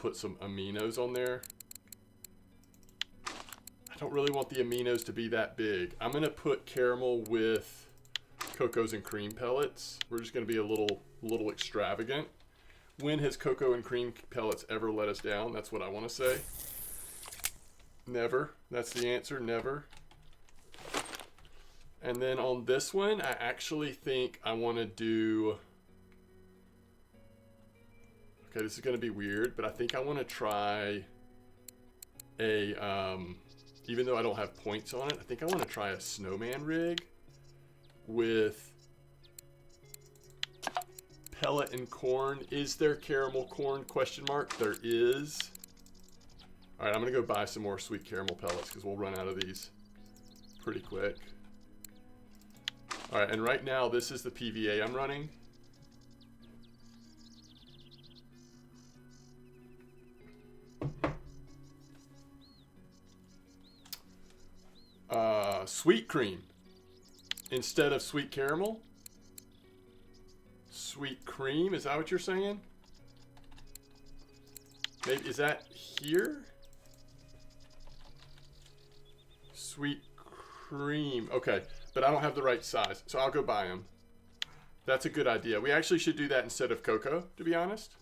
put some aminos on there. I don't really want the aminos to be that big. I'm going to put caramel with cocos and cream pellets. We're just going to be a little extravagant. When has cocoa and cream pellets ever let us down? That's what I want to say. Never. That's the answer. Never. And then on this one, I actually think I want to do... Okay, this is going to be weird, but I think I want to try a... even though I don't have points on it, I think I want to try a snowman rig with pellet and corn. Is there caramel corn? Question mark. There is. All right, I'm going to go buy some more sweet caramel pellets because we'll run out of these pretty quick. All right, and right now this is the PVA I'm running. Sweet cream instead of sweet caramel. Sweet cream, is that what you're saying? Maybe, is that here? Sweet cream, okay, but I don't have the right size, so I'll go buy them. That's a good idea. We actually should do that instead of cocoa, to be honest.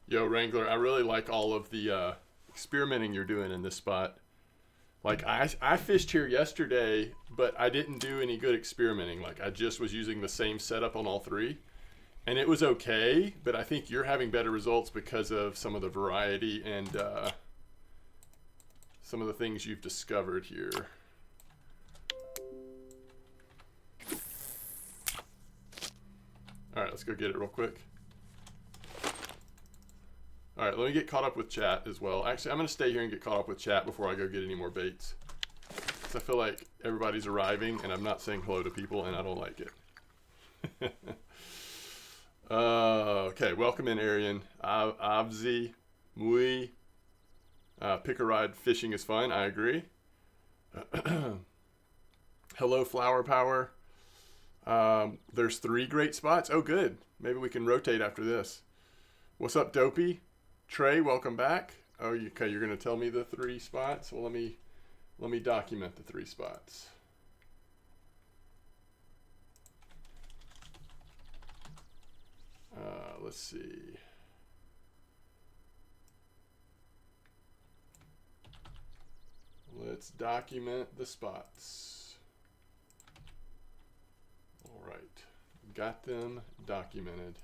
Yo, Wrangler, I really like all of the experimenting you're doing in this spot. Like, I fished here yesterday, but I didn't do any good experimenting. Like, I just was using the same setup on all three. And it was okay, but I think you're having better results because of some of the variety and some of the things you've discovered here. All right, let's go get it real quick. All right, let me get caught up with chat as well. Actually, I'm going to stay here and get caught up with chat before I go get any more baits. Because I feel like everybody's arriving and I'm not saying hello to people and I don't like it. Okay, welcome in, Arian. Avzi, Mui. Pick a ride fishing is fun. I agree. Hello, Flower Power. There's 3 great spots. Oh, good. Maybe we can rotate after this. What's up, Dopey? Trey, welcome back. Oh, okay, you're going to tell me the 3 spots? Well, let me document the 3 spots. Let's see. Let's document the spots. All right, got them documented.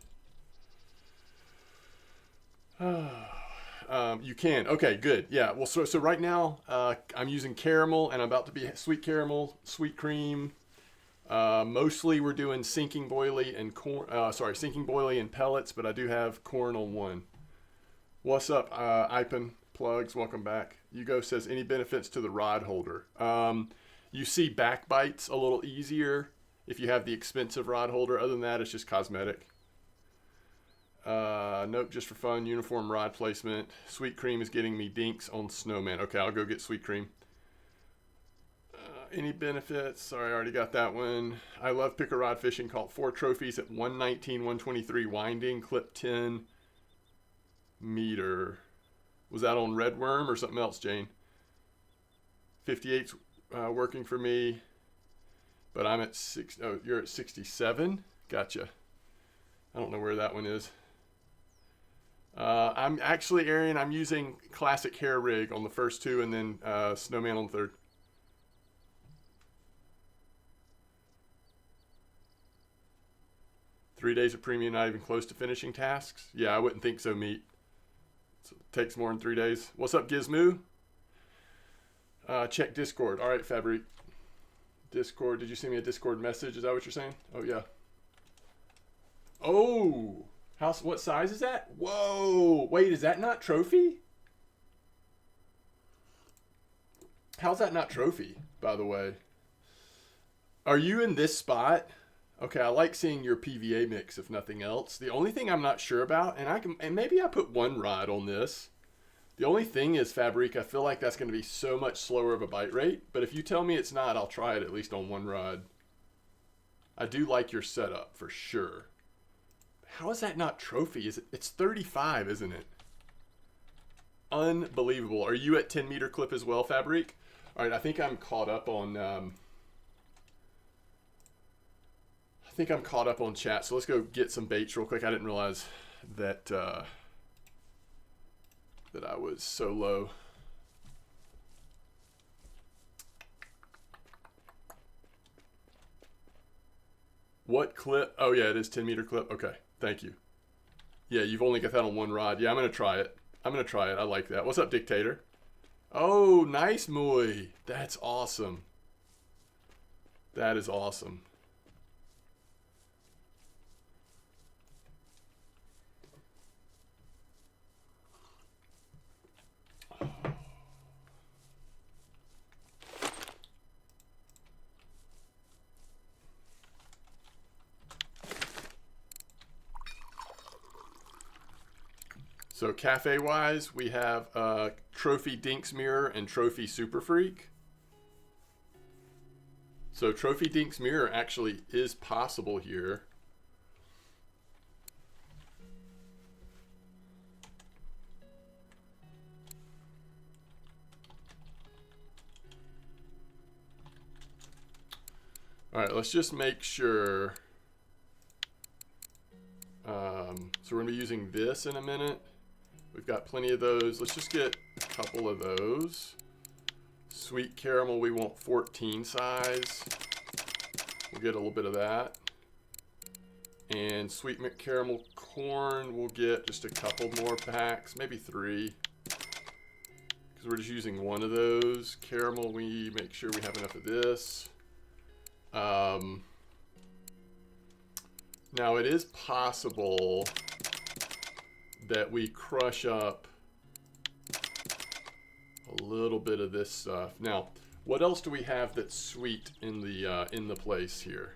You can. Okay, good. Yeah. Well, so right now I'm using caramel, and I'm about to be sweet caramel, sweet cream. Mostly we're doing sinking boilie and corn. Sinking boilie and pellets, but I do have corn on one. What's up, Ipan Plugs? Welcome back. Hugo says, any benefits to the rod holder? You see back bites a little easier if you have the expensive rod holder. Other than that, it's just cosmetic. Nope, just for fun. Uniform rod placement. Sweet cream is getting me dinks on snowman. Okay, I'll go get sweet cream. Any benefits? Sorry, I already got that one. I love pick a rod fishing. Caught 4 trophies at 119, 123 winding, clip 10 meter. Was that on red worm or something else, Jane? 58's working for me, but I'm at 6. Oh, you're at 67. Gotcha. I don't know where that one is. I'm actually, Arian, I'm using classic hair rig on the first 2 and then snowman on the 3rd. Three days of premium, not even close to finishing tasks? Yeah, I wouldn't think so, Meat. So it takes more than 3 days. What's up, Gizmoo? Check Discord. All right, Fabric. Discord. Did you send me a Discord message? Is that what you're saying? Oh, yeah. Oh! What size is that? Whoa! Wait, is that not trophy? How's that not trophy, by the way? Are you in this spot? Okay, I like seeing your PVA mix if nothing else. The only thing I'm not sure about, and maybe I put one rod on this. The only thing is, Fabrique, I feel like that's going to be so much slower of a bite rate. But if you tell me it's not, I'll try it at least on one rod. I do like your setup for sure. How is that not trophy? It's 35, isn't it? Unbelievable. Are you at 10 meter clip as well, Fabrique? All right, I think I'm caught up on. I think I'm caught up on chat. So let's go get some baits real quick. I didn't realize that that I was so low. What clip? Oh yeah, it is 10 meter clip. Okay, thank you. Yeah, you've only got that on one rod. Yeah, I'm gonna try it. I'm gonna try it. I like that. What's up, Dictator? Oh, nice, Muy. That's awesome. That is awesome. So cafe-wise, we have Trophy Dinks Mirror and Trophy Super Freak. So Trophy Dinks Mirror actually is possible here. All right, let's just make sure. So we're gonna be using this in a minute. We've got plenty of those. Let's just get a couple of those. Sweet caramel, we want 14 size. We'll get a little bit of that. And sweet caramel corn, we'll get just a couple more packs, maybe 3. Because we're just using one of those. Caramel, we make sure we have enough of this. Now it is possible that we crush up a little bit of this stuff. Now, what else do we have that's sweet in the place here?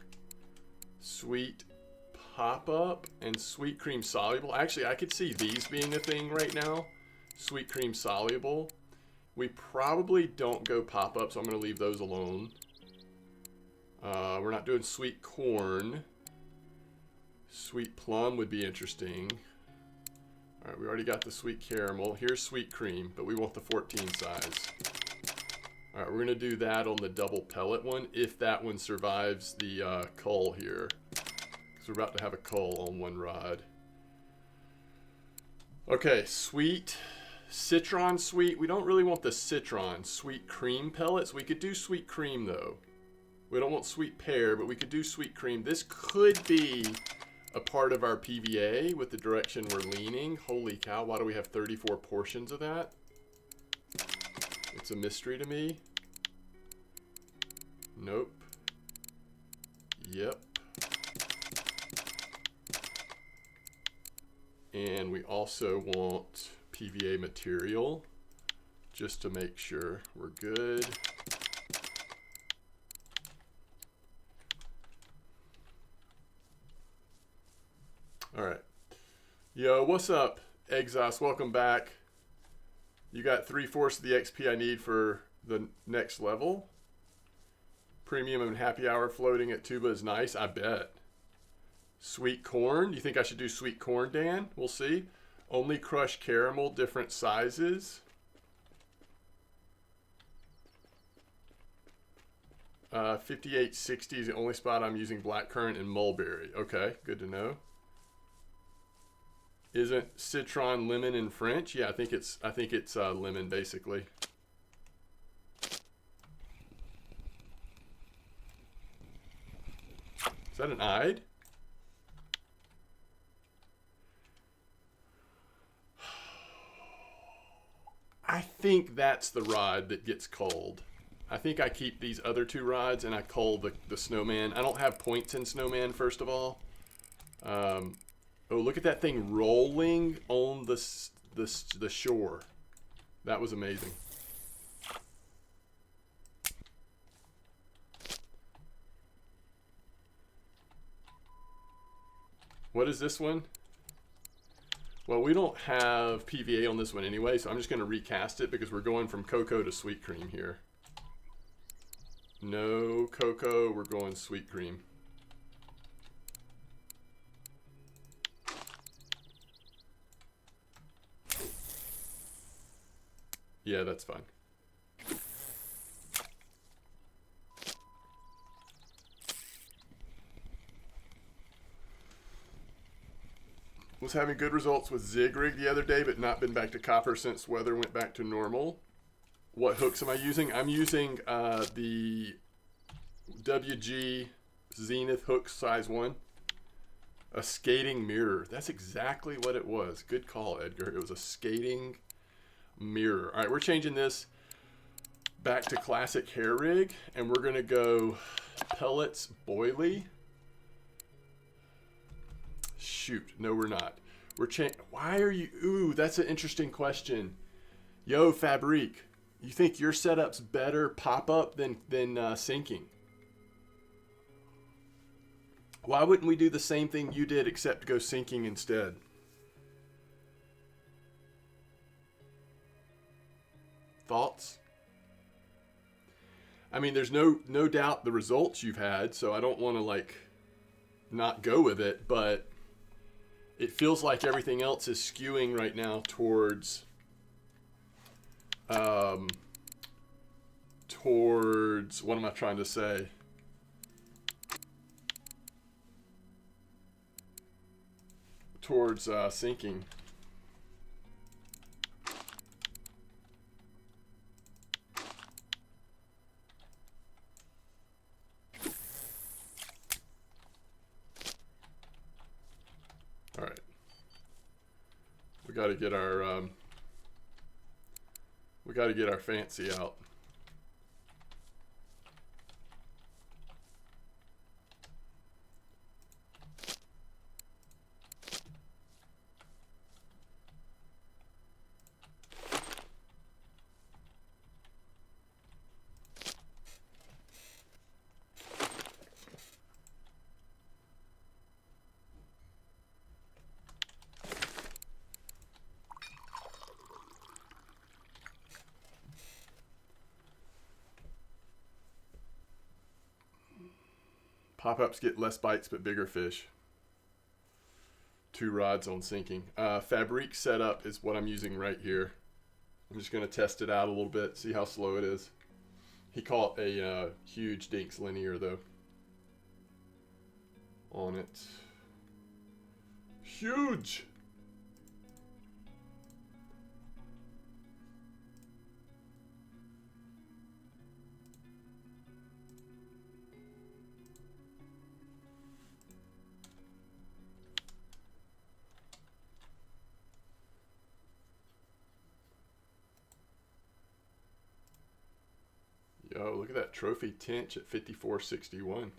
Sweet pop-up and sweet cream soluble. Actually, I could see these being a thing right now. Sweet cream soluble. We probably don't go pop-up, so I'm going to leave those alone. We're not doing sweet corn. Sweet plum would be interesting. All right, we already got the sweet caramel. Here's sweet cream, but we want the 14 size. All right, we're gonna do that on the double pellet one if that one survives the cull here. Because we're about to have a cull on one rod. Okay, sweet. Citron sweet. We don't really want the citron. Sweet cream pellets. We could do sweet cream though. We don't want sweet pear, but we could do sweet cream. This could be a part of our PVA with the direction we're leaning. Holy cow, why do we have 34 portions of that? It's a mystery to me. Nope. Yep. And we also want PVA material just to make sure we're good. All right. Yo, what's up, Exhaust? Welcome back. You got 3/4 of the XP I need for the next level. Premium and happy hour floating at Tuba is nice, I bet. Sweet corn. You think I should do sweet corn, Dan? We'll see. Only crushed caramel, different sizes. 5860 is the only spot I'm using blackcurrant and mulberry. Okay, good to know. Isn't citron lemon in French? Yeah, I think it's lemon basically. Is that an Ide? I think that's the rod that gets culled. I think I keep these other 2 rods and I cull the snowman. I don't have points in snowman, first of all. Oh, look at that thing rolling on the shore. That was amazing. What is this one? Well, we don't have PVA on this one anyway, so I'm just going to recast it because we're going from cocoa to sweet cream here. No cocoa, we're going sweet cream. Yeah, that's fine. Was having good results with Zig Rig the other day, but not been back to copper since weather went back to normal. What hooks am I using? I'm using the WG Zenith hook size 1. A skating mirror. That's exactly what it was. Good call, Edgar. It was a skating mirror. All right, we're changing this back to classic hair rig, and we're going to go pellets boilie. Shoot, no, we're not. Why are you? Ooh, that's an interesting question. Yo, Fabrique, you think your setup's better pop-up than syncing? Why wouldn't we do the same thing you did except go syncing instead? Thoughts? I mean, there's no doubt the results you've had, so I don't want to like not go with it, but it feels like everything else is skewing right now towards what am I trying to say? Towards syncing. All right. We got to get our fancy out. Pop-ups get less bites but bigger fish. 2 rods on sinking. Fabrique setup is what I'm using right here. I'm just going to test it out a little bit, see how slow it is. He caught a huge Dinks linear though on it. Huge! Yo, look at that trophy tench at 54.61.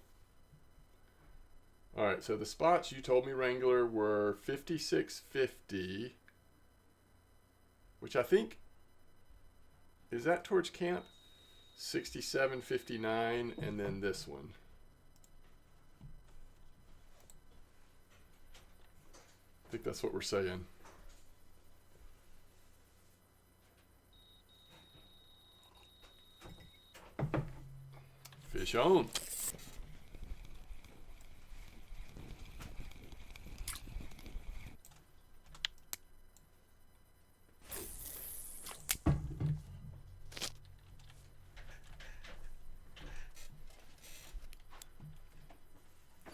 All right, so the spots you told me, Wrangler, were 56.50, which I think, is that towards camp? 67.59, and then this one. I think that's what we're saying. Fish on.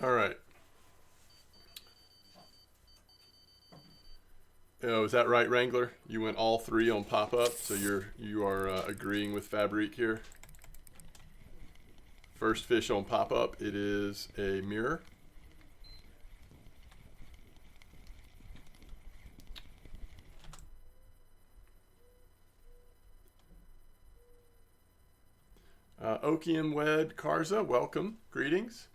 All right. Oh, is that right, Wrangler? You went all 3 on pop-up, so you are agreeing with Fabrique here. First fish on pop-up, it is a mirror. Okium Wed Karza, welcome, greetings.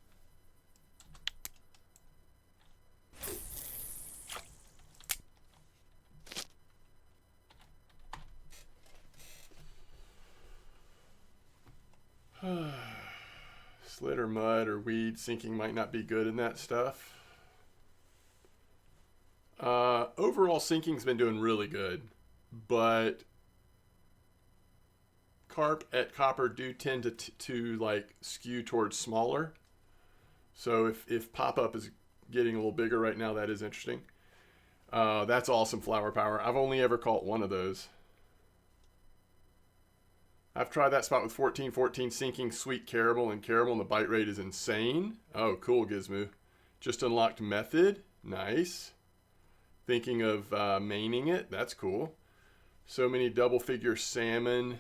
Slit or mud or weed sinking might not be good in that stuff. Overall, sinking's been doing really good, but carp at copper do tend to like skew towards smaller. So if pop-up is getting a little bigger right now, that is interesting. That's awesome flower power. I've only ever caught one of those. I've tried that spot with 14-14 sinking sweet caramel, and the bite rate is insane. Oh, cool, Gizmo. Just unlocked method. Nice. Thinking of maining it. That's cool. So many double figure salmon.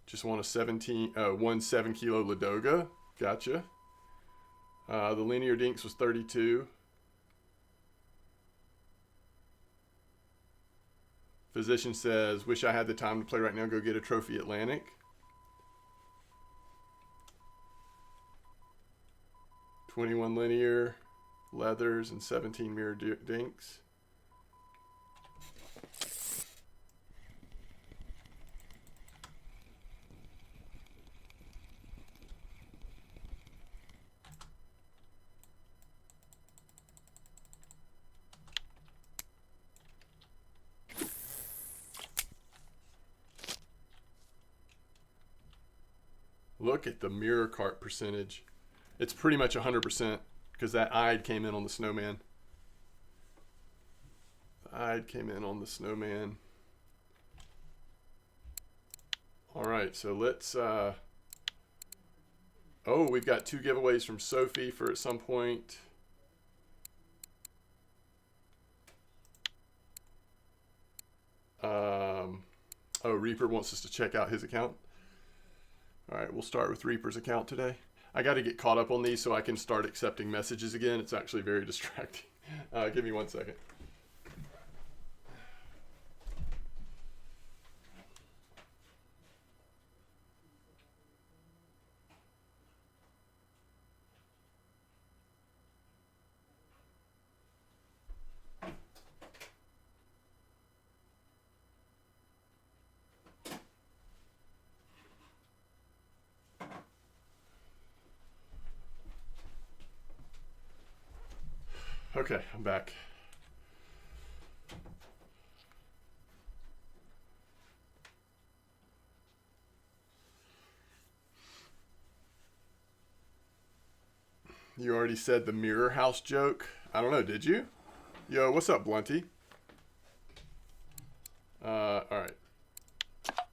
Just want a 1 7 kilo Ladoga. Gotcha. The linear dinks was 32. Physician says, wish I had the time to play right now. Go get a Trophy Atlantic. 21 linear, leathers, and 17 mirror dinks. Look at the mirror cart percentage. It's pretty much 100% because that eyed came in on the snowman. The eyed came in on the snowman. All right, so let's... oh, we've got 2 giveaways from Sophie for at some point. Oh, Reaper wants us to check out his account. All right, we'll start with Reaper's account today. I got to get caught up on these so I can start accepting messages again. It's actually very distracting. Give me 1 second. Okay, I'm back. You already said the mirror house joke. I don't know, did you? Yo, what's up, Blunty? All right.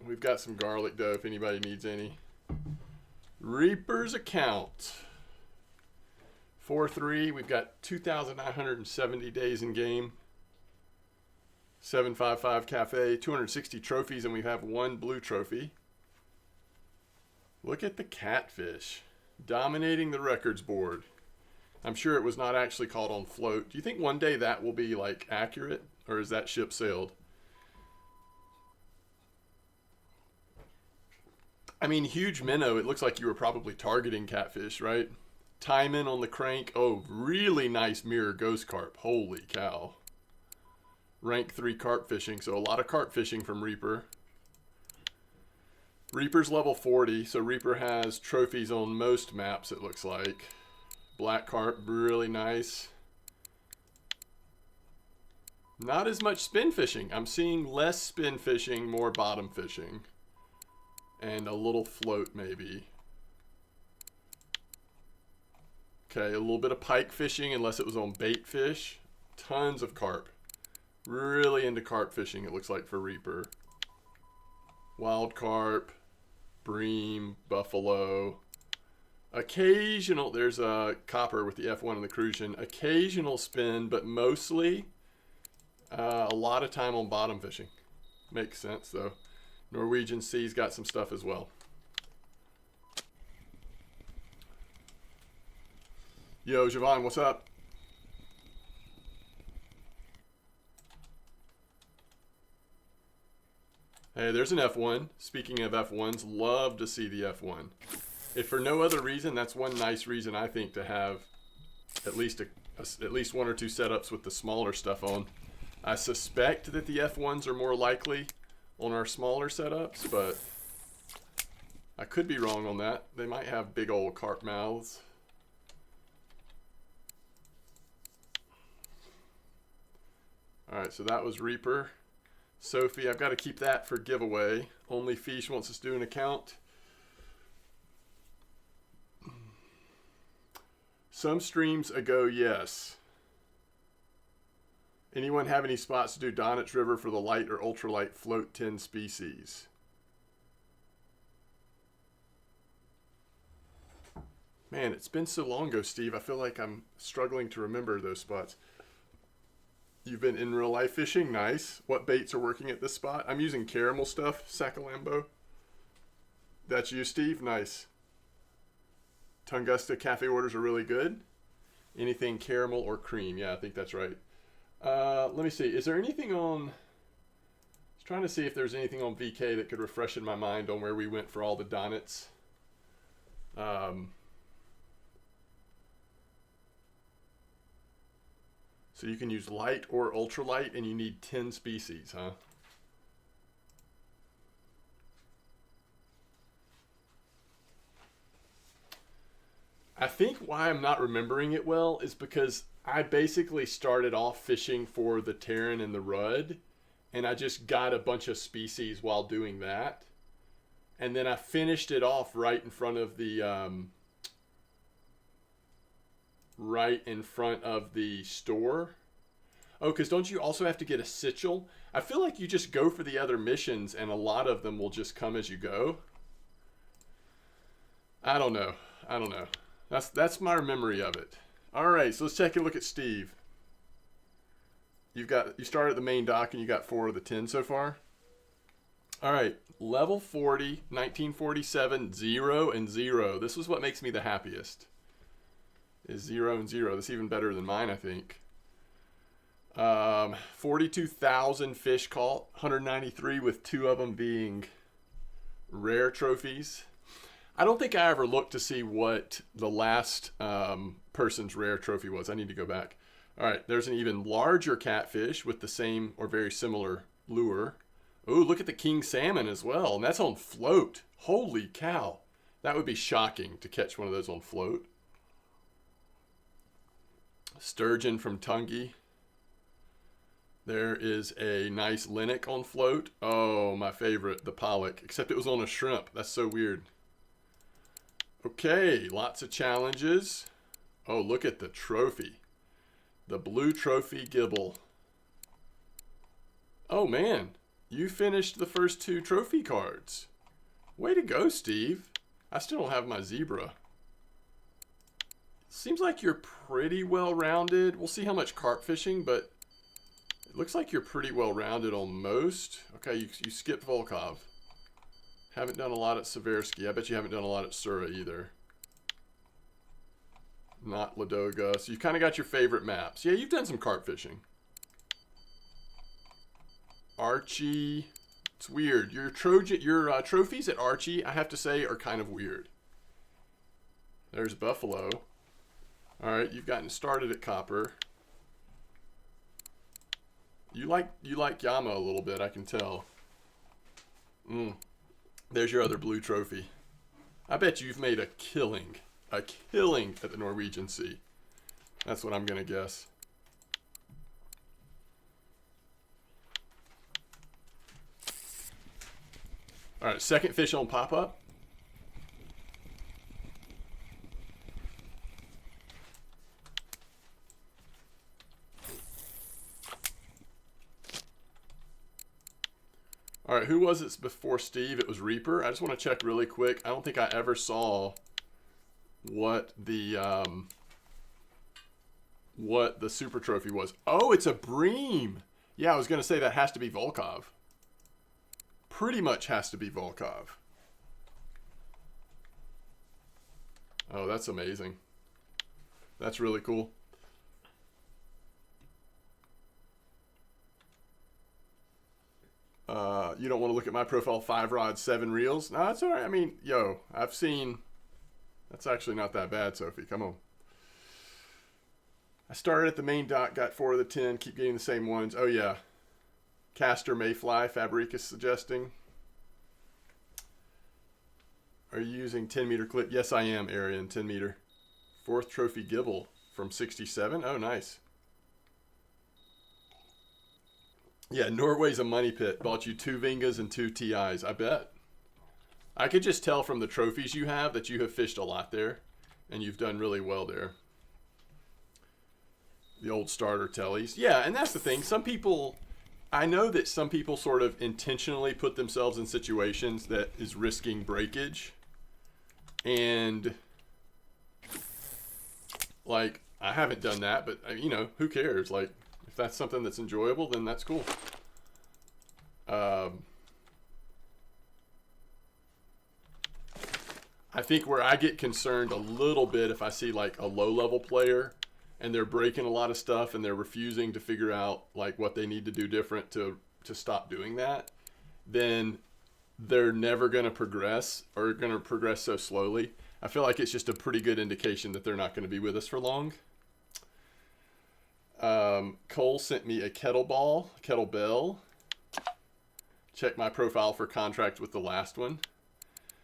We've got some garlic dough if anybody needs any. Reaper's account. 4-3, we've got 2,970 days in game. 755 cafe, 260 trophies, and we have 1 blue trophy. Look at the catfish. Dominating the records board. I'm sure it was not actually caught on float. Do you think one day that will be like accurate, or is that ship sailed? I mean, huge minnow, it looks like you were probably targeting catfish, right? Timon on the crank. Oh, really nice mirror ghost carp. Holy cow. Rank 3 carp fishing. So a lot of carp fishing from Reaper. Reaper's level 40. So Reaper has trophies on most maps, it looks like. Black carp, really nice. Not as much spin fishing. I'm seeing less spin fishing, more bottom fishing. And a little float maybe. Okay, a little bit of pike fishing unless it was on bait fish. Tons of carp. Really into carp fishing, it looks like, for Reaper. Wild carp, bream, buffalo. Occasional, there's a copper with the F1 and the Crucian. Occasional spin, but mostly a lot of time on bottom fishing. Makes sense, though. Norwegian Sea's got some stuff as well. Yo, Javon, what's up? Hey, there's an F1. Speaking of F1s, love to see the F1. If for no other reason, that's one nice reason I think to have at least at least 1 or 2 setups with the smaller stuff on. I suspect that the F1s are more likely on our smaller setups, but I could be wrong on that. They might have big old carp mouths. All right, so that was Reaper. Sophie, I've got to keep that for giveaway. Only Fish wants us to do an account. Some streams ago, yes. Anyone have any spots to do Donitz River for the light or ultralight float 10 species? Man, it's been so long ago, Steve. I feel like I'm struggling to remember those spots. You've been in real life fishing? Nice. What baits are working at this spot? I'm using caramel stuff, Saccalambo. That's you, Steve? Nice. Tunguska cafe orders are really good. Anything caramel or cream? Yeah, I think that's right. Let me see. Is there anything on... I was trying to see if there's anything on VK that could refresh in my mind on where we went for all the Donitz. So you can use light or ultralight, and you need 10 species, huh? I think why I'm not remembering it well is because I basically started off fishing for the Terran and the Rudd, and I just got a bunch of species while doing that. And then I finished it off right in front of the store. Oh, because don't you also have to get a Sichel? I feel like you just go for the other missions and a lot of them will just come as you go. I don't know. That's my memory of it. All right, so let's take a look at Steve. You started at the main dock and you got 4 of the 10 so far. All right, level 40, 1947, 0 and 0. This is what makes me the happiest. Is 0 and 0. That's even better than mine, I think. 42,000 fish caught, 193 with 2 of them being rare trophies. I don't think I ever looked to see what the last person's rare trophy was. I need to go back. All right, there's an even larger catfish with the same or very similar lure. Ooh, look at the king salmon as well, and that's on float. Holy cow. That would be shocking to catch one of those on float. Sturgeon from Tungi. There is a nice linnock on float. Oh, my favorite, the pollock, except it was on a shrimp. That's so weird. Okay, lots of challenges. Oh, look at the trophy. The blue trophy gibble. Oh, man. You finished the first 2 trophy cards. Way to go, Steve. I still don't have my zebra. Seems like you're pretty well-rounded. We'll see how much carp fishing, but it looks like you're pretty well-rounded on most. Okay, you skipped Volkov. Haven't done a lot at Seversky. I bet you haven't done a lot at Sura either. Not Ladoga. So you've kind of got your favorite maps. Yeah, you've done some carp fishing. Archie. It's weird. Your trophies at Archie, I have to say, are kind of weird. There's Buffalo. All right, you've gotten started at Copper. You like Yama a little bit, I can tell. There's your other blue trophy. I bet you've made a killing at the Norwegian Sea. That's what I'm gonna guess. All right, second fish on pop-up. All right, who was it before Steve? It was Reaper. I just want to check really quick. I don't think I ever saw what the super trophy was. Oh, it's a bream. Yeah, I was going to say that has to be Volkov. Pretty much has to be Volkov. Oh, that's amazing. That's really cool. You don't want to look at my profile, 5 rods, 7 reels. No, that's all right. I mean, yo, I've seen... That's actually not that bad, Sophie. Come on. I started at the main dock, got 4 of the 10, keep getting the same ones. Oh, yeah. Castor Mayfly, Fabric is suggesting. Are you using 10-meter clip? Yes, I am, Arian, 10-meter. 4th trophy gibble from 67. Oh, nice. Yeah, Norway's a money pit. Bought you 2 Vingas and 2 TIs. I bet. I could just tell from the trophies you have that you have fished a lot there, and you've done really well there. The old starter tellies. Yeah, and that's the thing. Some people, I know that some people sort of intentionally put themselves in situations that is risking breakage. And, like, I haven't done that, but, you know, who cares? Like, if that's something that's enjoyable, then that's cool. I think where I get concerned a little bit if I see like a low-level player and they're breaking a lot of stuff and they're refusing to figure out like what they need to do different to stop doing that, then they're never going to progress or going to progress so slowly. I feel like it's just a pretty good indication that they're not going to be with us for long. Cole sent me a kettlebell. Check my profile for contract with the last one.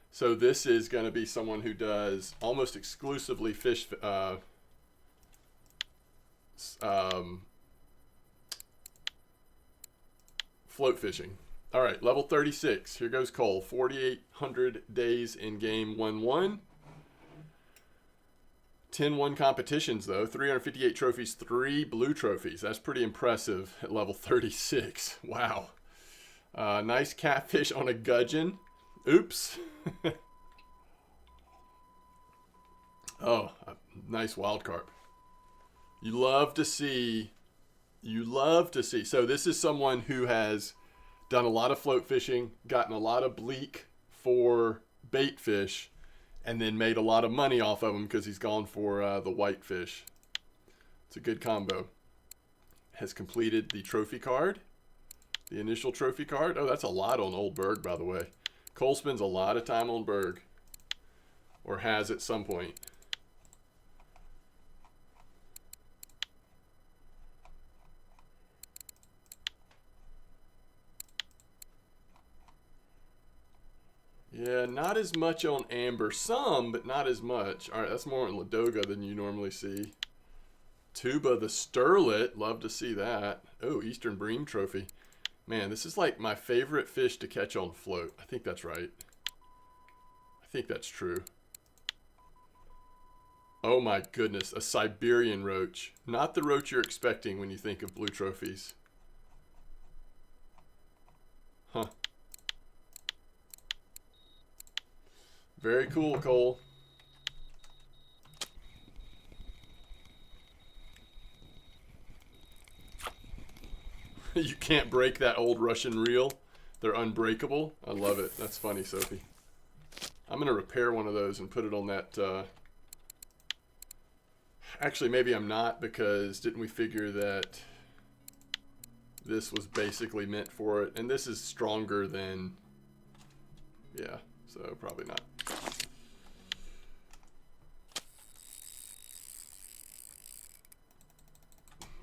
So this is going to be someone who does almost exclusively fish, float fishing. All right, level 36. Here goes Cole. 4,800 days in game 1-1. 10-1 competitions, though. 358 trophies, 3 blue trophies. That's pretty impressive at level 36. Wow. Nice catfish on a gudgeon. Oops. Oh, nice wild carp. You love to see. So this is someone who has done a lot of float fishing, gotten a lot of bleak for bait fish, and then made a lot of money off of them because he's gone for the white fish. It's a good combo. Has completed the trophy card. The initial trophy card. Oh, that's a lot on Old Berg, by the way. Cole spends a lot of time on Berg. Or has at some point. Yeah, not as much on Amber. Some, but not as much. All right, that's more on Ladoga than you normally see. Tuba the Sterlet. Love to see that. Oh, Eastern Bream Trophy. Man, this is like my favorite fish to catch on float. I think that's right. I think that's true. Oh my goodness, a Siberian roach. Not the roach you're expecting when you think of blue trophies. Huh. Very cool, Cole. You can't break that old Russian reel. They're unbreakable. I love it. That's funny, Sophie. I'm going to repair one of those and put it on that. Actually, maybe I'm not, because didn't we figure that this was basically meant for it? And this is stronger than... Yeah, so probably not.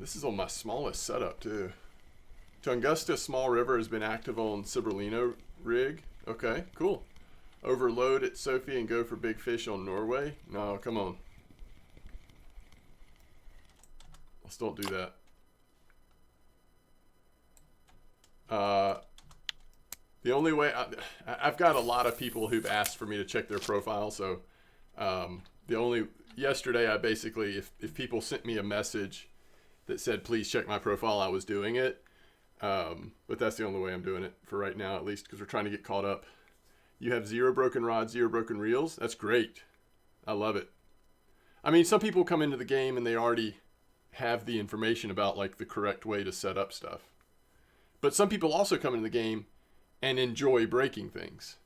This is on my smallest setup, too. Tunguska Small River has been active on Ciberlino rig. Okay, cool. Overload at Sophie and go for big fish on Norway. No, come on. Let's don't do that. The only way... I've got a lot of people who've asked for me to check their profile, so yesterday I basically, if people sent me a message that said, please check my profile, I was doing it. But that's the only way I'm doing it for right now, at least, because we're trying to get caught up. You have 0 broken rods, 0 broken reels. That's great. I love it. I mean, some people come into the game and they already have the information about like the correct way to set up stuff. But some people also come into the game and enjoy breaking things.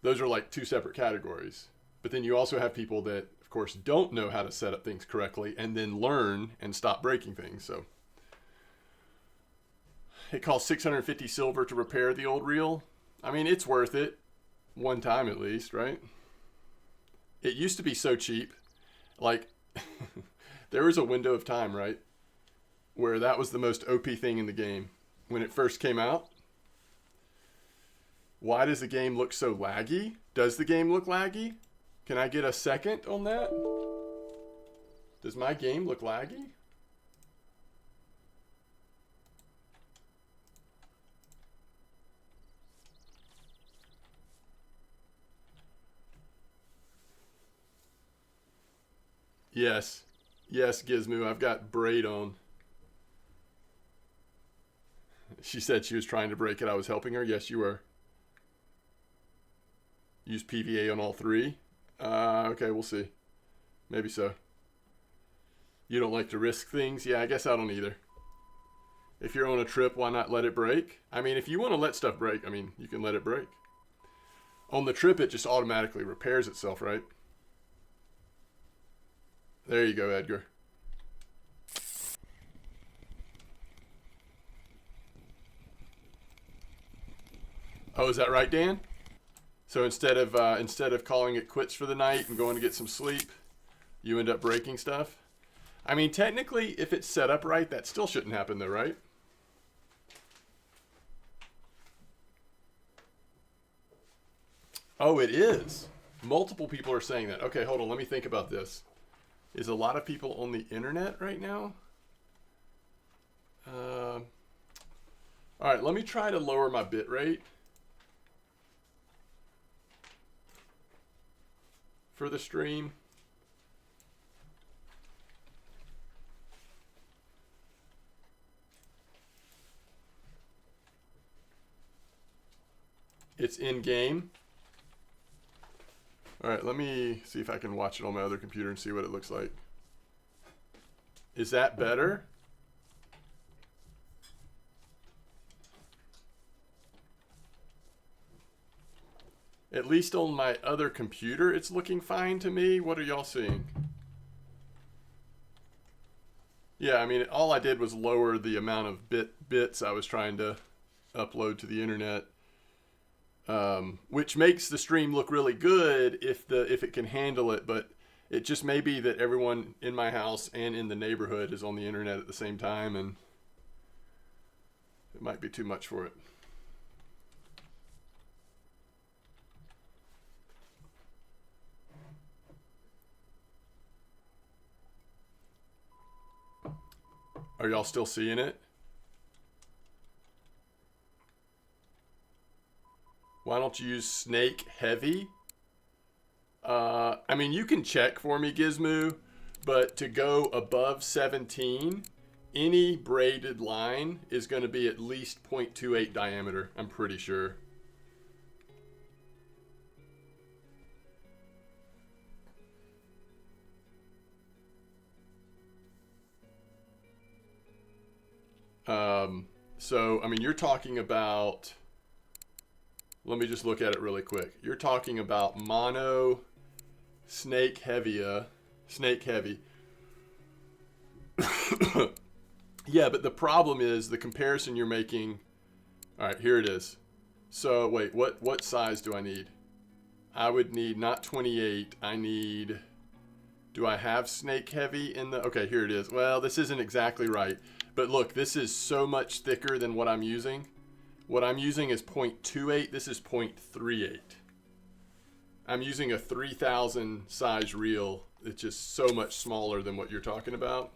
Those are like 2 separate categories. But then you also have people that, of course, don't know how to set up things correctly and then learn and stop breaking things. So it costs 650 silver to repair the old reel. I mean, it's worth it. One time at least, right? It used to be so cheap. Like, there was a window of time, right? Where that was the most OP thing in the game. When it first came out. Why does the game look so laggy? Does the game look laggy? Can I get a second on that? Does my game look laggy? Yes. Yes, Gizmo, I've got braid on. She said she was trying to break it. I was helping her. Yes, you were. Use PVA on all three? Okay, we'll see. Maybe so. You don't like to risk things? Yeah, I guess I don't either. If you're on a trip, why not let it break? I mean, if you want to let stuff break, I mean, you can let it break. On the trip, it just automatically repairs itself, right? There you go, Edgar. Oh, is that right, Dan? So instead of calling it quits for the night and going to get some sleep, you end up breaking stuff? I mean, technically, if it's set up right, that still shouldn't happen though, right? Oh, it is. Multiple people are saying that. Okay, hold on. Let me think about this. Is a lot of people on the internet right now? All right, let me try to lower my bit rate for the stream. It's in game. All right, let me see if I can watch it on my other computer and see what it looks like. Is that better? At least on my other computer, it's looking fine to me. What are y'all seeing? Yeah, I mean, all I did was lower the amount of bits I was trying to upload to the internet, which makes the stream look really good if it can handle it. But it just may be that everyone in my house and in the neighborhood is on the internet at the same time, and it might be too much for it. Are y'all still seeing it? Why don't you use Snake Heavy? I mean, you can check for me, Gizmo, but to go above 17, any braided line is going to be at least 0.28 diameter, I'm pretty sure. So, I mean, you're talking about, let me just look at it really quick. You're talking about mono snake heavy. Yeah, but the problem is the comparison you're making. All right, here it is. So wait, what size do I need? I would need not 28. I need, do I have snake heavy in the, okay, here it is. Well, this isn't exactly right. But look, this is so much thicker than what I'm using. What I'm using is 0.28. This is 0.38. I'm using a 3000 size reel. It's just so much smaller than what you're talking about.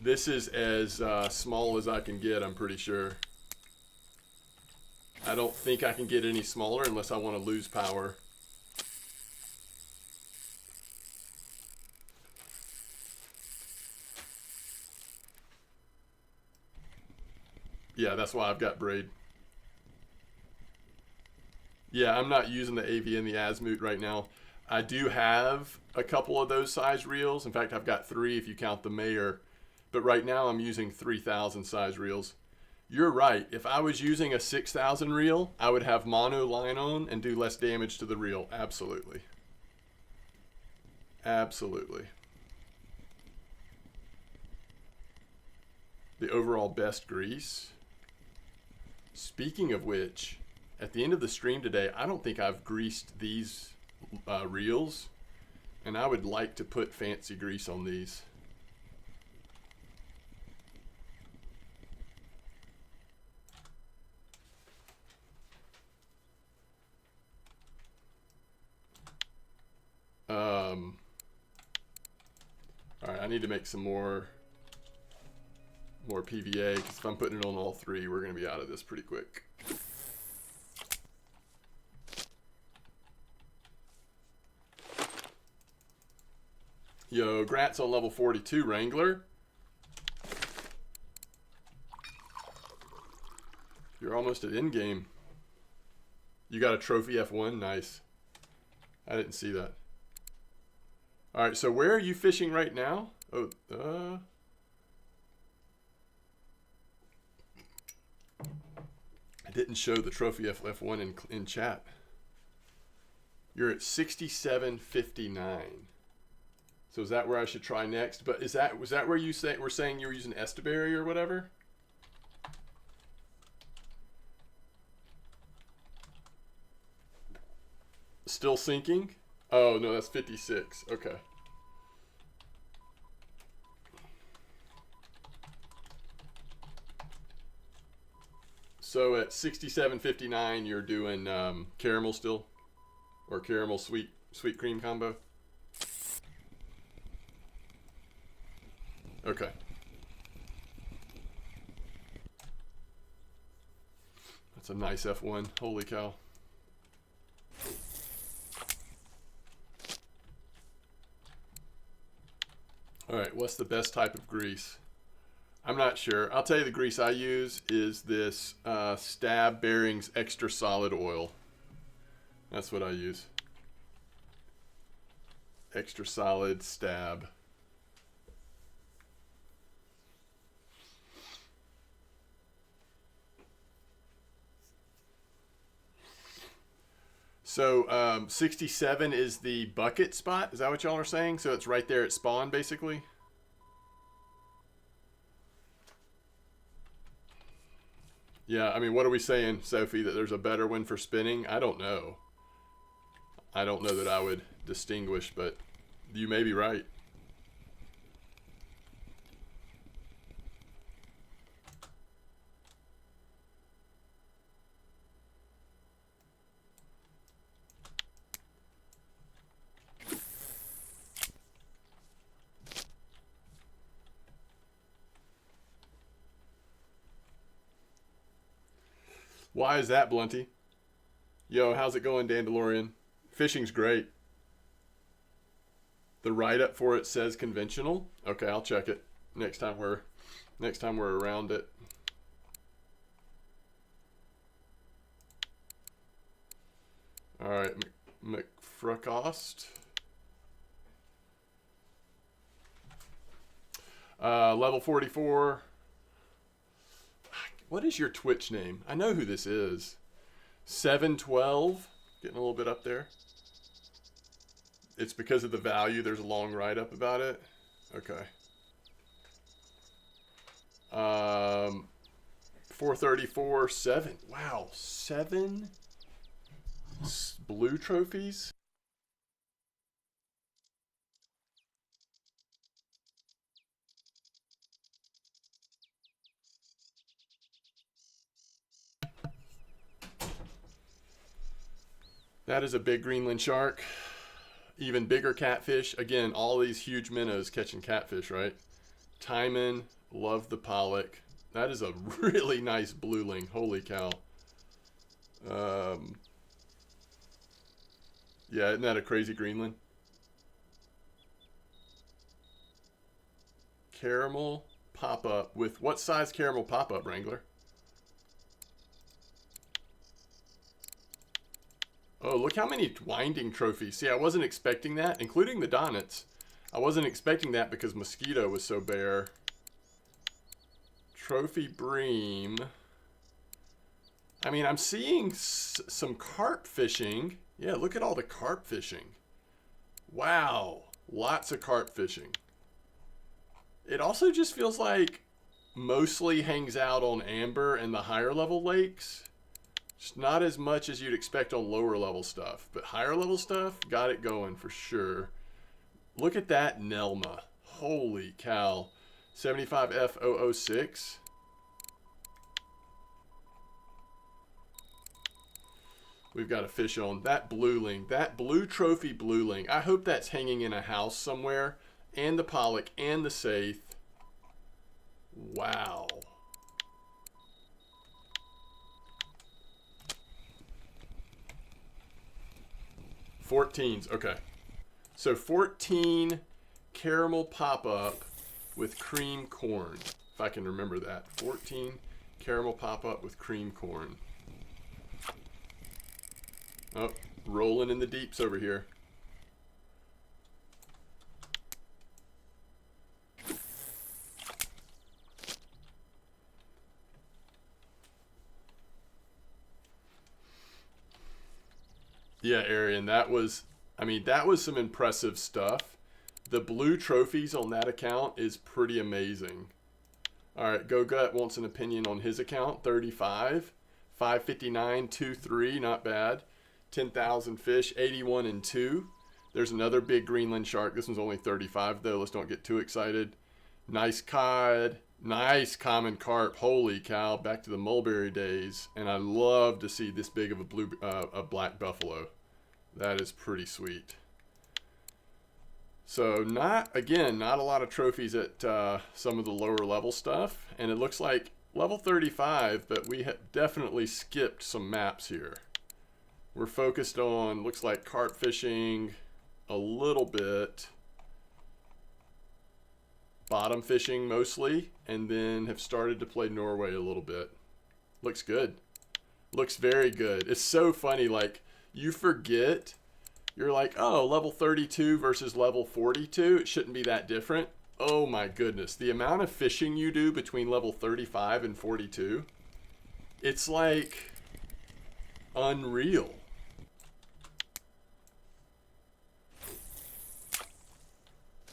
This is as small as I can get, I'm pretty sure. I don't think I can get any smaller unless I want to lose power. Yeah, that's why I've got braid. Yeah, I'm not using the AV and the Azimuth right now. I do have a couple of those size reels. In fact, I've got 3 if you count the Mayer. But right now I'm using 3000 size reels. You're right. If I was using a 6000 reel, I would have mono line on and do less damage to the reel. Absolutely. Absolutely. The overall best grease. Speaking of which, at the end of the stream today, I don't think I've greased these reels, and I would like to put fancy grease on these. All right, I need to make some more PVA, because if I'm putting it on all 3, we're going to be out of this pretty quick. Yo, Grat's on level 42, Wrangler. You're almost at endgame. You got a trophy F1? Nice. I didn't see that. Alright, so where are you fishing right now? Oh, I didn't show the trophy F1 in chat. You're at 67.59. So is that where I should try next? But was that where you were saying you were using Estaberry or whatever? Still sinking? Oh no, that's 56. Okay. So at 67.59, you're doing caramel still, or caramel sweet cream combo. Okay. That's a nice F1. Holy cow. All right, what's the best type of grease? I'm not sure. I'll tell you the grease I use is this Stab Bearings Extra Solid Oil. That's what I use. Extra Solid Stab. So 67 is the bucket spot. Is that what y'all are saying? So it's right there at spawn, basically? Yeah, I mean, what are we saying, Sophie, that there's a better one for spinning? I don't know. I don't know that I would distinguish, but you may be right. Why is that, Blunty? Yo, how's it going, Dandalorian? Fishing's great. The write-up for it says conventional. Okay, I'll check it next time we're around it. All right, McFrucost. Level 44. What is your Twitch name? I know who this is. 712. Getting a little bit up there. It's because of the value. There's a long write-up about it. Okay. 434, 7. Wow, 7 blue trophies? That is a big Greenland shark. Even bigger catfish. Again, all these huge minnows catching catfish, right? Timon, love the pollock. That is a really nice blueling. Holy cow. Yeah, isn't that a crazy Greenland? Caramel pop-up with what size caramel pop-up, Wrangler? Oh, look how many winding trophies. See, I wasn't expecting that, including the Donnets. I wasn't expecting that because Mosquito was so bare. Trophy Bream. I mean, I'm seeing some carp fishing. Yeah, look at all the carp fishing. Wow, lots of carp fishing. It also just feels like mostly hangs out on amber and the higher level lakes. Just not as much as you'd expect on lower level stuff. But higher level stuff, got it going for sure. Look at that Nelma. Holy cow. 75F006. We've got a fish on. That blueling. That blue trophy blueling. I hope that's hanging in a house somewhere. And the pollock and the saithe. Wow. $14s. Okay. So 14 caramel pop-up with cream corn. If I can remember that. 14 caramel pop-up with cream corn. Oh, rolling in the deeps over here. Yeah, Arian, that was, I mean, that was some impressive stuff. The blue trophies on that account is pretty amazing. All right, Go Gut wants an opinion on his account. 35, 559, 2-3, not bad. 10,000 fish, 81 and 2. There's another big Greenland shark. This one's only 35 though. Let's don't get too excited. Nice cod, nice common carp. Holy cow! Back to the mulberry days. And I love to see this big of a black buffalo. That is pretty sweet. So not a lot of trophies at some of the lower level stuff. And it looks like level 35, but we have definitely skipped some maps here. We're focused on, looks like carp fishing a little bit. Bottom fishing mostly. And then have started to play Norway a little bit. Looks good. Looks very good. It's so funny, like, you forget, you're like, oh, level 32 versus level 42, it shouldn't be that different. Oh my goodness, the amount of fishing you do between level 35 and 42, it's like unreal.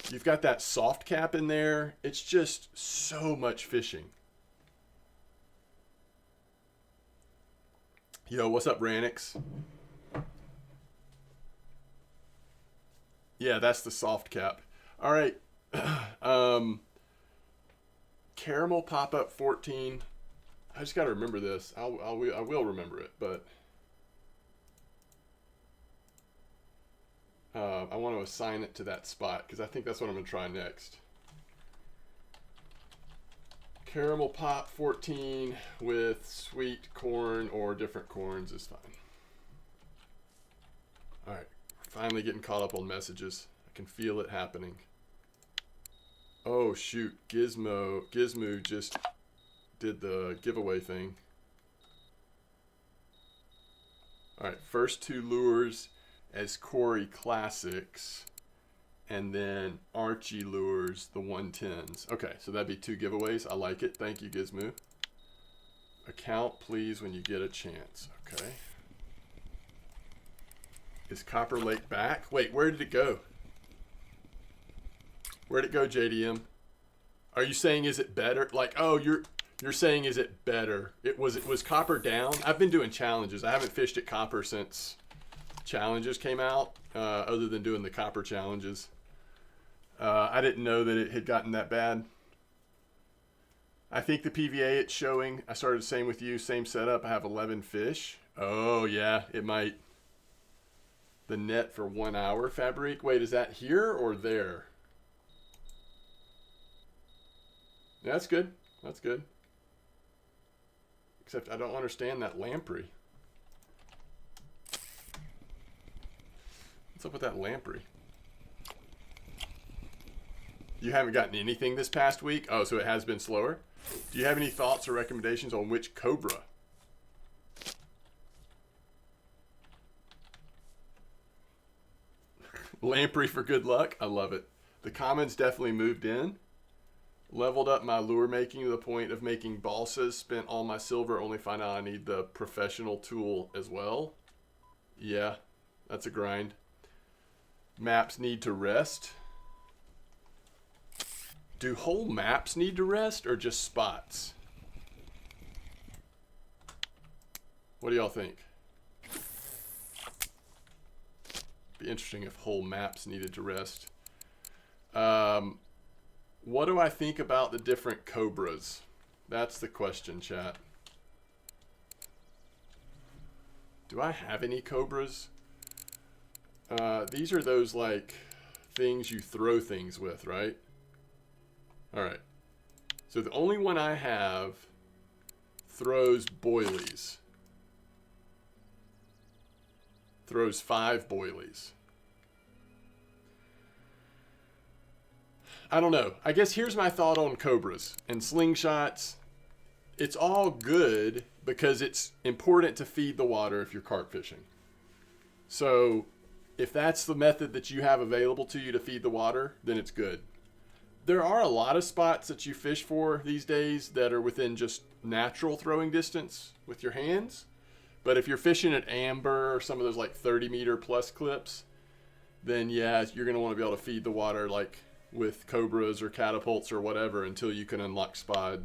You've got that soft cap in there. It's just so much fishing. Yo, what's up, Ranix? Yeah, that's the soft cap. All right. Caramel pop-up 14. I just got to remember this. I will remember it, but I want to assign it to that spot because I think that's what I'm going to try next. Caramel pop 14 with sweet corn or different corns is fine. All right. Finally getting caught up on messages. I can feel it happening. Oh shoot, Gizmo just did the giveaway thing. Alright, first two lures as Corey Classics, and then Archie lures, the 110s. Okay, so that'd be 2 giveaways. I like it. Thank you, Gizmo. Account, please, when you get a chance. Okay. Is Copper Lake back? Wait, where did it go? Where'd it go, JDM? Are you saying is it better? Like, oh, you're saying is it better? It was Copper down? I've been doing challenges. I haven't fished at Copper since challenges came out, other than doing the Copper challenges. I didn't know that it had gotten that bad. I think the PVA it's showing, I started the same with you, same setup. I have 11 fish. Oh yeah, it might. The net for 1 hour, Fabrique. Wait, is that here or there? Yeah, that's good. That's good. Except I don't understand that lamprey. What's up with that lamprey? You haven't gotten anything this past week? Oh, so it has been slower? Do you have any thoughts or recommendations on which cobra? Lamprey for good luck. I love it. The comments definitely moved in. Leveled up my lure making to the point of making balsas. Spent all my silver. Only find out I need the professional tool as well. Yeah, that's a grind. Maps need to rest. Do whole maps need to rest or just spots? What do y'all think? Be interesting if whole maps needed to rest. What do I think about the different cobras? That's the question, chat. Do I have any cobras? These are those like things you throw things with, right? All right. So the only one I have throws boilies. Throws 5 boilies. I don't know. I guess here's my thought on cobras and slingshots. It's all good because it's important to feed the water if you're carp fishing. So if that's the method that you have available to you to feed the water, then it's good. There are a lot of spots that you fish for these days that are within just natural throwing distance with your hands. But if you're fishing at amber or some of those like 30-meter plus clips, then yeah, you're going to want to be able to feed the water like with cobras or catapults or whatever until you can unlock spod.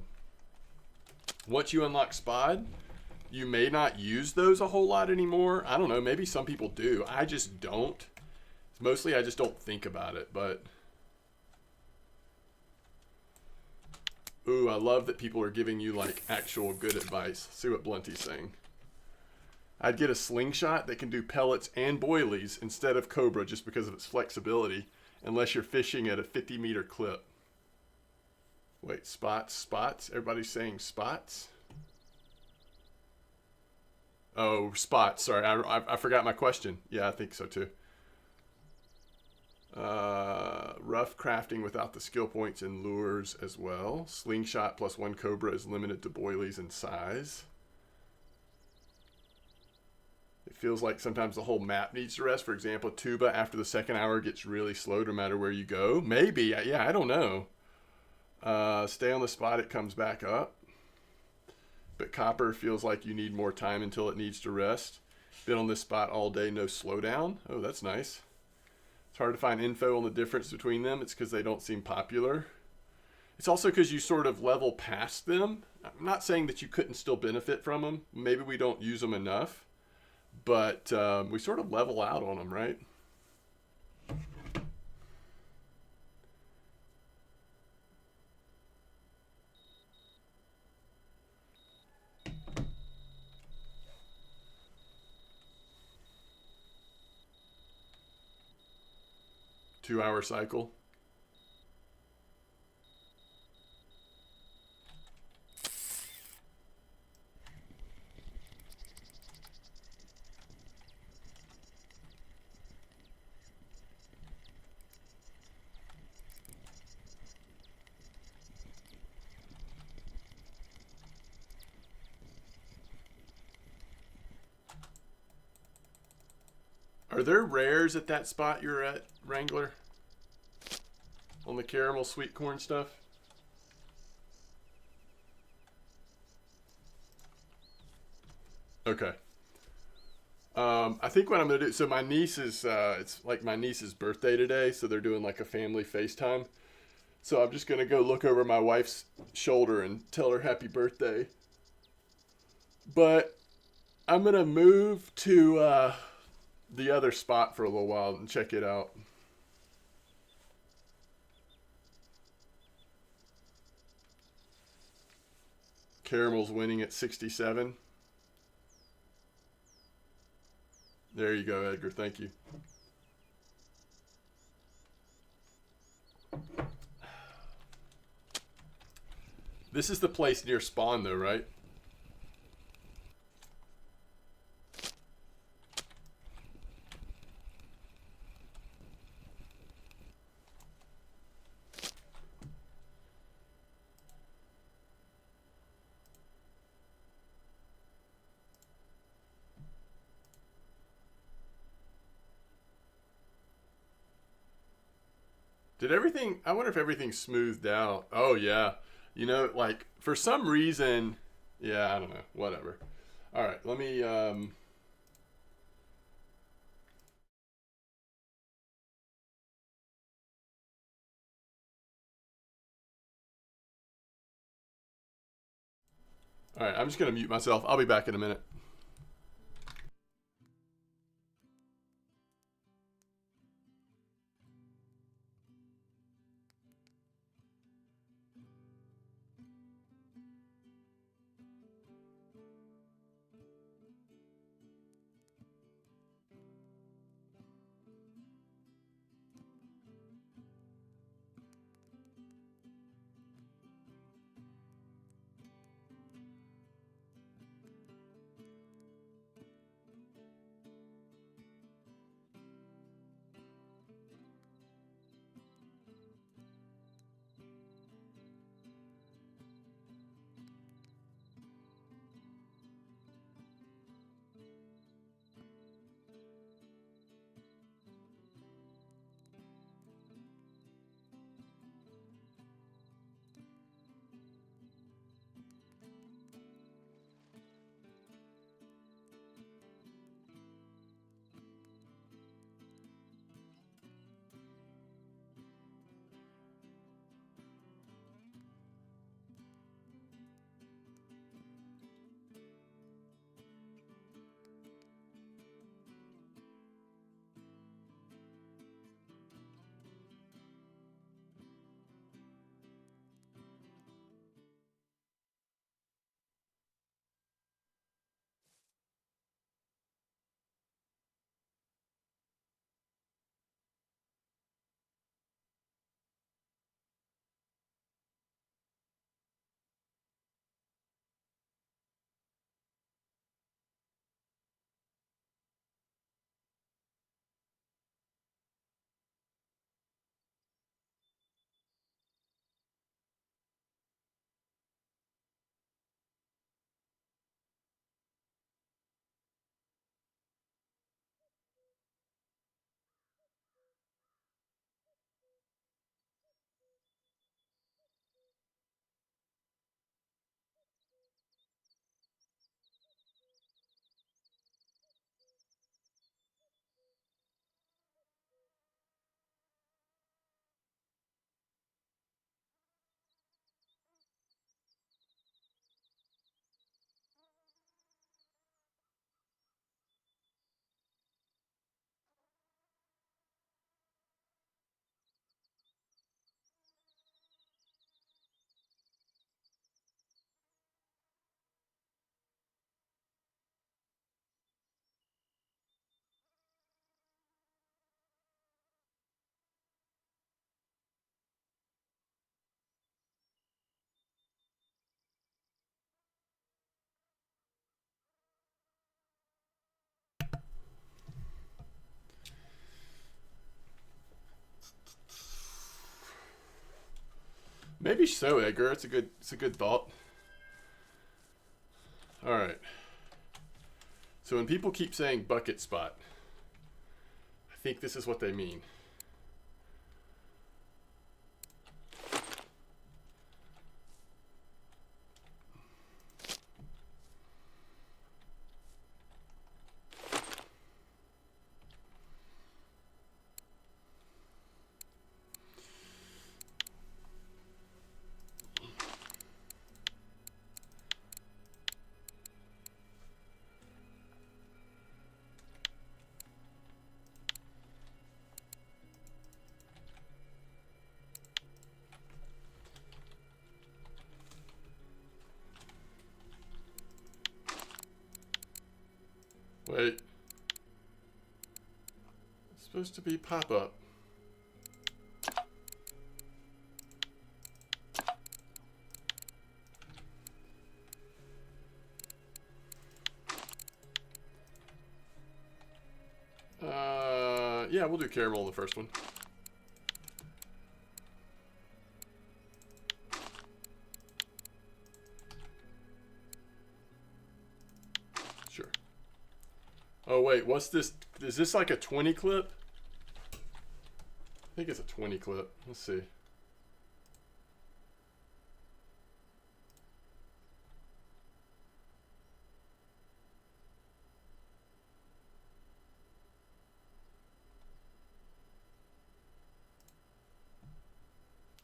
Once you unlock spod, you may not use those a whole lot anymore. I don't know, maybe some people do. I just don't. Mostly I just don't think about it, but ooh, I love that people are giving you like actual good advice. See what Blunty's saying. I'd get a slingshot that can do pellets and boilies instead of cobra just because of its flexibility, unless you're fishing at a 50-meter clip. Wait, spots? Everybody's saying spots? Oh, spots. Sorry, I forgot my question. Yeah, I think so too. Rough crafting without the skill points and lures as well. Slingshot plus 1 cobra is limited to boilies and size. It feels like sometimes the whole map needs to rest. For example, tuba after the second hour gets really slow no matter where you go. Maybe, yeah, I don't know. Stay on the spot, it comes back up. But copper feels like you need more time until it needs to rest. Been on this spot all day, no slowdown. Oh, that's nice. It's hard to find info on the difference between them. It's because they don't seem popular. It's also because you sort of level past them. I'm not saying that you couldn't still benefit from them. Maybe we don't use them enough. But we sort of level out on them, right? Two-hour cycle. Are there rares at that spot you're at, Wrangler? On the caramel sweet corn stuff? Okay. I think what I'm gonna do. So my niece is, it's like my niece's birthday today, so they're doing like a family FaceTime. So I'm just gonna go look over my wife's shoulder and tell her happy birthday. But I'm gonna move to the other spot for a little while and check it out. Caramel's winning at 67. There you go, Edgar. Thank you. This is the place near spawn, though, right? Did everything, I wonder if everything's smoothed out. Oh, yeah. You know, like, for some reason, yeah, I don't know. Whatever. All right, let me, all right, I'm just going to mute myself. I'll be back in a minute. Maybe so, Edgar. It's a good thought. All right. So when people keep saying bucket spot, I think this is what they mean. Wait. It's supposed to be pop-up. Yeah, we'll do caramel in the first one. Sure. Oh, wait, what's this? Is this like a 20 clip? I think it's a 20 clip. Let's see.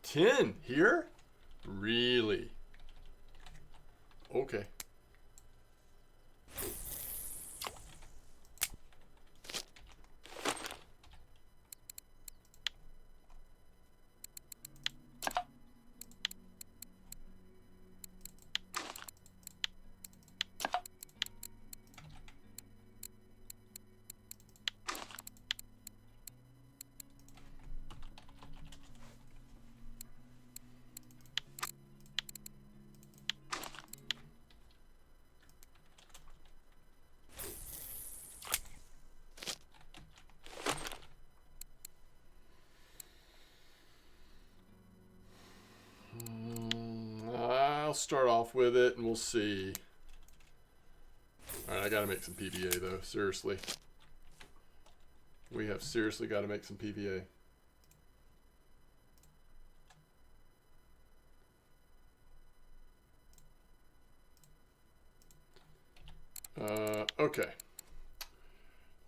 $10 here? Really? Okay. I'll start off with it and we'll see. Alright, I gotta make some PVA though, seriously. We have seriously gotta make some PVA. Okay.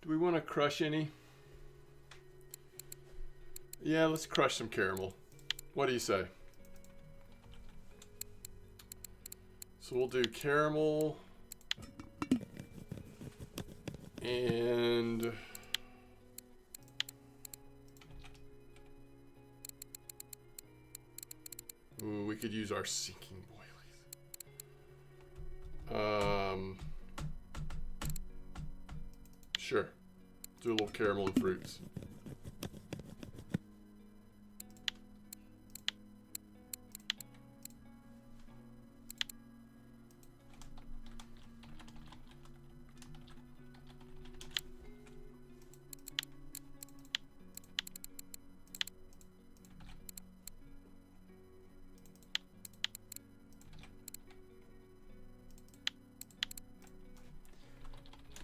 Do we want to crush any? Yeah, let's crush some caramel. What do you say? So we'll do caramel and ooh, we could use our sinking boilies. Sure. Do a little caramel and fruits.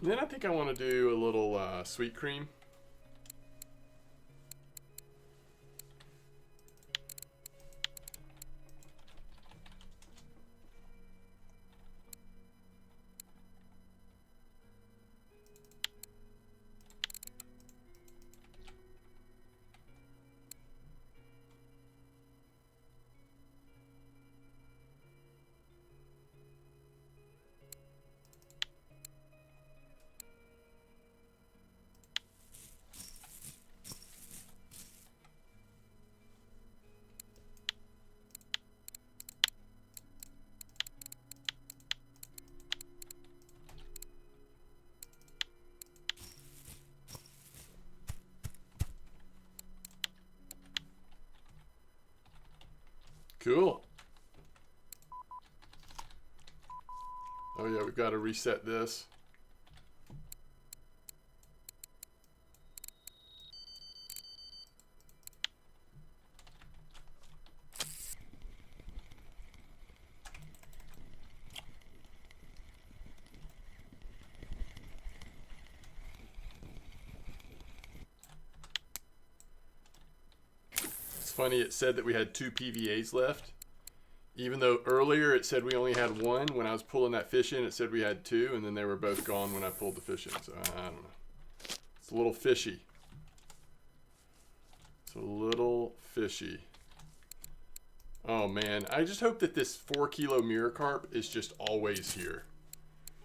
And then I think I want to do a little sweet cream. Cool. Oh yeah, we've got to reset this. funny, it said that we had 2 PVAs left. Even though earlier it said we only had 1. When I was pulling that fish in, it said we had 2, and then they were both gone when I pulled the fish in. So I don't know. It's a little fishy. It's a little fishy. Oh man, I just hope that this 4 kilo mirror carp is just always here.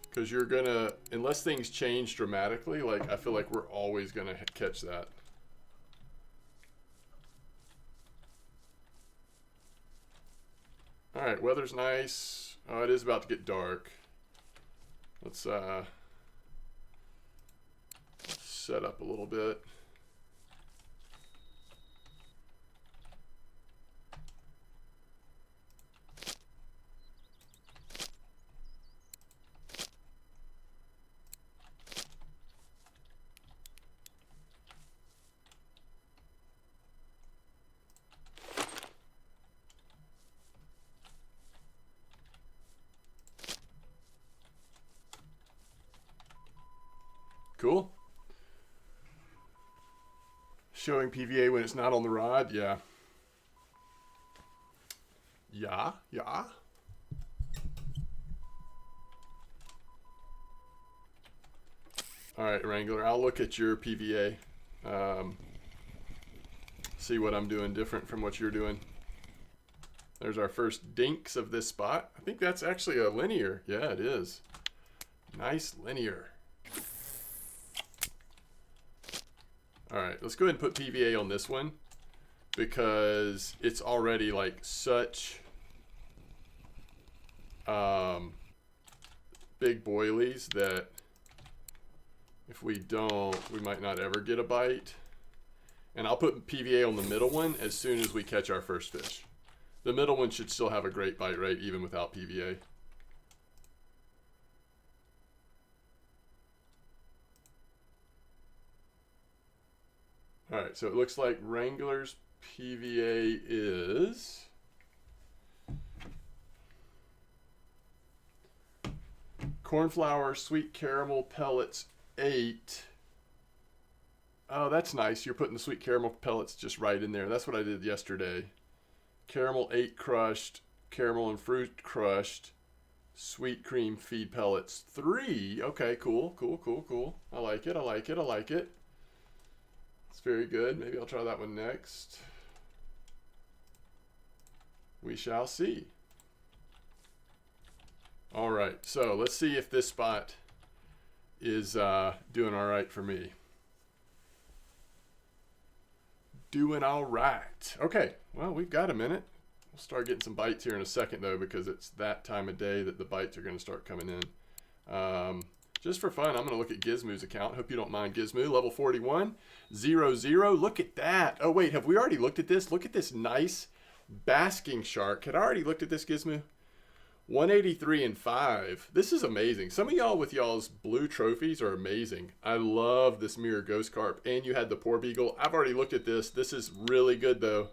Because you're gonna, unless things change dramatically, like I feel like we're always gonna catch that. All right, weather's nice. Oh, it is about to get dark. Let's set up a little bit. Cool. Showing PVA when it's not on the rod, yeah. Yeah. All right, Wrangler, I'll look at your PVA. See what I'm doing different from what you're doing. There's our first dinks of this spot. I think that's actually a linear. Yeah, it is. Nice linear. All right, let's go ahead and put PVA on this one because it's already like such big boilies that if we don't, we might not ever get a bite. And I'll put PVA on the middle one as soon as we catch our first fish. The middle one should still have a great bite rate even without PVA. All right, so it looks like Wrangler's PVA is cornflower sweet caramel pellets 8. Oh, that's nice. You're putting the sweet caramel pellets just right in there. That's what I did yesterday. Caramel 8 crushed, caramel and fruit crushed, sweet cream feed pellets 3. Okay, cool. I like it. It's very good. Maybe I'll try that one next. We shall see. All right, so let's see if this spot is doing all right for me. Doing all right. Okay, well, we've got a minute. We'll start getting some bites here in a second, though, because it's that time of day that the bites are going to start coming in. Just for fun, I'm going to look at Gizmoo's account. Hope you don't mind, Gizmoo. Level 41, 00. Look at that. Oh, wait, have we already looked at this? Look at this nice basking shark. Had I already looked at this, Gizmoo? 183 and 5. This is amazing. Some of y'all with y'all's blue trophies are amazing. I love this mirror ghost carp. And you had the poor beagle. I've already looked at this. This is really good, though.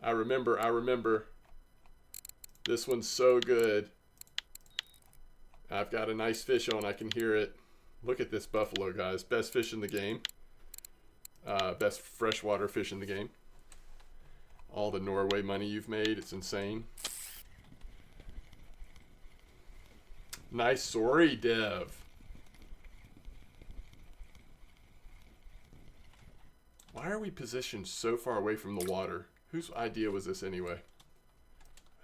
I remember. This one's so good. I've got a nice fish on. I can hear it. Look at this buffalo, guys. Best fish in the game. Best freshwater fish in the game. All the Norway money you've made. It's insane. Nice sorry, Dev. Why are we positioned so far away from the water? Whose idea was this anyway?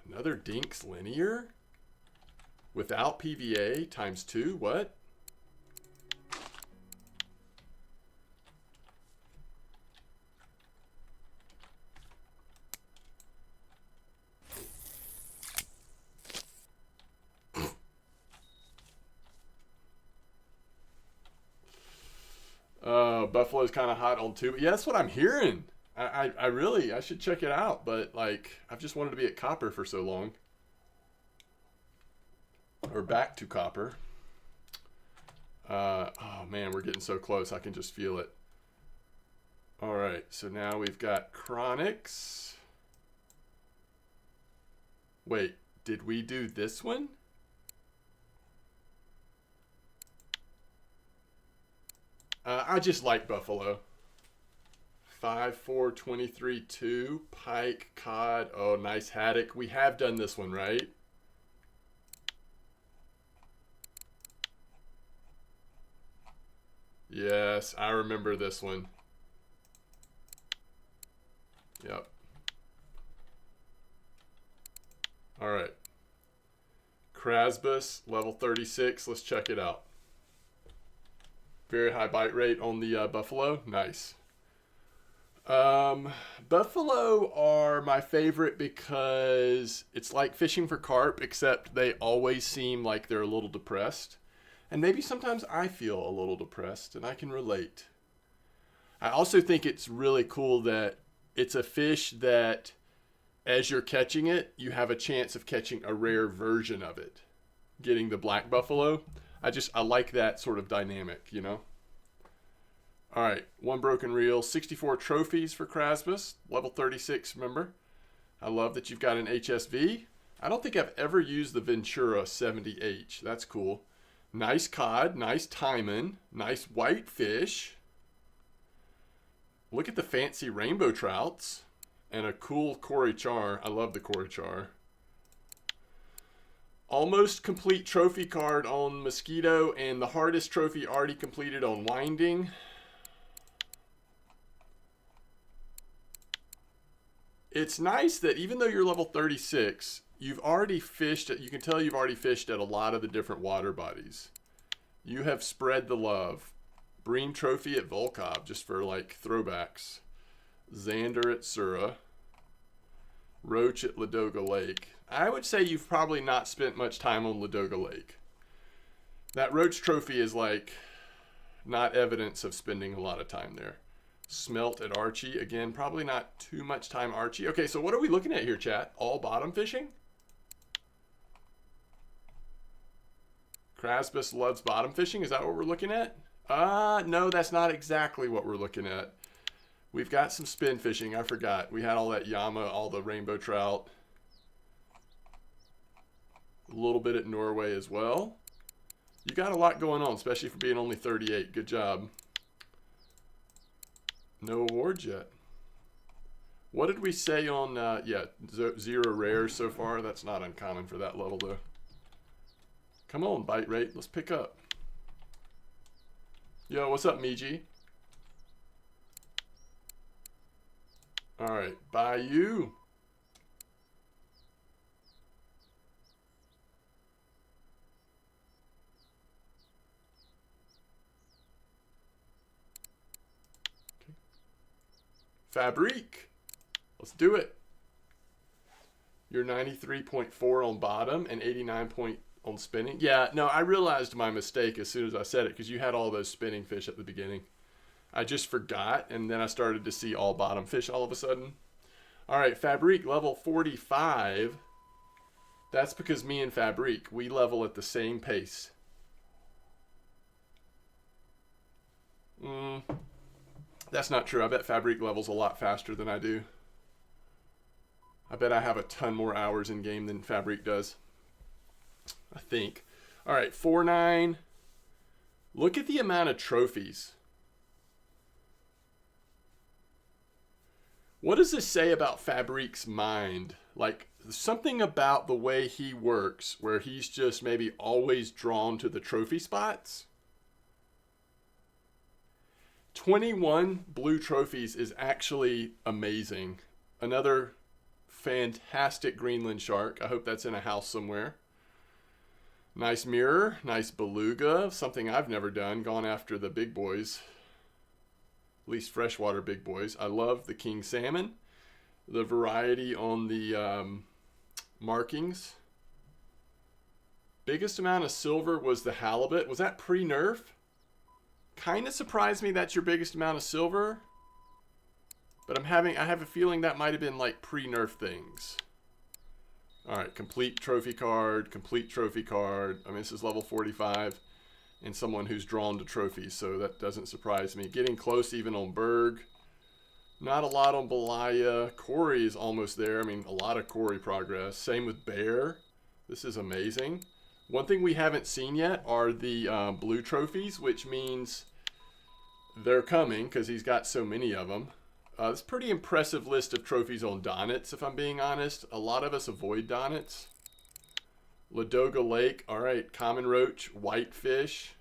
Another Dinks linear? Without PVA times 2? What? Buffalo's kind of hot on tube. Yeah, that's what I'm hearing. I really, I should check it out, but like, I've just wanted to be at copper for so long. Or back to copper. Oh man, we're getting so close. I can just feel it. All right, so now we've got Chronics. Wait, did we do this one? I just like buffalo. 5423.2 pike, cod. Oh, nice haddock. We have done this one, right? Yes, I remember this one. Yep. All right. Crasbus, level 36. Let's check it out. Very high bite rate on the buffalo. Nice. Buffalo are my favorite because it's like fishing for carp, except they always seem like they're a little depressed. And maybe sometimes I feel a little depressed, and I can relate. I also think it's really cool that it's a fish that, as you're catching it, you have a chance of catching a rare version of it. Getting the black buffalo. I like that sort of dynamic, you know? All right, one broken reel, 64 trophies for Crasbus, level 36, remember? I love that you've got an HSV. I don't think I've ever used the Ventura 70H. That's cool. Nice cod, nice taimen, nice white fish. Look at the fancy rainbow trouts and a cool Cory char. I love the Cory char. Almost complete trophy card on mosquito and the hardest trophy already completed on winding. It's nice that even though you're level 36, you've already fished, you can tell you've already fished at a lot of the different water bodies. You have spread the love. Bream Trophy at Volkov, just for like throwbacks. Xander at Sura. Roach at Ladoga Lake. I would say you've probably not spent much time on Ladoga Lake. That Roach Trophy is like not evidence of spending a lot of time there. Smelt at Archie. Again, probably not too much time Archie. Okay, so what are we looking at here, chat? All bottom fishing? Crasbus loves bottom fishing. Is that what we're looking at? No, that's not exactly what we're looking at. We've got some spin fishing. I forgot. We had all that Yama, all the rainbow trout. A little bit at Norway as well. You got a lot going on, especially for being only 38. Good job. No awards yet. What did we say on, yeah, 0 rares so far? That's not uncommon for that level, though. Come on, bite rate. Let's pick up. Yo, what's up, Miji? All right, Bayou. Okay. Fabrique. Let's do it. You're 93.4 on bottom and 89 on spinning. Yeah, no, I realized my mistake as soon as I said it because you had all those spinning fish at the beginning. I just forgot, and then I started to see all bottom fish all of a sudden. All right, Fabrique, level 45. That's because me and Fabrique, we level at the same pace. That's not true. I bet Fabrique levels a lot faster than I do. I bet I have a ton more hours in game than Fabrique does. I think. All right, 4-9. Look at the amount of trophies. What does this say about Fabrique's mind? Like, something about the way he works, where he's just maybe always drawn to the trophy spots? 21 blue trophies is actually amazing. Another fantastic Greenland shark. I hope that's in a house somewhere. Nice mirror, nice beluga, something I've never done, gone after the big boys. At least freshwater big boys. I love the king salmon. The variety on the markings. Biggest amount of silver was the halibut. Was that pre-nerf? Kind of surprised me that's your biggest amount of silver. But I have a feeling that might have been like pre-nerf things. All right, complete trophy card, complete trophy card. I mean, this is level 45 and someone who's drawn to trophies, so that doesn't surprise me. Getting close even on Berg. Not a lot on Belaya. Cory is almost there. I mean, a lot of Cory progress. Same with Bear. This is amazing. One thing we haven't seen yet are the blue trophies, which means they're coming because he's got so many of them. It's a pretty impressive list of trophies on Donnets, if I'm being honest. A lot of us avoid Donnets. Ladoga Lake, all right. Common roach, whitefish.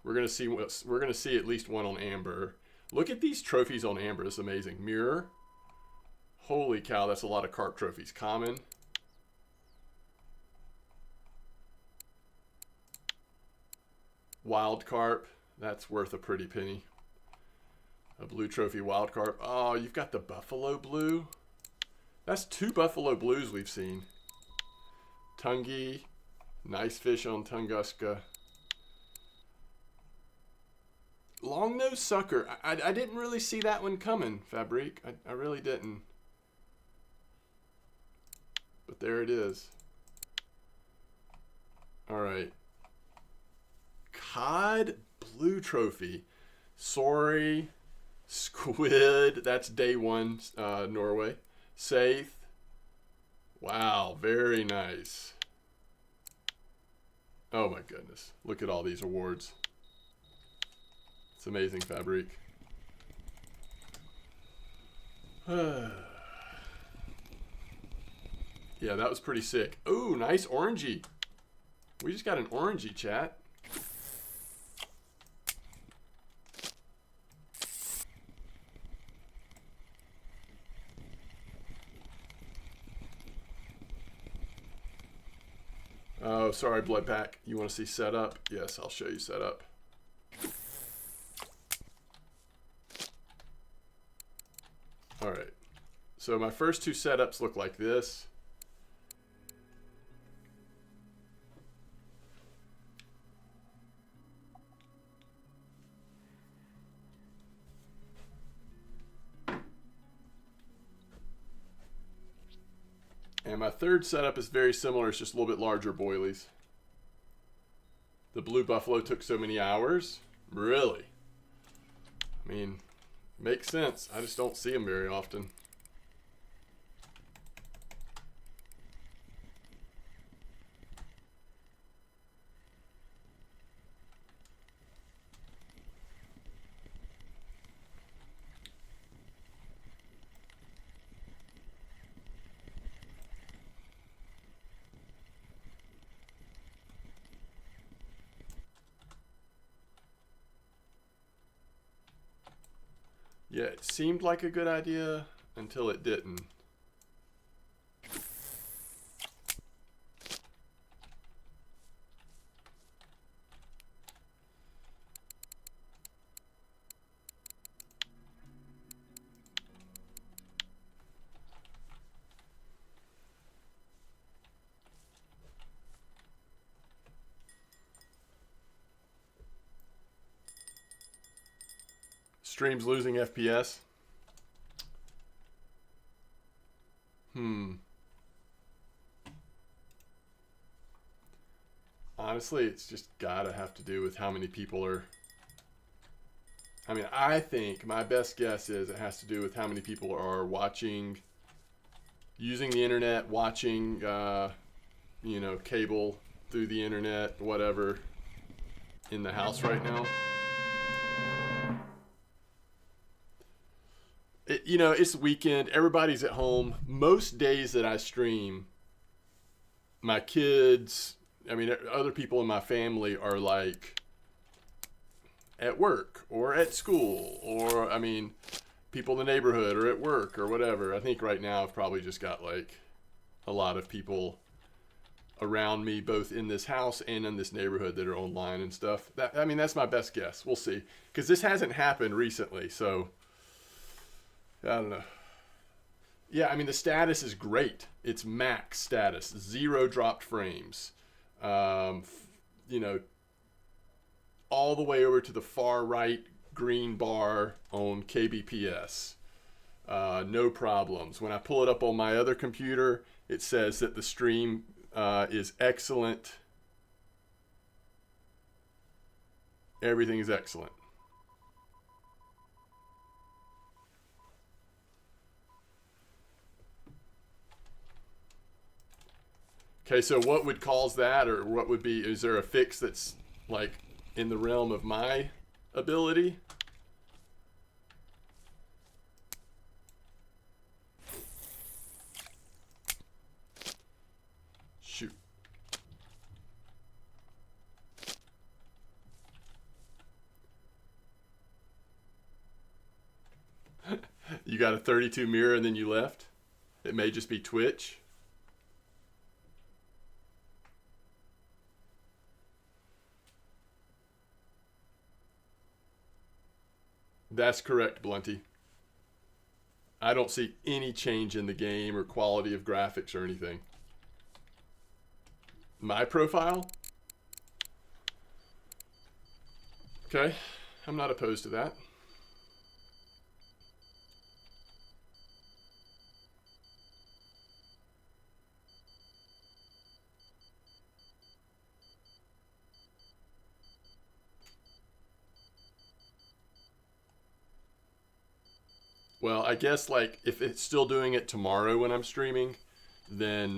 We're gonna see at least one on amber. Look at these trophies on amber. This is amazing. Mirror. Holy cow, that's a lot of carp trophies. Common. Wild carp. That's worth a pretty penny. A blue trophy wild carp. Oh, you've got the buffalo blue. That's 2 buffalo blues we've seen. Tungi. Nice fish on Tunguska. Long-nosed sucker. I didn't really see that one coming, Fabrique. I really didn't. But there it is. All right. Cod blue trophy. Sorry. Squid. That's day 1, Norway. Saith. Wow, very nice. Oh my goodness. Look at all these awards. It's amazing, Fabrique. Yeah, that was pretty sick. Ooh, nice orangey. We just got an orangey, chat. Oh, sorry, Blood Pack. You want to see setup? Yes, I'll show you setup. All right. So my first 2 setups look like this. And my 3rd setup is very similar. It's just a little bit larger boilies. The blue buffalo took so many hours. Really? I mean, makes sense. I just don't see them very often. Yeah, it seemed like a good idea until it didn't. Stream's losing FPS. Honestly, it's just gotta have to do with how many people are... I mean, I think my best guess is it has to do with how many people are watching, using the internet, watching, you know, cable through the internet, whatever, in the house right now. You know, it's weekend. Everybody's at home. Most days that I stream, my kids, I mean, other people in my family are like at work or at school, or, I mean, people in the neighborhood or at work or whatever. I think right now I've probably just got like a lot of people around me, both in this house and in this neighborhood, that are online and stuff. I mean, that's my best guess. We'll see. Because this hasn't happened recently, so... I don't know. Yeah, I mean, the status is great. It's max status, 0 dropped frames. You know, all the way over to the far right green bar on kbps. No problems. When I pull it up on my other computer, it says that the stream is excellent. Everything is excellent. Okay, so what would cause that, or what would be, is there a fix that's like in the realm of my ability? You got a 32 mirror and then you left? It may just be Twitch. That's correct, Blunty. I don't see any change in the game or quality of graphics or anything. My profile? Okay, I'm not opposed to that. Well, I guess like if it's still doing it tomorrow when I'm streaming, then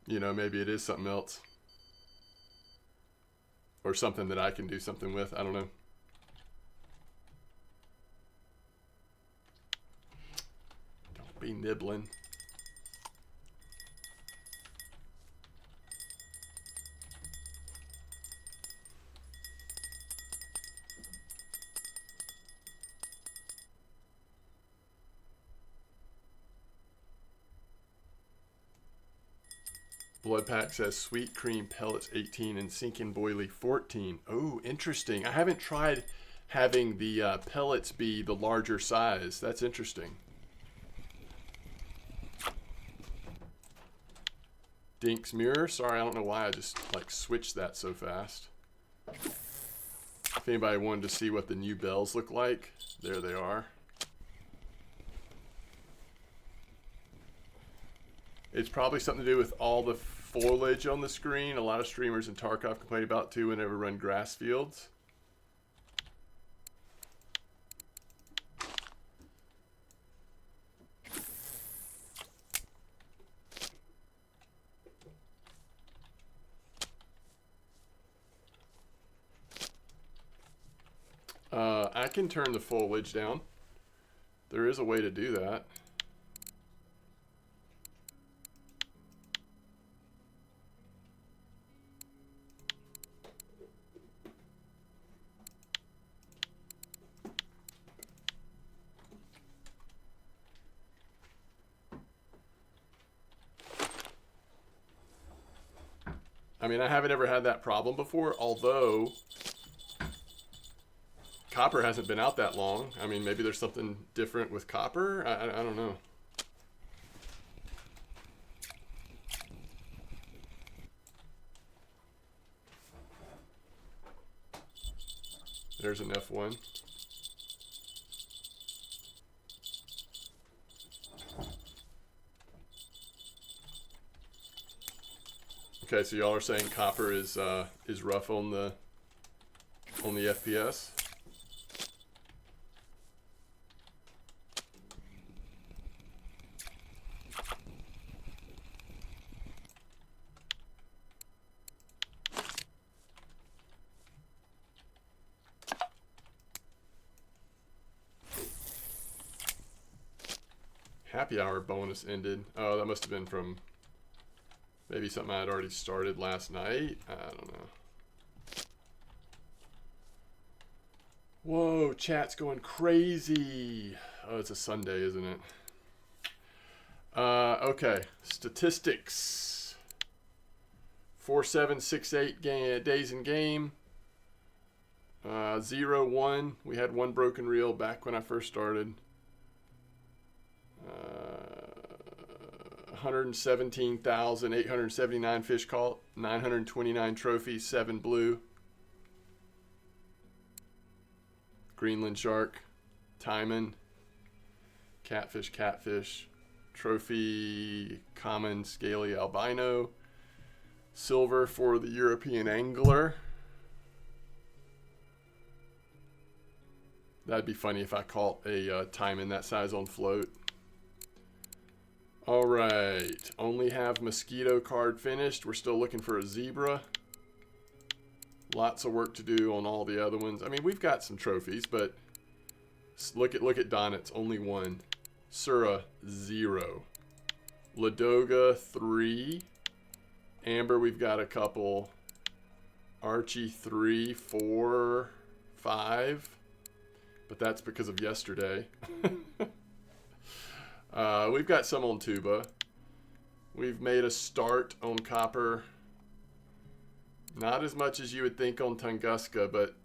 you know, maybe it is something else. Or something that I can do something with. I don't know. Don't be nibbling. Bloodpack says sweet cream pellets 18 and sinking boilie 14. Oh, interesting. I haven't tried having the pellets be the larger size. That's interesting. Dink's mirror. Sorry, I don't know why I just like switched that so fast. If anybody wanted to see what the new bells look like, there they are. It's probably something to do with all the foliage on the screen. A lot of streamers in Tarkov complain about too whenever run grass fields. I can turn the foliage down. There is a way to do that. I mean, I haven't ever had that problem before, although copper hasn't been out that long. I mean, maybe there's something different with copper. I don't know. There's an F1. Okay, so y'all are saying copper is rough on the FPS. Happy hour bonus ended. Oh, that must have been from maybe something I had already started last night. I don't know. Whoa, chat's going crazy. Oh, it's a Sunday, isn't it? Okay, statistics. 4768 days in game. 0-1. We had one broken reel back when I first started. 117,879 fish caught, 929 trophies, 7 blue. Greenland shark, Timon, catfish, trophy, common scaly albino, silver for the European angler. That'd be funny if I caught a Timon that size on float. All right, only have mosquito card finished. We're still looking for a zebra. Lots of work to do on all the other ones. I mean, we've got some trophies, but look at Donitz, only 1. Sura, 0. Ladoga, 3. Amber, we've got a couple. Archie, 3, 4, 5. but that's because of yesterday. We've got some on tuba. We've made a start on copper. Not as much as you would think on Tunguska, but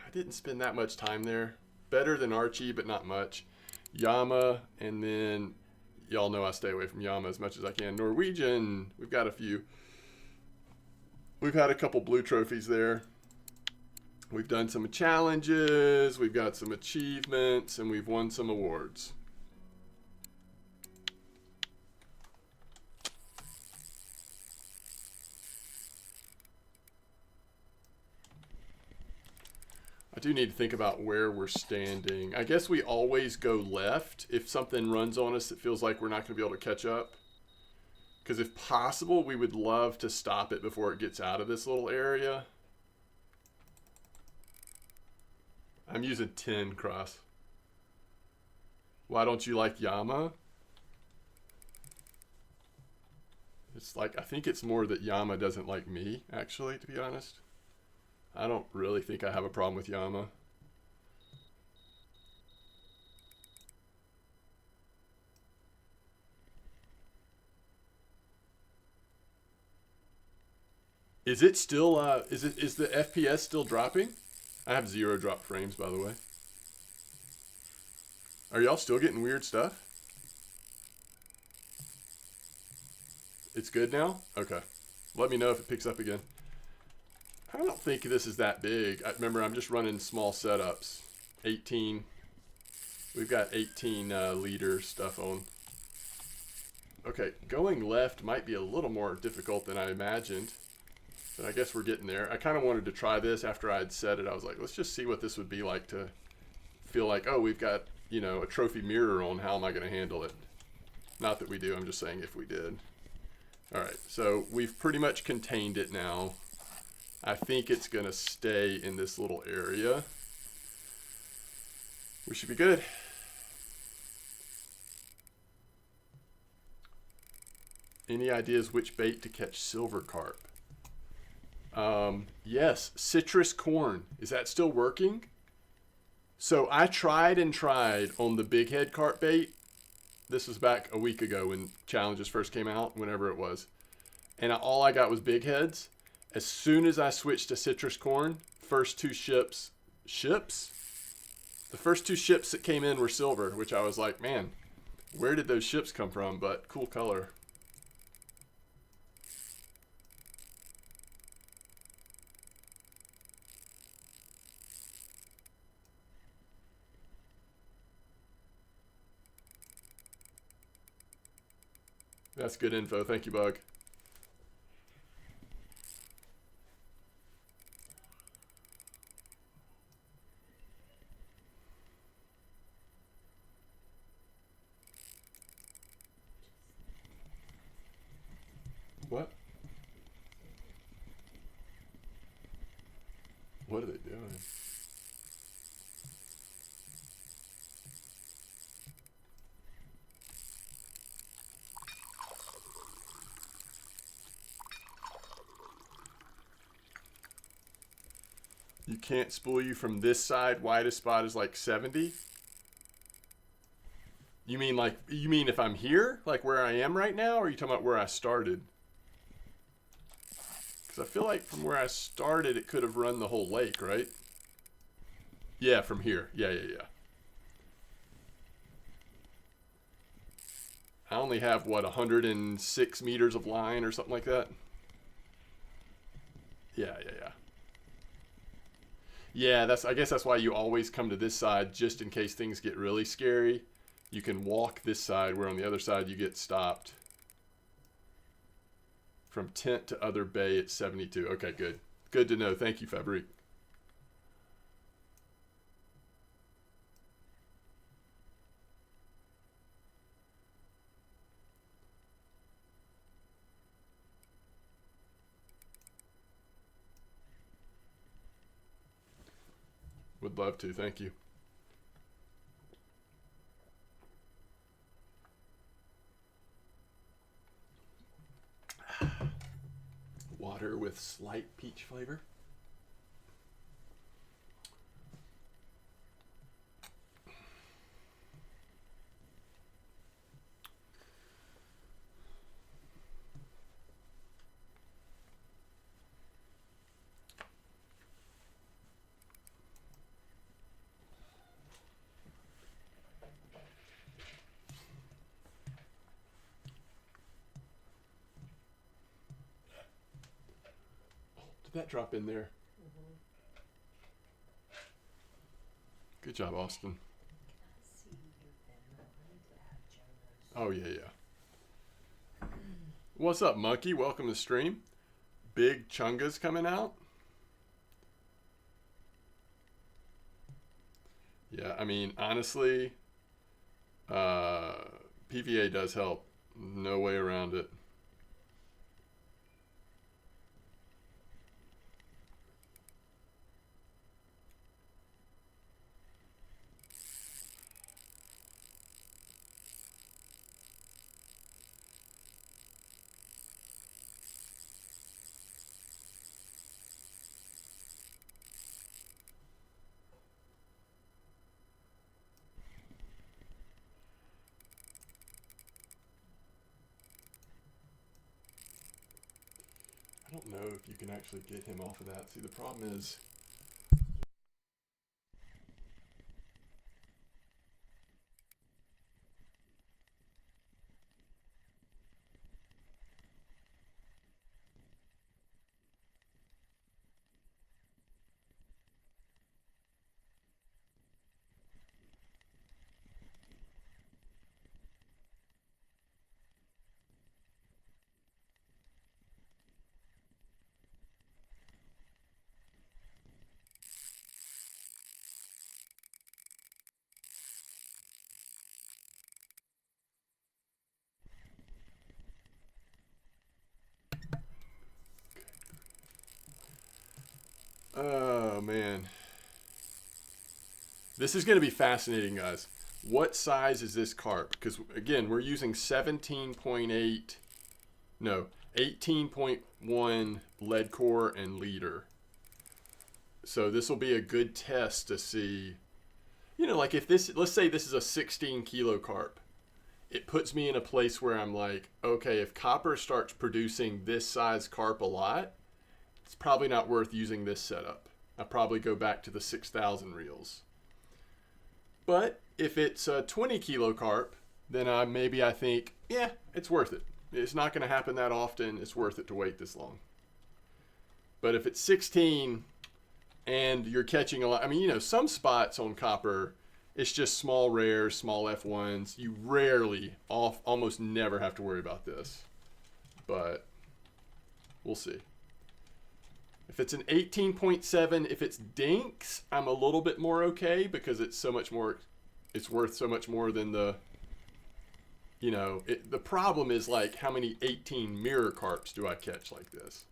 I didn't spend that much time there. Better than Archie, but not much. Yama, and then y'all know I stay away from Yama as much as I can. Norwegian, we've got a few. We've had a couple blue trophies there. We've done some challenges, we've got some achievements, and we've won some awards. I do need to think about where we're standing. I guess we always go left if something runs on us that feels like we're not going to be able to catch up. Because if possible, we would love to stop it before it gets out of this little area. I'm using 10 cross. Why don't you like Yama? It's like, I think it's more that Yama doesn't like me, actually, to be honest. I don't really think I have a problem with Yama. Is it still, is the FPS still dropping? I have 0 drop frames, by the way. Are y'all still getting weird stuff? It's good now? Okay. Let me know if it picks up again. I don't think this is that big. Remember, I'm just running small setups. 18. We've got 18 liter stuff on. Okay, going left might be a little more difficult than I imagined. But I guess we're getting there. I kind of wanted to try this after I had said it. I was like, let's just see what this would be like to feel like, oh, we've got, you know, a trophy mirror on. How am I going to handle it? Not that we do. I'm just saying if we did. All right, so we've pretty much contained it now. I think it's going to stay in this little area. We should be good. Any ideas which bait to catch silver carp? Yes, citrus corn. Is that still working? So I tried and tried on the big head carp bait. This was back a week ago when challenges first came out, whenever it was. And all I got was big heads. As soon as I switched to citrus corn, first two ships? The first two ships that came in were silver, which I was like, man, where did those ships come from? But cool color. That's good info. Thank you, Bug. What? What are they doing? You can't spool you from this side. Widest spot is like 70. You mean if I'm here, like where I am right now, or are you talking about where I started? Because I feel like from where I started, it could have run the whole lake, right? Yeah, from here. Yeah. I only have, what, 106 meters of line or something like that? Yeah. Yeah, I guess that's why you always come to this side, just in case things get really scary. You can walk this side, where on the other side you get stopped. From tent to other bay at 72. Okay, good. Good to know. Thank you, Fabrique. Would love to. Thank you. Water with slight peach flavor. Did that drop in there? Mm-hmm. Good job, Austin. Can I see your Venmo? I need to add Jonas. Oh, yeah, yeah. What's up, Monkey? Welcome to the stream. Big Chunga's coming out. Yeah, I mean, honestly, PVA does help. No way around it. I don't know if you can actually get him off of that. See, the problem is... Oh, man. This is going to be fascinating, guys. What size is this carp? Because, again, we're using 17.8, no, 18.1 lead core and leader. So this will be a good test to see, you know, like if this, let's say this is a 16 kilo carp. It puts me in a place where I'm like, okay, if copper starts producing this size carp a lot, it's probably not worth using this setup. I'll probably go back to the 6,000 reels. But if it's a 20 kilo carp, then maybe I think, yeah, it's worth it. It's not going to happen that often. It's worth it to wait this long. But if it's 16 and you're catching a lot, I mean, you know, some spots on copper, it's just small rares, small F1s. You rarely, almost never have to worry about this. But we'll see. If it's an 18.7, if it's dinks, I'm a little bit more okay because it's so much more, it's worth so much more than the, you know, the problem is like how many 18 mirror carps do I catch like this?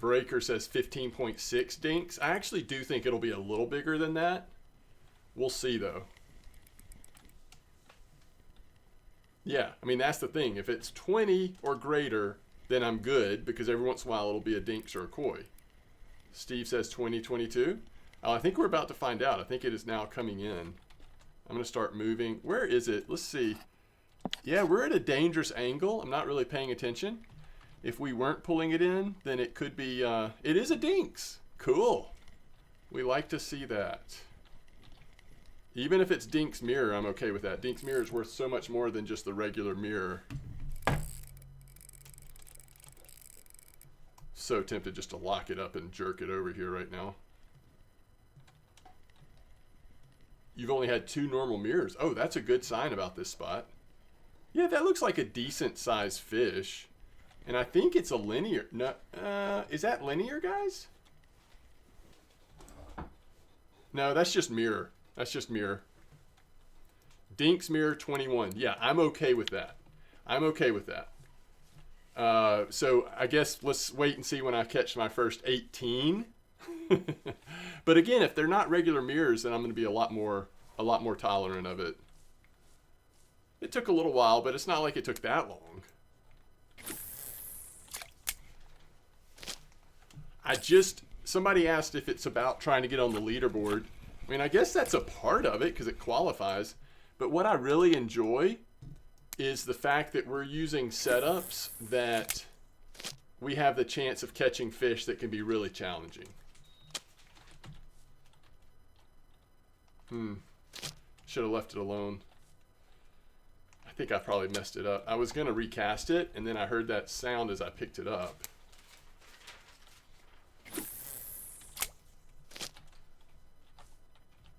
Vraker says 15.6 dinks. I actually do think it'll be a little bigger than that. We'll see though. Yeah, I mean, that's the thing. If it's 20 or greater, then I'm good because every once in a while it'll be a dinks or a koi. Steve says 2022. I think we're about to find out. I think it is now coming in. I'm going to start moving. Where is it? Let's see. Yeah, we're at a dangerous angle. I'm not really paying attention. If we weren't pulling it in, then it could be, it is a dinks. Cool. We like to see that. Even if it's dinks mirror, I'm okay with that. Dinks mirror is worth so much more than just the regular mirror. So tempted just to lock it up and jerk it over here right now. You've only had 2 normal mirrors. Oh, that's a good sign about this spot. Yeah, that looks like a decent sized fish. And I think it's a linear. No, is that linear, guys? No, that's just mirror. That's just mirror. Dinks mirror 21. Yeah, I'm okay with that. I'm okay with that. So I guess let's wait and see when I catch my first 18. But again, if they're not regular mirrors, then I'm going to be a lot more tolerant of it. It took a little while, but it's not like it took that long. Somebody asked if it's about trying to get on the leaderboard. I mean, I guess that's a part of it because it qualifies. But what I really enjoy is the fact that we're using setups that we have the chance of catching fish that can be really challenging. Should have left it alone. I I think I probably messed it up. I was going to recast it, and then I heard that sound as I picked it up.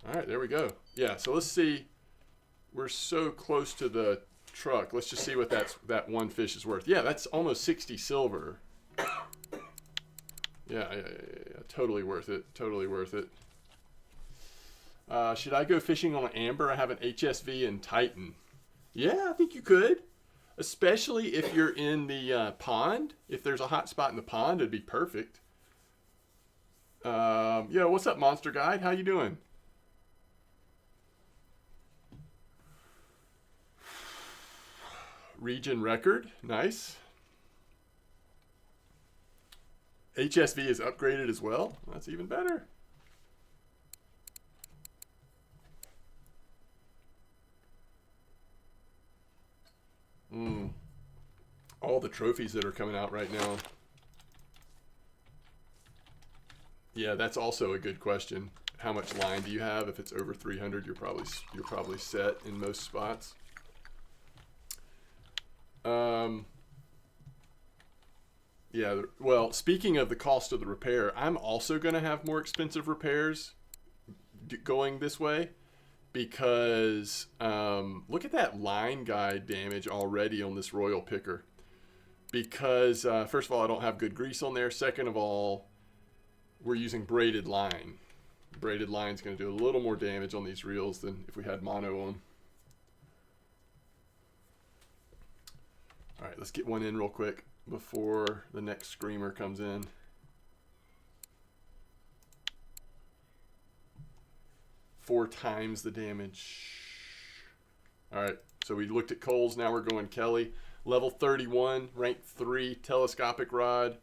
All right, there we go. Yeah, so let's see. We're so close to the truck. Let's just see what that one fish is worth. Yeah, that's almost 60 silver. Yeah, totally worth it. Totally worth it. Should I go fishing on an amber? I have an HSV and Titan. Yeah, I think you could. Especially if you're in the pond. If there's a hot spot in the pond, it'd be perfect. Yo, what's up, Monster Guide? How you doing? Region record. Nice. HSV is upgraded as well. That's even better. All the trophies that are coming out right now. Yeah, that's also a good question. How much line do you have? If it's over 300, you're probably set in most spots. Yeah, well, speaking of the cost of the repair, I'm also going to have more expensive repairs going this way because look at that line guide damage already on this Royal Picker. Because, first of all, I don't have good grease on there. Second of all, we're using braided line. Braided line is going to do a little more damage on these reels than if we had mono on. All right, let's get one in real quick before the next screamer comes in. Four times the damage. All right, so we looked at Coles. Now we're going Kelly. Level 31, rank 3, telescopic rod,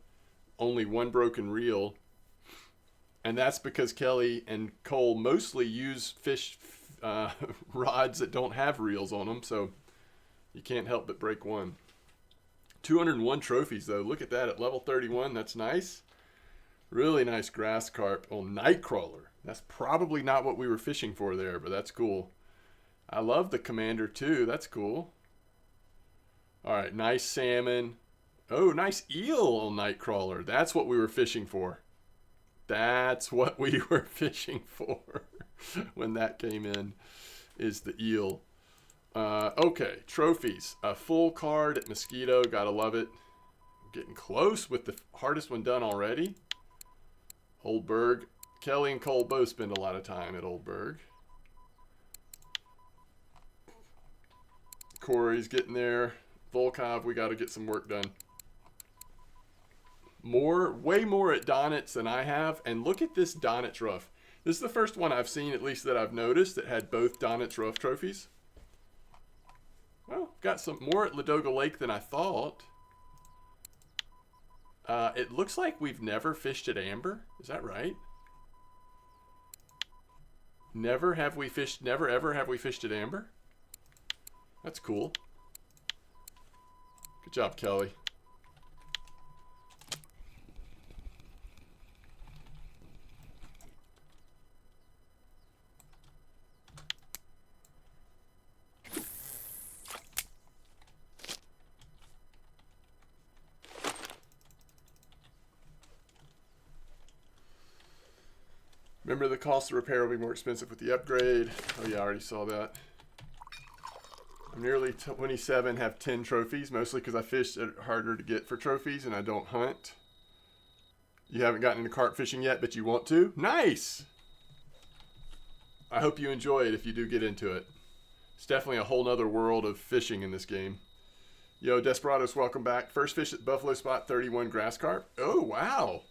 only one broken reel. And that's because Kelly and Cole mostly use fish rods that don't have reels on them, so you can't help but break one. 201 trophies, though. Look at that at level 31. That's nice. Really nice grass carp on Nightcrawler. That's probably not what we were fishing for there, but that's cool. I love the Commander, too. That's cool. All right, nice salmon. Oh, nice eel on Nightcrawler. That's what we were fishing for. That's what we were fishing for when that came in, is the eel. Okay, trophies. A full card at Mosquito. Gotta love it. Getting close with the hardest one done already. Oldberg. Kelly and Cole both spend a lot of time at Oldberg. Corey's getting there. Volkov, we got to get some work done. Way more at Donitz than I have. And look at this Donitz Rough. This is the first one I've seen, at least that I've noticed, that had both Donitz Rough trophies. Well, got some more at Ladoga Lake than I thought. It looks like we've never fished at Amber. Is that right? Never ever have we fished at Amber. That's cool. Good job, Kelly. Remember, the cost of repair will be more expensive with the upgrade. Oh yeah, I already saw that. I'm nearly 27, have 10 trophies, mostly because I fished it harder to get for trophies and I don't hunt. You haven't gotten into carp fishing yet, but you want to? Nice! I hope you enjoy it if you do get into it. It's definitely a whole nother world of fishing in this game. Yo, Desperados, welcome back. First fish at Buffalo Spot, 31 grass carp. Oh, wow.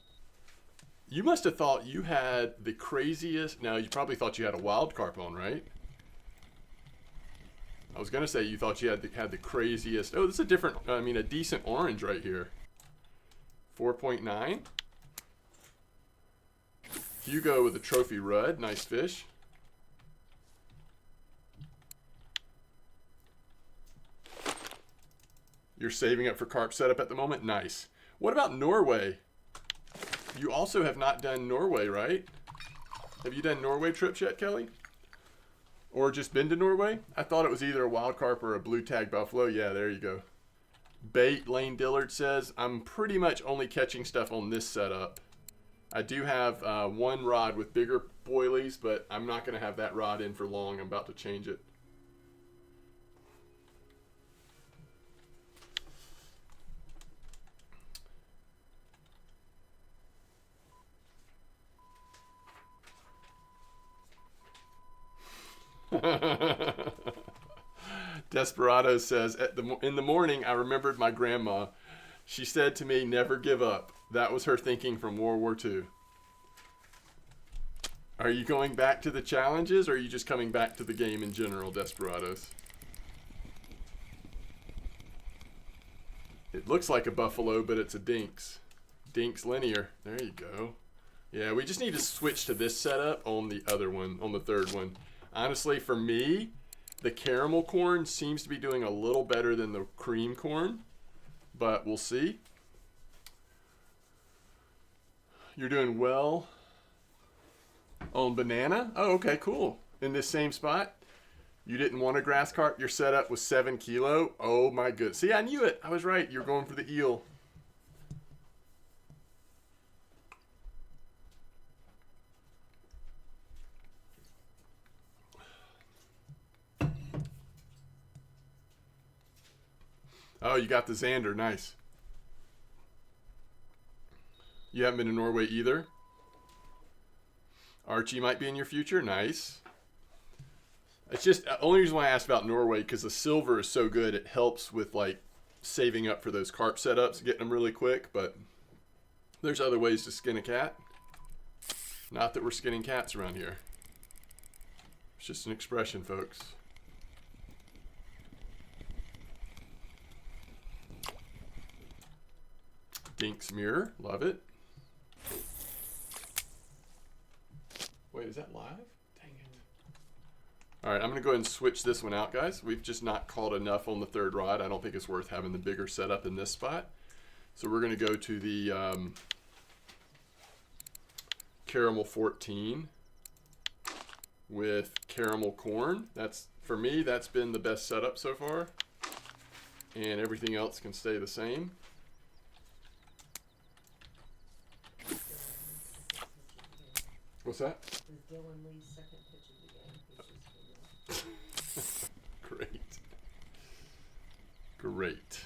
You must have thought you had the craziest... No, you probably thought you had a wild carp on, right? I was going to say you thought you had the craziest... Oh, this is a different... I mean, a decent orange right here. 4.9. Hugo with a trophy rudd. Nice fish. You're saving up for carp setup at the moment? Nice. What about Norway? You also have not done Norway, right? Have you done Norway trips yet, Kelly? Or just been to Norway? I thought it was either a wild carp or a blue tag buffalo. Yeah, there you go. Bait, Lane Dillard says, I'm pretty much only catching stuff on this setup. I do have one rod with bigger boilies, but I'm not going to have that rod in for long. I'm about to change it. Desperado says, in the morning, I remembered my grandma. She said to me, never give up. That was her thinking from World War II. Are you going back to the challenges, or are you just coming back to the game in general, Desperados? It looks like a buffalo, but it's a dinks. Dinks linear. There you go. Yeah, we just need to switch to this setup on the other one, on the third one. Honestly, for me, the caramel corn seems to be doing a little better than the cream corn, but we'll see. You're doing well on banana? Oh, okay, cool. In this same spot? You didn't want a grass carp? Your setup was 7 kilo? Oh my goodness. See, I knew it. I was right. You're going for the eel. Oh, you got the Xander. Nice. You haven't been to Norway either? Archie might be in your future. Nice. It's just the only reason why I asked about Norway, because the silver is so good. It helps with like saving up for those carp setups, getting them really quick. But there's other ways to skin a cat. Not that we're skinning cats around here. It's just an expression, folks. Dinks mirror. Love it. Wait, is that live? Dang it. All right, I'm going to go ahead and switch this one out, guys. We've just not caught enough on the third rod. I don't think it's worth having the bigger setup in this spot. So we're going to go to the Caramel 14 with caramel corn. That's, for me, that's been the best setup so far. And everything else can stay the same. What's that? Dylan Lee's second pitch of the game. Great. Great.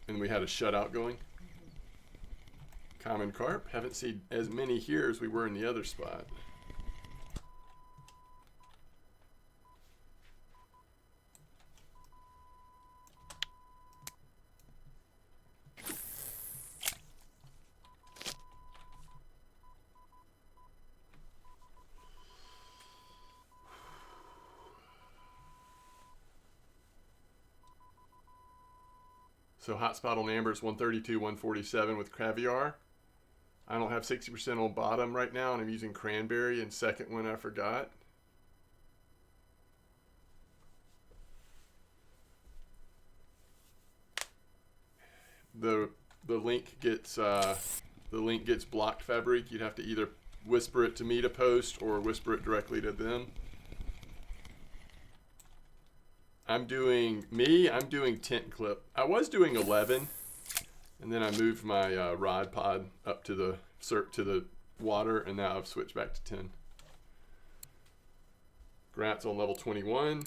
And we had a shutout going. Common carp. Haven't seen as many here as we were in the other spot. So hotspot on amber is 132, 147 with caviar. I don't have 60% on bottom right now, and I'm using cranberry. And second one I forgot. The link gets blocked, Fabric. You'd have to either whisper it to me to post or whisper it directly to them. I'm doing 10 clip. I was doing 11, and then I moved my rod pod up to the water, and now I've switched back to 10. Grant's on level 21.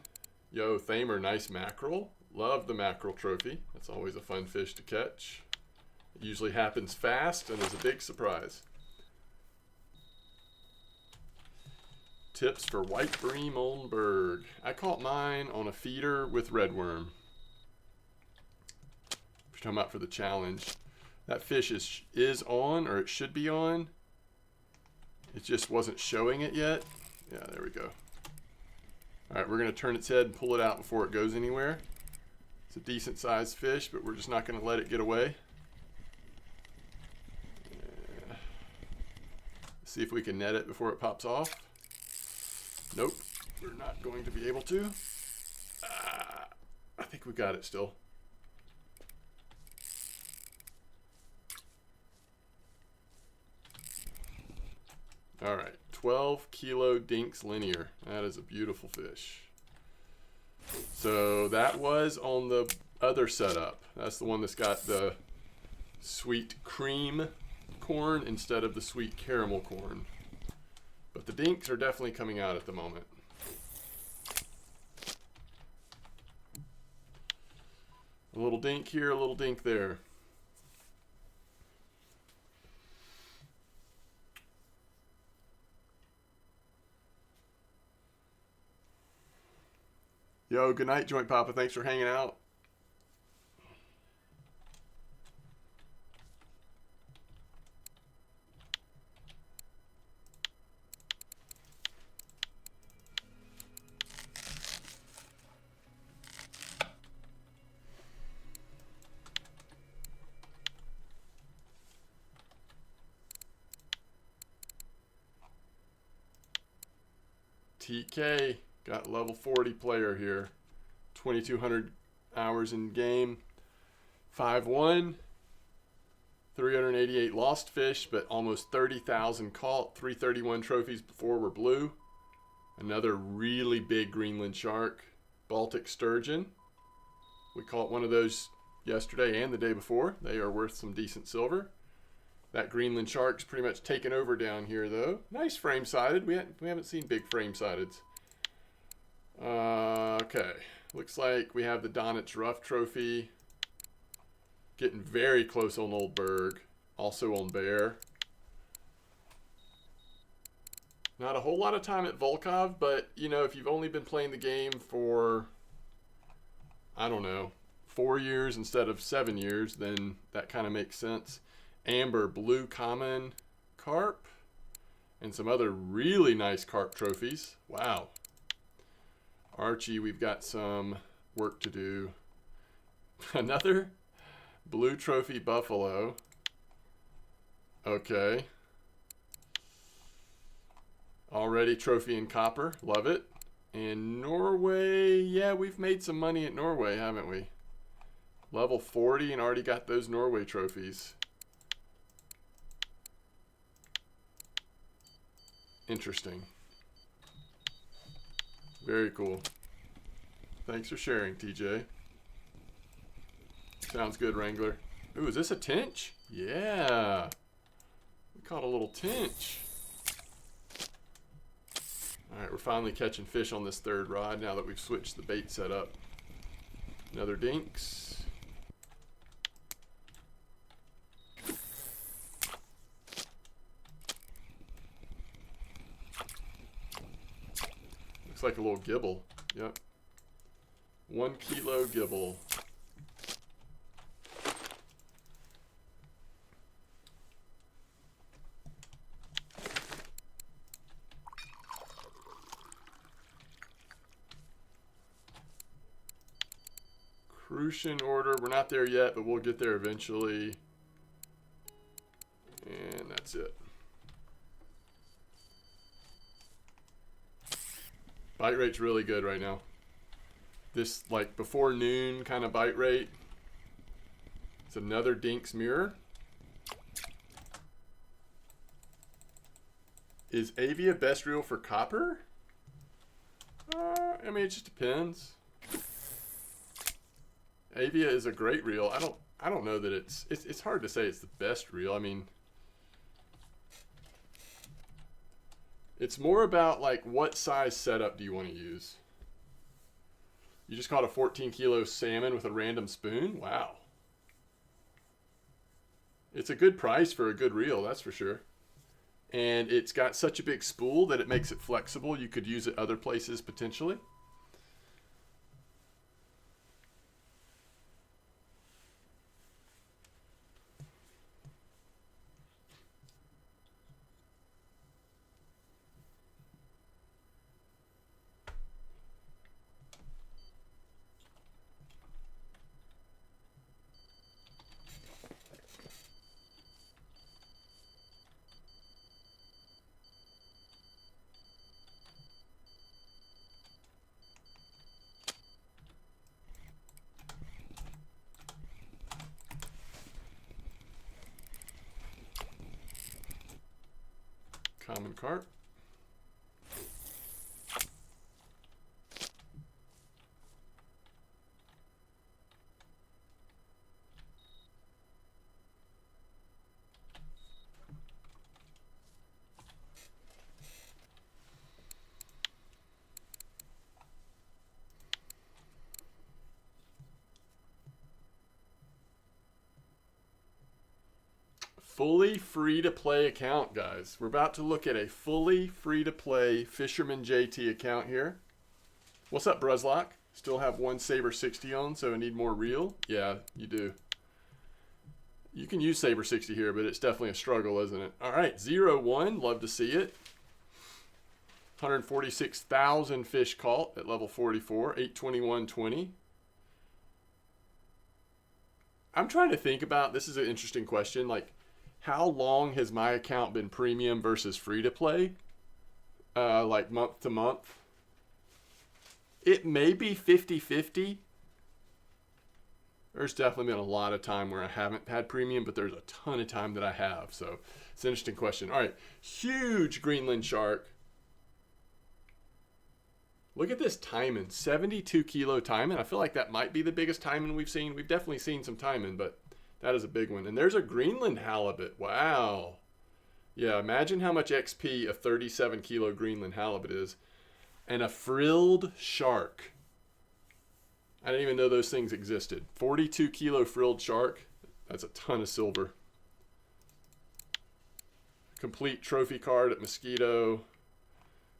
Yo, Thamer, nice mackerel. Love the mackerel trophy. That's always a fun fish to catch. It usually happens fast and is a big surprise. Tips for white bream on berg. I caught mine on a feeder with redworm. If you're talking about for the challenge, that fish is on, or it should be on. It just wasn't showing it yet. Yeah, there we go. All right, we're gonna turn its head and pull it out before it goes anywhere. It's a decent sized fish, but we're just not gonna let it get away. Yeah. See if we can net it before it pops off. Nope, we're not going to be able to. I think we got it still. All right, 12 kilo dinks linear. That is a beautiful fish. So that was on the other setup. That's the one that's got the sweet cream corn instead of the sweet caramel corn. But the dinks are definitely coming out at the moment. A little dink here, a little dink there. Yo, good night, Joint Papa. Thanks for hanging out. TK, got level 40 player here. 2,200 hours in game. 5-1. 388 lost fish, but almost 30,000 caught. 331 trophies before were blue. Another really big Greenland shark. Baltic sturgeon. We caught one of those yesterday and the day before. They are worth some decent silver. That Greenland shark's pretty much taken over down here, though. Nice frame-sided. We haven't seen big frame-sideds. Okay. Looks like we have the Donitz Ruff trophy. Getting very close on Old Berg. Also on Bear. Not a whole lot of time at Volkov, but, you know, if you've only been playing the game for, I don't know, 4 years instead of 7 years, then that kind of makes sense. Amber blue common carp and some other really nice carp trophies. Wow. Archie, we've got some work to do. Another blue trophy buffalo. Okay. Already trophy in copper. Love it. And Norway, yeah, we've made some money at Norway, haven't we? Level 40 and already got those Norway trophies. Interesting. Very cool. Thanks for sharing, TJ. Sounds good, Wrangler. Ooh, is this a tench? Yeah. We caught a little tench. Alright, we're finally catching fish on this third rod now that we've switched the bait setup. Another dinks. Looks like a little gibble. Yep. 1 kilo gibble. Crucian order. We're not there yet, but we'll get there eventually. And that's it. Bite rate's really good right now. This, like, before noon kind of bite rate. It's another Dinks mirror. Is Avia best reel for copper? I mean, it just depends. Avia is a great reel. I don't know that it's hard to say it's the best reel. I mean, it's more about like what size setup do you want to use? You just caught a 14 kilo salmon with a random spoon? Wow. It's a good price for a good reel, that's for sure. And it's got such a big spool that it makes it flexible. You could use it other places potentially. Common carp. Fully free-to-play account, guys. We're about to look at a fully free-to-play Fisherman JT account here. What's up, Bruzlock? Still have one Saber 60 on, so I need more reel? Yeah, you do. You can use Saber 60 here, but it's definitely a struggle, isn't it? All right, 0-1. Love to see it. 146,000 fish caught at level 44, 821.20. I'm trying to think about, this is an interesting question, like how long has my account been premium versus free to play? Like month to month? It may be 50-50. There's definitely been a lot of time where I haven't had premium, but there's a ton of time that I have. So it's an interesting question. All right, huge Greenland shark. Look at this taimen, 72 kilo taimen. I feel like that might be the biggest taimen we've seen. We've definitely seen some taimen, but that is a big one. And there's a Greenland halibut. Wow. Yeah, imagine how much XP a 37 kilo Greenland halibut is. And a frilled shark. I didn't even know those things existed. 42 kilo frilled shark. That's a ton of silver. Complete trophy card at Mosquito.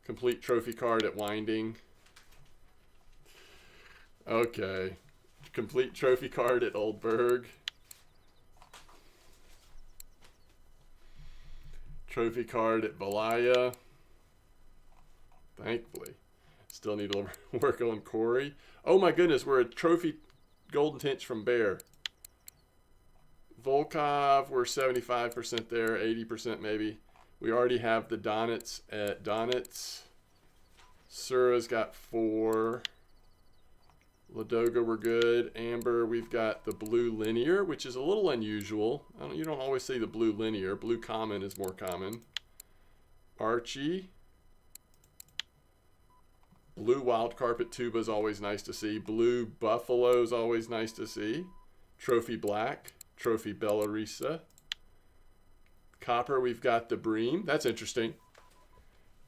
Complete trophy card at Winding. Okay. Complete trophy card at Oldberg. Trophy card at Valaya. Thankfully. Still need to work on Corey. Oh my goodness, we're a trophy golden tinge from Bear. Volkov, we're 75% there, 80% maybe. We already have the Donitz at Donitz. Sura's got 4. Ladoga, we're good. Amber, we've got the blue linear, which is a little unusual. You don't always see the blue linear. Blue common is more common. Archie. Blue wild carpet tuba is always nice to see. Blue buffalo is always nice to see. Trophy black. Trophy Bellarisa. Copper, we've got the bream. That's interesting.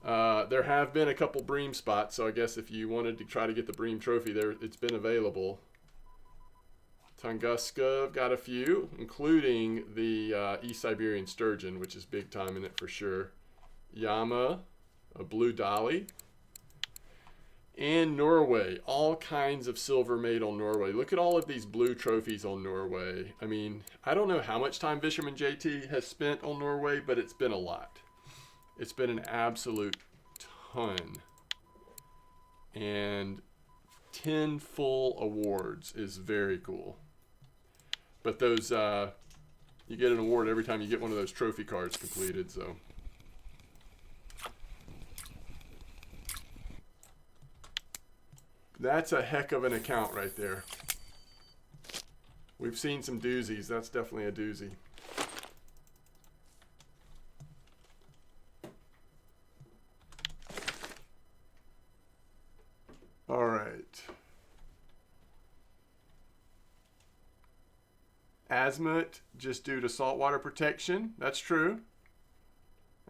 There have been a couple bream spots, so I guess if you wanted to try to get the bream trophy there, it's been available. Tunguska, I've got a few, including the East Siberian sturgeon, which is big time in it for sure. Yama, a blue dolly. And Norway, all kinds of silver made on Norway. Look at all of these blue trophies on Norway. I mean, I don't know how much time Fisherman JT has spent on Norway, but it's been a lot. It's been an absolute ton. And 10 full awards is very cool. But those, you get an award every time you get one of those trophy cards completed, so. That's a heck of an account right there. We've seen some doozies. That's definitely a doozy. All right. Azimuth, just due to saltwater protection. That's true.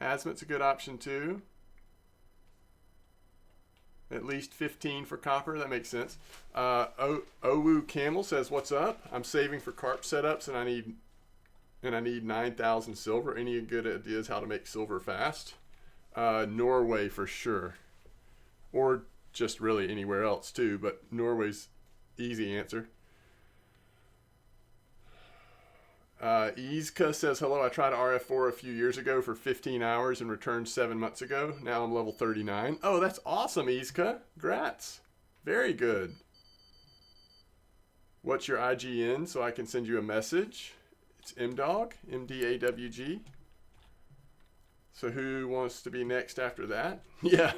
Azimuth's a good option too. At least 15 for copper. That makes sense. Owu Camel says, "What's up? I'm saving for carp setups, and I need 9,000 silver. Any good ideas how to make silver fast?" Norway for sure, or just really anywhere else too. But Norway's easy answer. Izka says, "Hello, I tried RF4 a few years ago for 15 hours and returned 7 months ago. Now I'm level 39. Oh, that's awesome, Izka. Grats. Very good. What's your IGN so I can send you a message? It's MDawg, MDAWG. So who wants to be next after that? Yeah.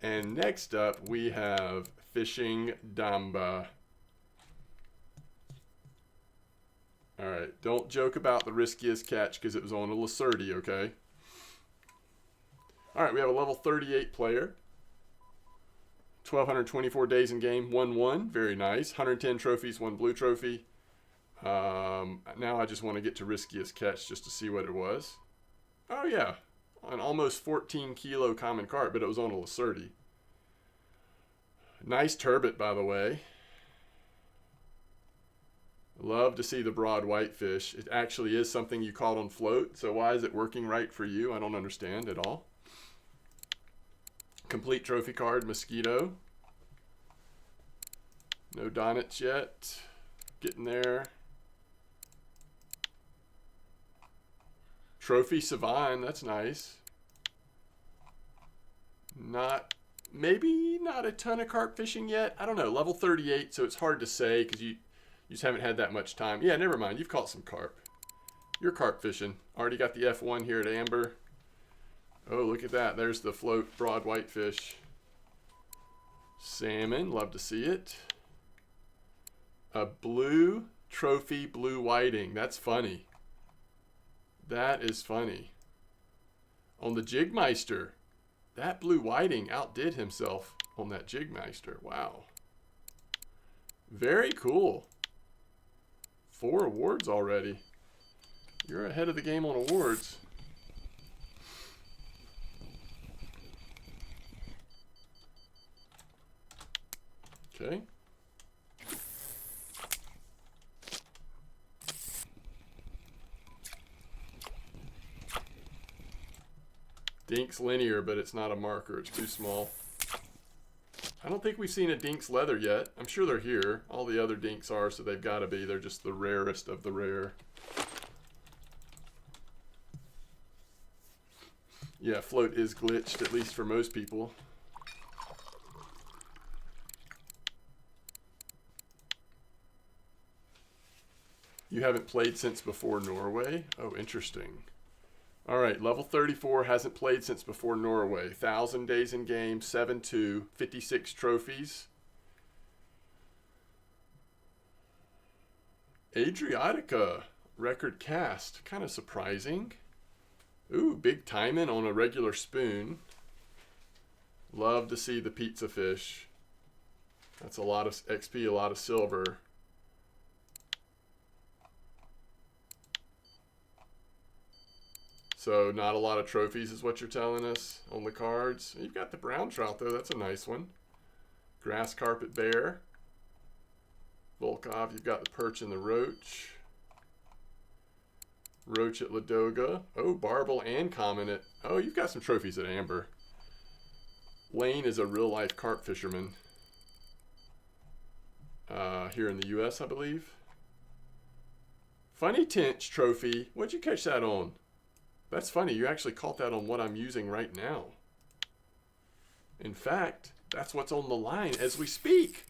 And next up, we have Fishing Damba. All right, don't joke about the riskiest catch because it was on a Lacerti, okay? All right, we have a level 38 player. 1,224 days in game, 1-1, very nice. 110 trophies, 1 blue trophy. Now I just want to get to riskiest catch just to see what it was. Oh yeah, an almost 14 kilo common carp, but it was on a Lacerti. Nice turbot, by the way. Love to see the broad whitefish. It actually is something you caught on float, so why is it working right for you? I don't understand at all. Complete trophy card, mosquito. No Donnets yet. Getting there. Trophy Savine, that's nice. Maybe not a ton of carp fishing yet. I don't know, level 38, so it's hard to say because you just haven't had that much time. Yeah, never mind, you've caught some carp. You're carp fishing. Already got the F1 here at Amber. Oh, look at that. There's the float broad whitefish. Salmon, love to see it. A blue trophy blue whiting. That's funny. That is funny. On the Jigmeister, that blue whiting outdid himself on that Jigmeister. Wow. Very cool. 4 awards already. You're ahead of the game on awards. Okay. Dink's linear, but it's not a marker. It's too small. I don't think we've seen a Dink's leather yet. I'm sure they're here. All the other Dinks are, so they've got to be. They're just the rarest of the rare. Yeah, float is glitched, at least for most people. You haven't played since before Norway? Oh, interesting. All right, level 34, hasn't played since before Norway. 1,000 days in game, 7-2, 56 trophies. Adriatica, record cast, kind of surprising. Ooh, big timing on a regular spoon. Love to see the pizza fish. That's a lot of XP, a lot of silver. So not a lot of trophies is what you're telling us on the cards. You've got the brown trout though, that's a nice one. Grass carpet bear. Volkov, you've got the perch and the roach. Roach at Ladoga. Oh, barbel and common at... Oh, you've got some trophies at Amber. Lane is a real-life carp fisherman. Here in the U.S., I believe. Funny Tench trophy. What'd you catch that on? That's funny. You actually caught that on what I'm using right now. In fact, that's what's on the line as we speak.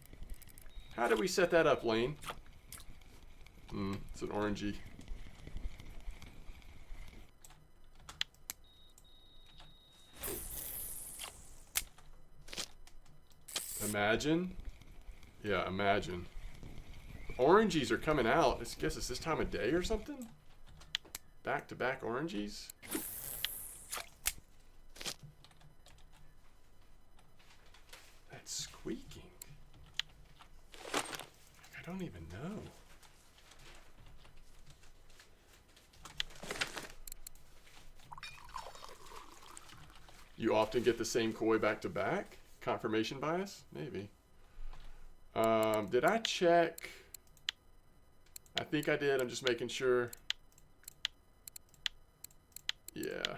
How did we set that up, Lane? It's an orangey. Imagine. Yeah, imagine. Orangies are coming out. I guess it's this time of day or something? Back-to-back orangies? That's squeaking. I don't even know. You often get the same koi back-to-back? Confirmation bias? Maybe. Did I check? I think I did. I'm just making sure. Yeah.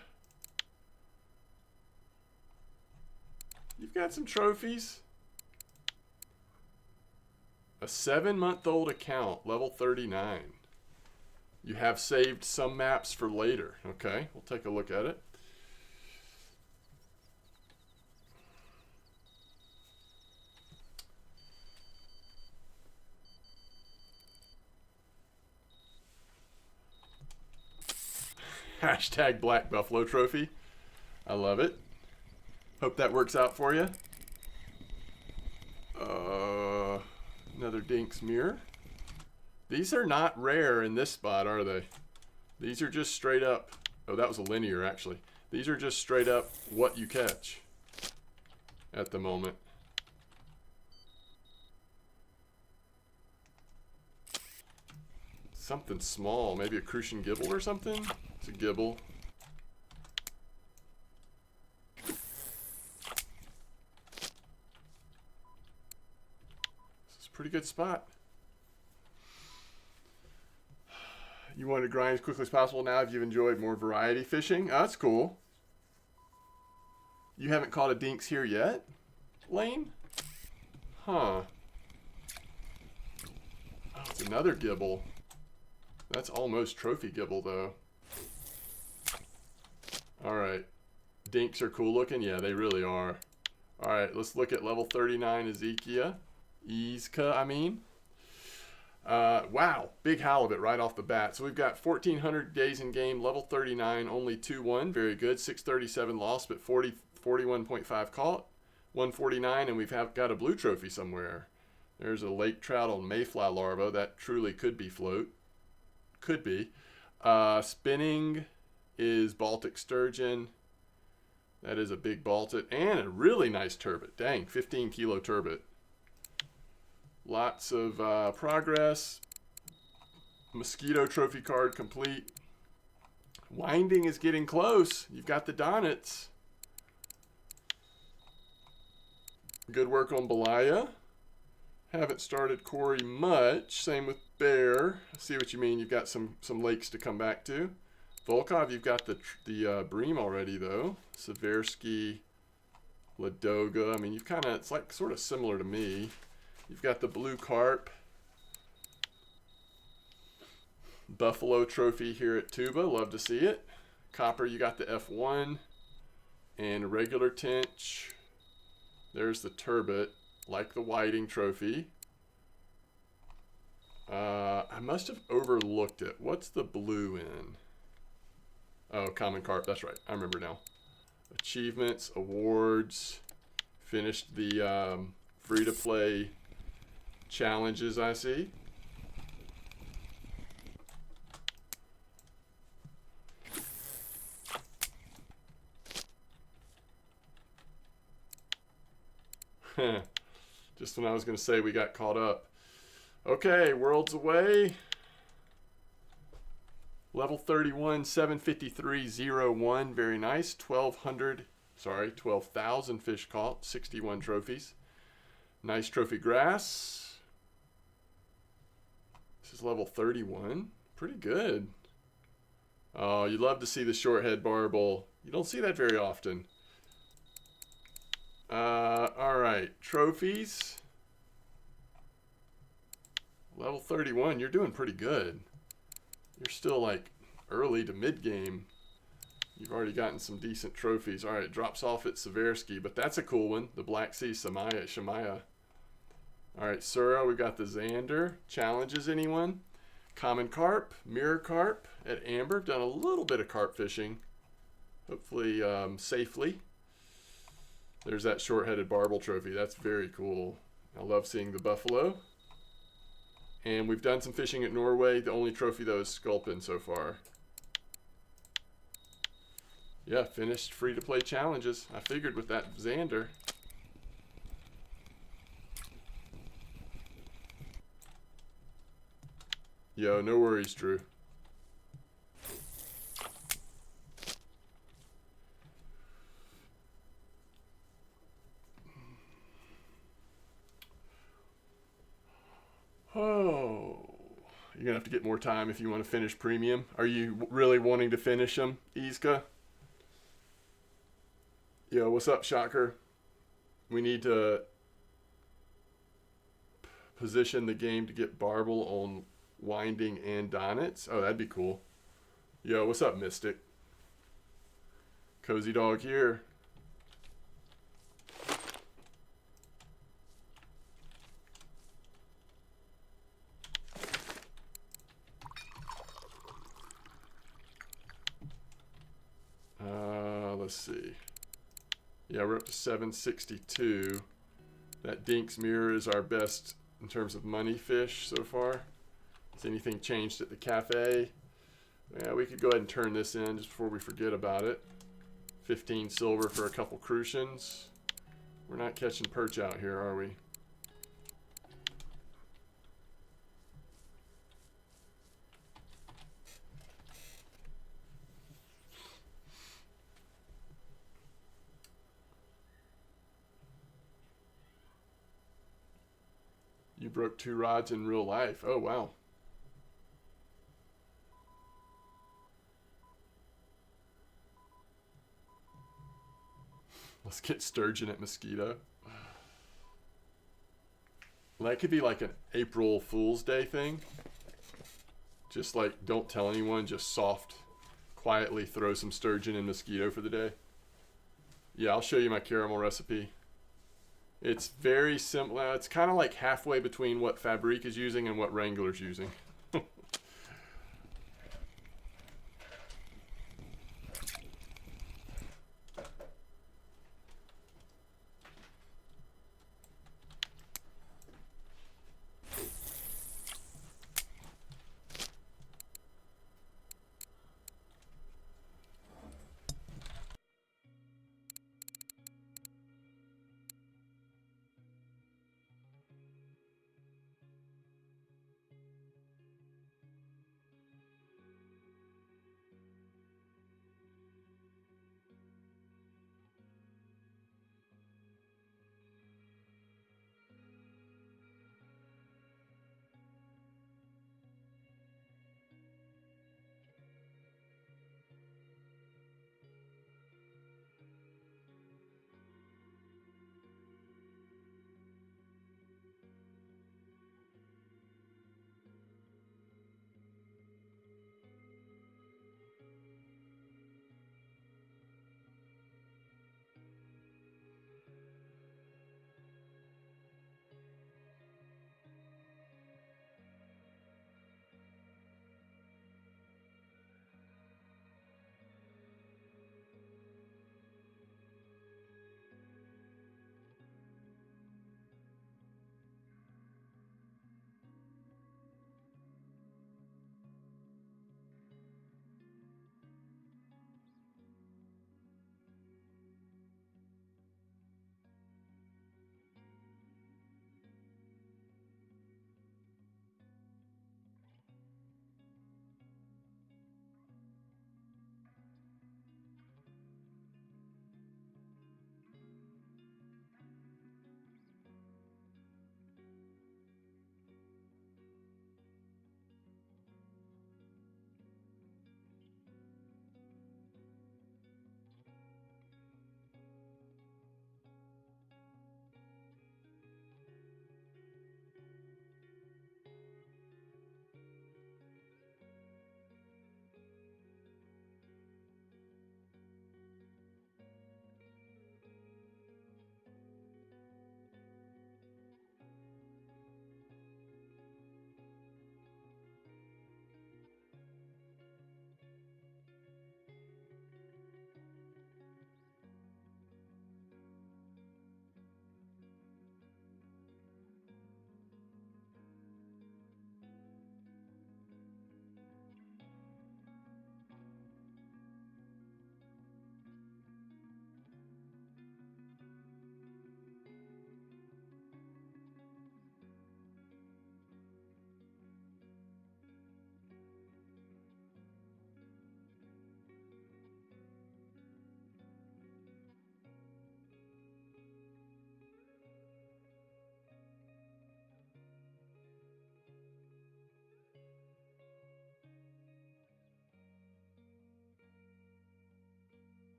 You've got some trophies. A 7-month-old account, level 39. You have saved some maps for later. Okay, we'll take a look at it. Hashtag Black Buffalo Trophy. I love it. Hope that works out for you. Another Dink's mirror. These are not rare in this spot, are they? These are just straight up. Oh, that was a linear, actually. These are just straight up what you catch at the moment. Something small, maybe a Crucian gibble or something? It's a gibble. This is a pretty good spot. You want to grind as quickly as possible now if you've enjoyed more variety fishing. Oh, that's cool. You haven't caught a dinks here yet, Lane? Huh. Oh, it's another gibble. That's almost trophy gibble, though. Alright. Dinks are cool looking? Yeah, they really are. Alright, let's look at level 39 Ezekiel. Izka, I mean. Wow, big halibut right off the bat. So we've got 1,400 days in game, level 39, only 2-1. Very good. 637 lost, but 41.5 caught. 149, and we've got a blue trophy somewhere. There's a lake trout on mayfly larva. That truly could be float. Could be. Spinning is Baltic sturgeon. That is a big Baltic. And a really nice turbot. Dang, 15 kilo turbot. Lots of progress. Mosquito trophy card complete. Winding is getting close. You've got the Donnets. Good work on Belaya. Haven't started Corey much. Same with Bear. I see what you mean. You've got some lakes to come back to. Volkov, you've got the Bream already, though. Seversky, Ladoga. I mean, you've kind of, it's like sort of similar to me. You've got the blue carp. Buffalo trophy here at Tuba. Love to see it. Copper, you got the F1. And regular tench. There's the turbot. Like the whiting trophy. I must have overlooked it. What's the blue in? Oh, common carp. That's right. I remember now. Achievements, awards. Finished the free-to-play challenges, I see. Just when I was going to say we got caught up. Okay, worlds away. Level 31, 753.01. Very nice. 12,000 fish caught. 61 trophies. Nice trophy grass. This is level 31. Pretty good. Oh, you'd love to see the shorthead barbel. You don't see that very often. All right, trophies. Level 31, you're doing pretty good. You're still like early to mid-game. You've already gotten some decent trophies. All right, it drops off at Seversky, but that's a cool one. The Black Sea Shemaya. All right, Sura, we've got the Xander. Challenges, anyone? Common carp, mirror carp at Amber. Done a little bit of carp fishing. Hopefully safely. There's that short-headed barbel trophy. That's very cool. I love seeing the buffalo. And we've done some fishing at Norway. The only trophy, though, is sculpin so far. Yeah, finished free-to-play challenges. I figured with that Xander. Yo, no worries, Drew. Oh, you're gonna have to get more time if you want to finish premium. Are you really wanting to finish them, Izka? Yo, what's up, Shocker? We need to position the game to get barbel on winding and Donnets. Oh, that'd be cool. Yo, what's up, Mystic? Cozy Dog here. Let's see. Yeah, we're up to 762. That Dinks mirror is our best in terms of money fish so far. Has anything changed at the cafe? Yeah, we could go ahead and turn this in just before we forget about it. 15 silver for a couple crucians. We're not catching perch out here, are we? You broke 2 rods in real life. Oh, wow. Let's get sturgeon at mosquito. Well, that could be like an April Fool's Day thing. Just like, don't tell anyone, just soft, quietly throw some sturgeon in mosquito for the day. Yeah, I'll show you my caramel recipe. It's very simple. It's kind of like halfway between what Fabrique is using and what Wrangler's using.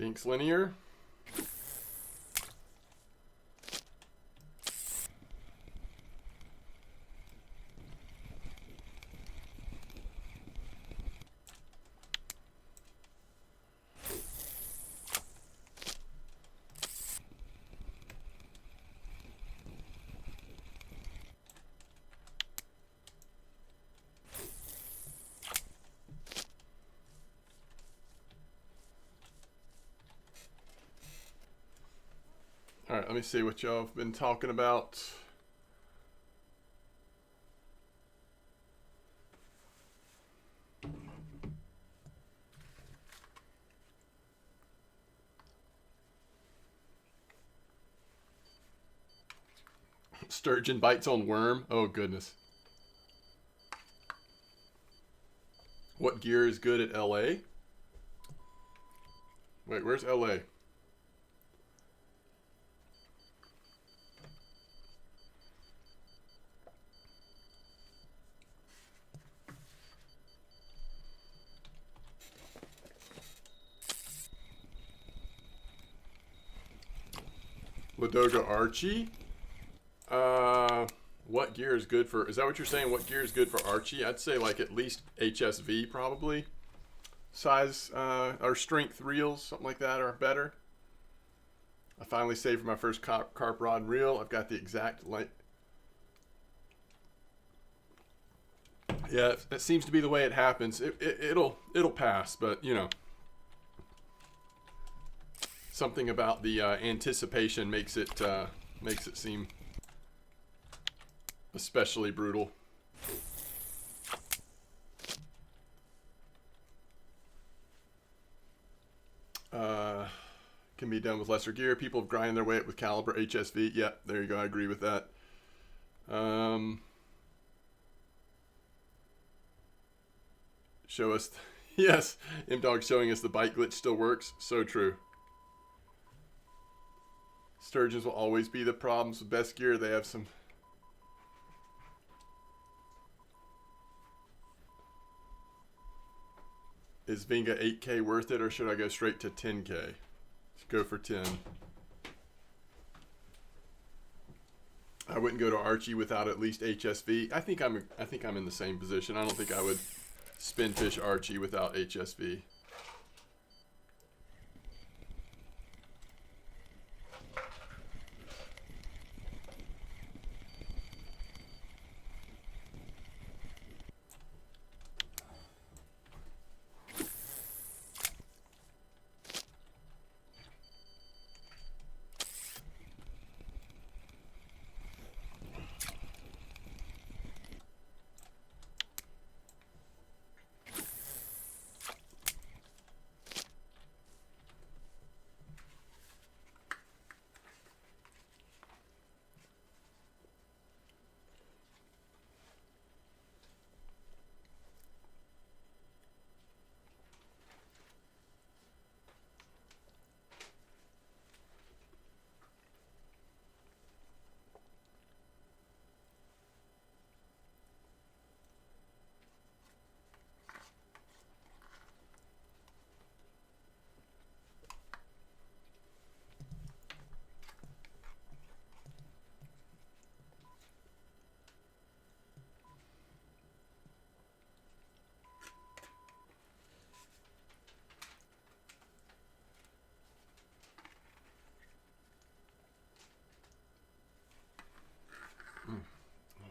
Dinks linear. All right, let me see what y'all have been talking about. Sturgeon bites on worm. Oh, goodness. What gear is good at LA? Wait, where's LA? Ladoga Archie? What gear is good for... Is that what you're saying? What gear is good for Archie? I'd say like at least HSV probably. Size, or strength reels, something like that, or better. I finally saved for my first carp rod reel. I've got the exact length. Yeah, that seems to be the way it happens. It'll pass, but you know, something about the anticipation makes it seem especially brutal. Can be done with lesser gear. People have grinded their way up with caliber HSV. Yeah, there you go. I agree with that. Show us. Yes, M-Dog showing us the bite glitch still works. So true. Sturgeons will always be the problems with best gear. They have some... Is Vinga 8K worth it, or should I go straight to 10K? Let's go for 10. I wouldn't go to Archie without at least HSV. I think I'm in the same position. I don't think I would spin fish Archie without HSV.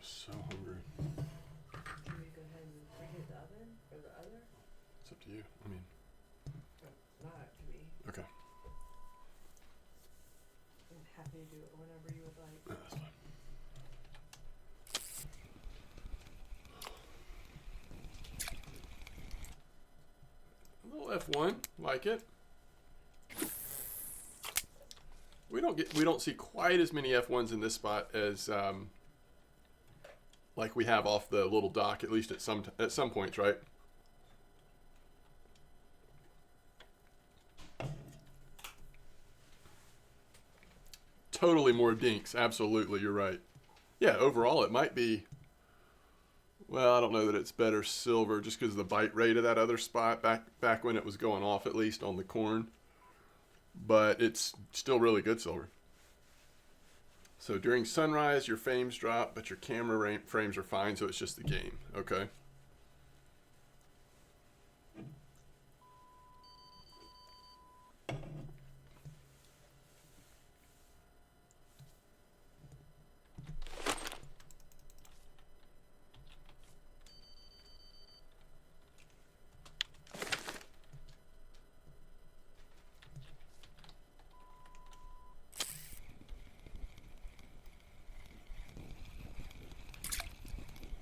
So hungry. Can we go ahead and preheat the oven for the other? It's up to you. I mean, Not up to me. okay. I'm happy to do it whenever you would like. That's fine. A little F1, like it. We don't see quite as many F1s in this spot as like we have off the little dock, at least at some points, right? Totally more dinks. Absolutely, you're right. Yeah, overall it might be... Well, I don't know that it's better silver just because of the bite rate of that other spot back when it was going off, at least on the corn. but it's still really good silver. So during sunrise, your frames drop, but your camera frames are fine, so it's just the game, okay?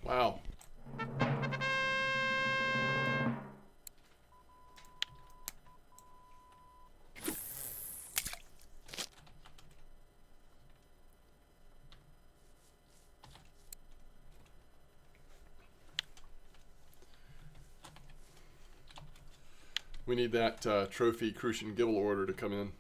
Wow. We need that trophy Crucian Gibble order to come in.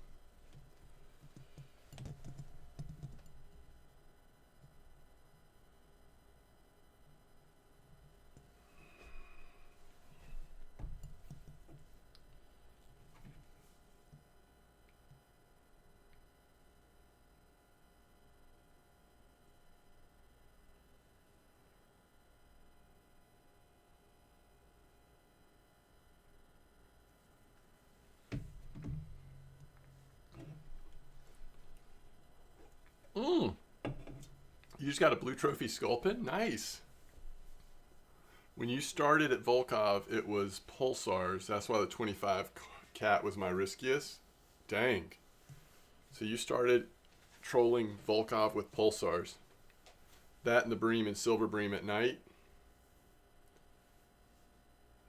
You just got a blue trophy sculpin? Nice. When you started at Volkov, it was pulsars. That's why the 25 cat was my riskiest. Dang. So you started trolling Volkov with pulsars. That and the bream and silver bream at night.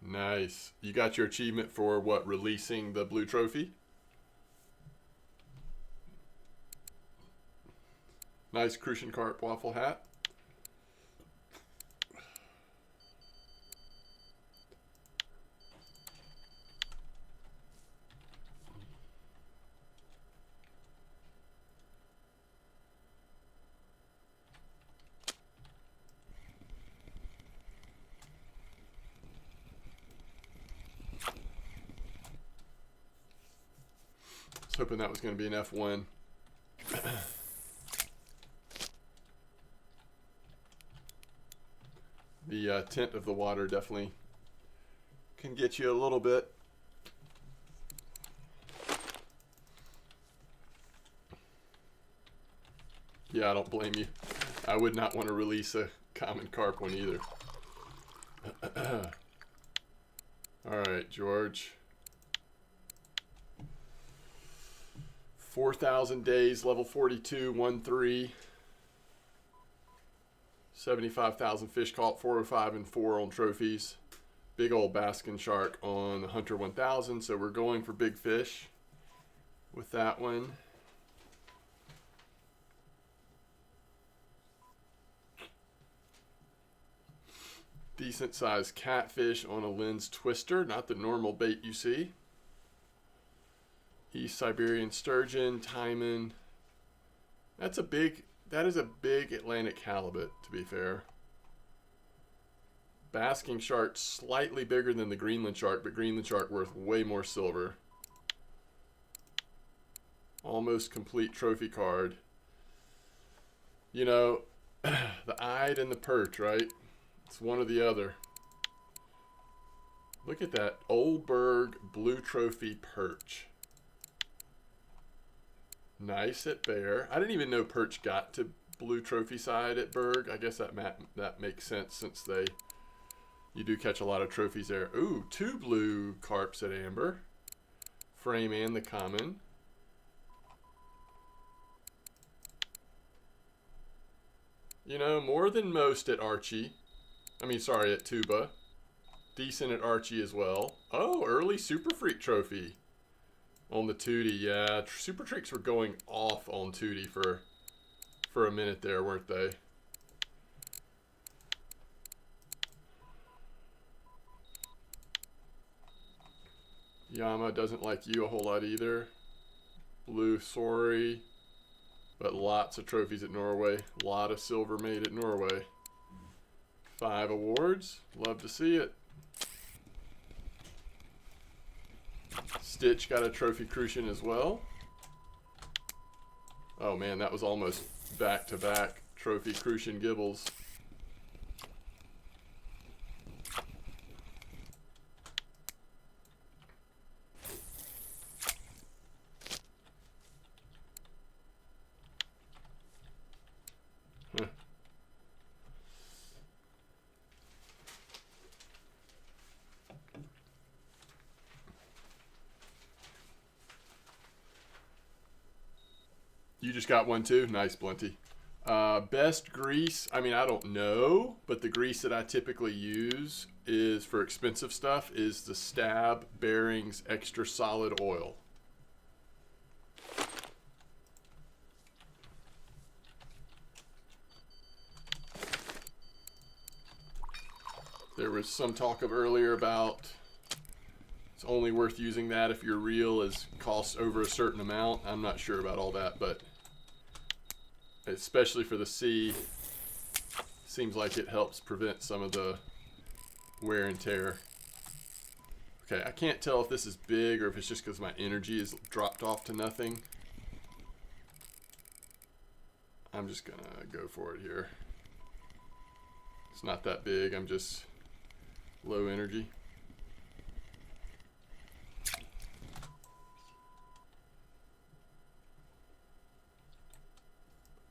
Nice. You got your achievement for what? Releasing the blue trophy? Nice Crucian Carp waffle hat. I was hoping that was going to be an F1. The tint of the water definitely can get you a little bit. Yeah, I don't blame you. I would not want to release a common carp one either. All right, George. 4,000 days, level 42, 1-3. 75,000 fish caught, 405 and 4 on trophies. Big old basking shark on the Hunter 1000, so we're going for big fish with that one. Decent sized catfish on a lens twister, not the normal bait you see. East Siberian sturgeon, taimen. That is a big Atlantic halibut, to be fair. Basking shark, slightly bigger than the Greenland shark, but Greenland shark worth way more silver. Almost complete trophy card. You know, the eyed and the perch, right? It's one or the other. Look at that Oldberg blue trophy perch. Nice at Bear. I didn't even know perch got to blue trophy side at Berg. I guess that makes sense since you do catch a lot of trophies there. Ooh, 2 blue carps at Amber. Frame and the common. You know, more than most at Archie. At Tuba. Decent at Archie as well. Oh, early Super Freak trophy. On the Tootie, yeah. Super Freaks were going off on Tootie for a minute there, weren't they? Yama doesn't like you a whole lot either. Blue, sorry. But lots of trophies at Norway. A lot of silver made at Norway. 5 awards. Love to see it. Stitch got a trophy Crucian as well. Oh man, that was almost back-to-back trophy Crucian Gibbles. Huh. You just got one too? Nice, Blinty. Best grease, I mean, I don't know, but the grease that I typically use is for expensive stuff is the Stab Bearings Extra Solid Oil. There was some talk of earlier about it's only worth using that if your reel is costs over a certain amount. I'm not sure about all that, but especially for the sea, seems like it helps prevent some of the wear and tear. Okay, I can't tell if this is big or if it's just because my energy is dropped off to nothing. I'm just gonna go for it here. It's not that big, I'm just low energy.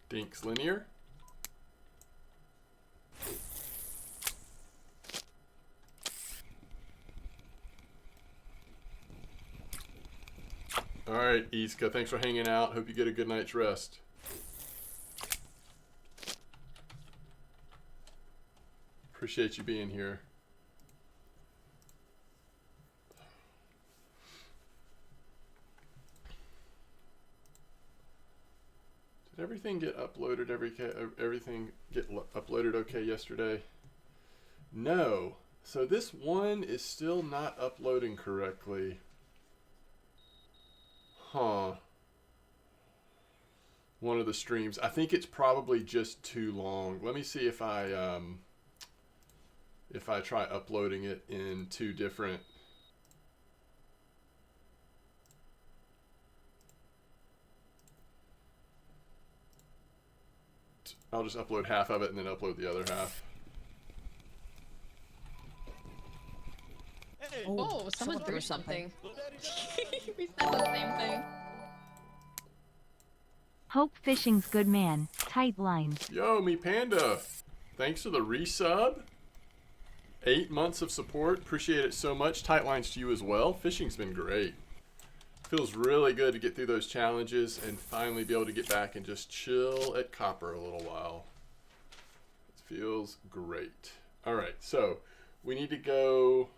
Dinks linear. All right, Iska, thanks for hanging out. Hope you get a good night's rest. Appreciate you being here. Did everything get uploaded? Everything get uploaded okay yesterday? No. So this one is still not uploading correctly. Huh. One of the streams. I think it's probably just too long. Let me see if I try uploading it in two different. I'll just upload half of it and then upload the other half. Oh, someone threw something. We said the same thing. Hope Fishing's good man. Tight lines. Yo, me panda. Thanks for the resub. 8 months of support. Appreciate it so much. Tight lines to you as well. Fishing's been great. Feels really good to get through those challenges and finally be able to get back and just chill at Copper a little while. It feels great. All right, so we need to go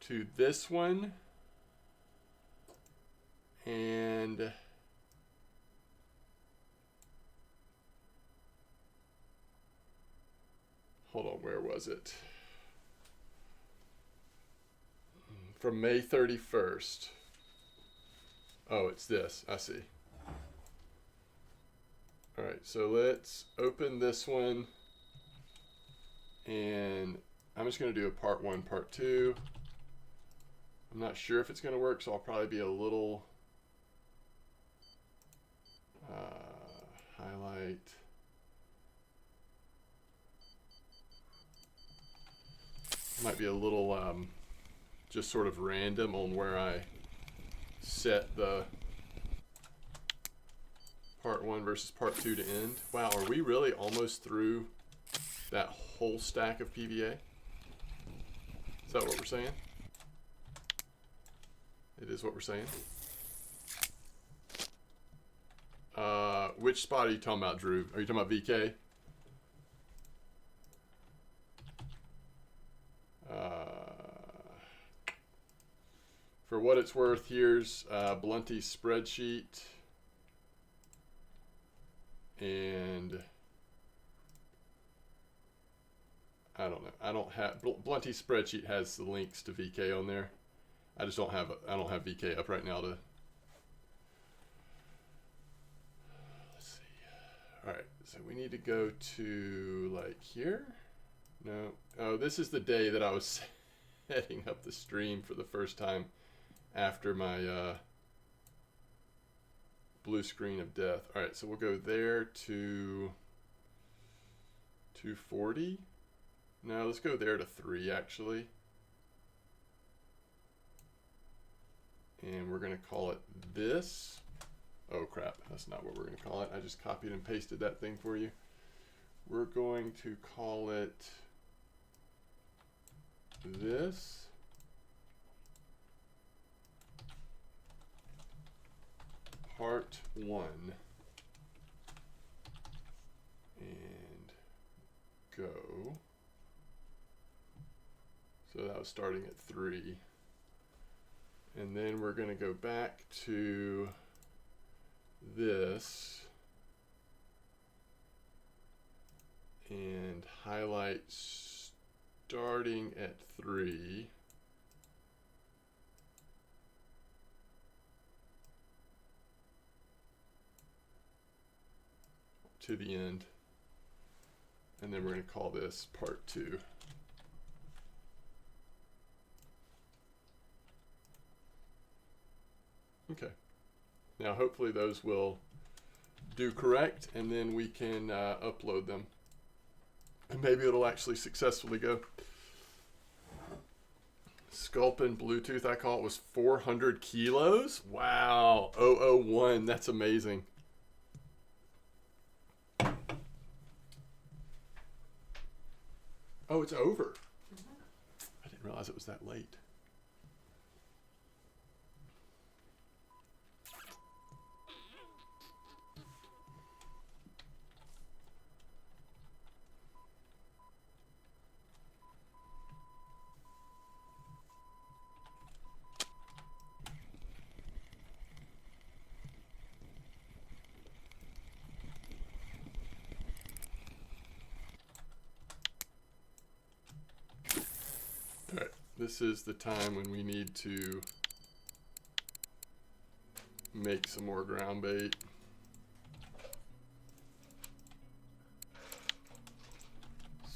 to this one. And hold on, where was it? From May 31st. Oh, it's this. I see. All right, so let's open this one. And I'm just going to do a part 1, part 2. I'm not sure if it's going to work, so I'll probably be a little highlight. Might be a little just sort of random on where I set the part 1 versus part 2 to end. Wow, are we really almost through that whole stack of PVA? Is that what we're saying? It is what we're saying. Which spot are you talking about, Drew? Are you talking about VK? For what it's worth, here's Blunty's spreadsheet. And I don't know. I don't have Blunty's spreadsheet has the links to VK on there. I just don't have VK up right now to. Let's see. All right, so we need to go to like here. No. Oh, this is the day that I was setting up the stream for the first time after my blue screen of death. All right, so we'll go there to 240. No, let's go there to 3 actually. And we're gonna call it this. Oh crap, that's not what we're gonna call it. I just copied and pasted that thing for you. We're going to call it this. Part 1. And go. So that was starting at 3. And then we're going to go back to this and highlight starting at 3. To the end. And then we're going to call this part 2. Okay. Now hopefully those will do correct, and then we can upload them. And maybe it'll actually successfully go. Sculpin Bluetooth, I call it, was 400 kilos. Wow. 001. That's amazing. Oh, it's over. I didn't realize it was that late. Alright, this is the time when we need to make some more ground bait.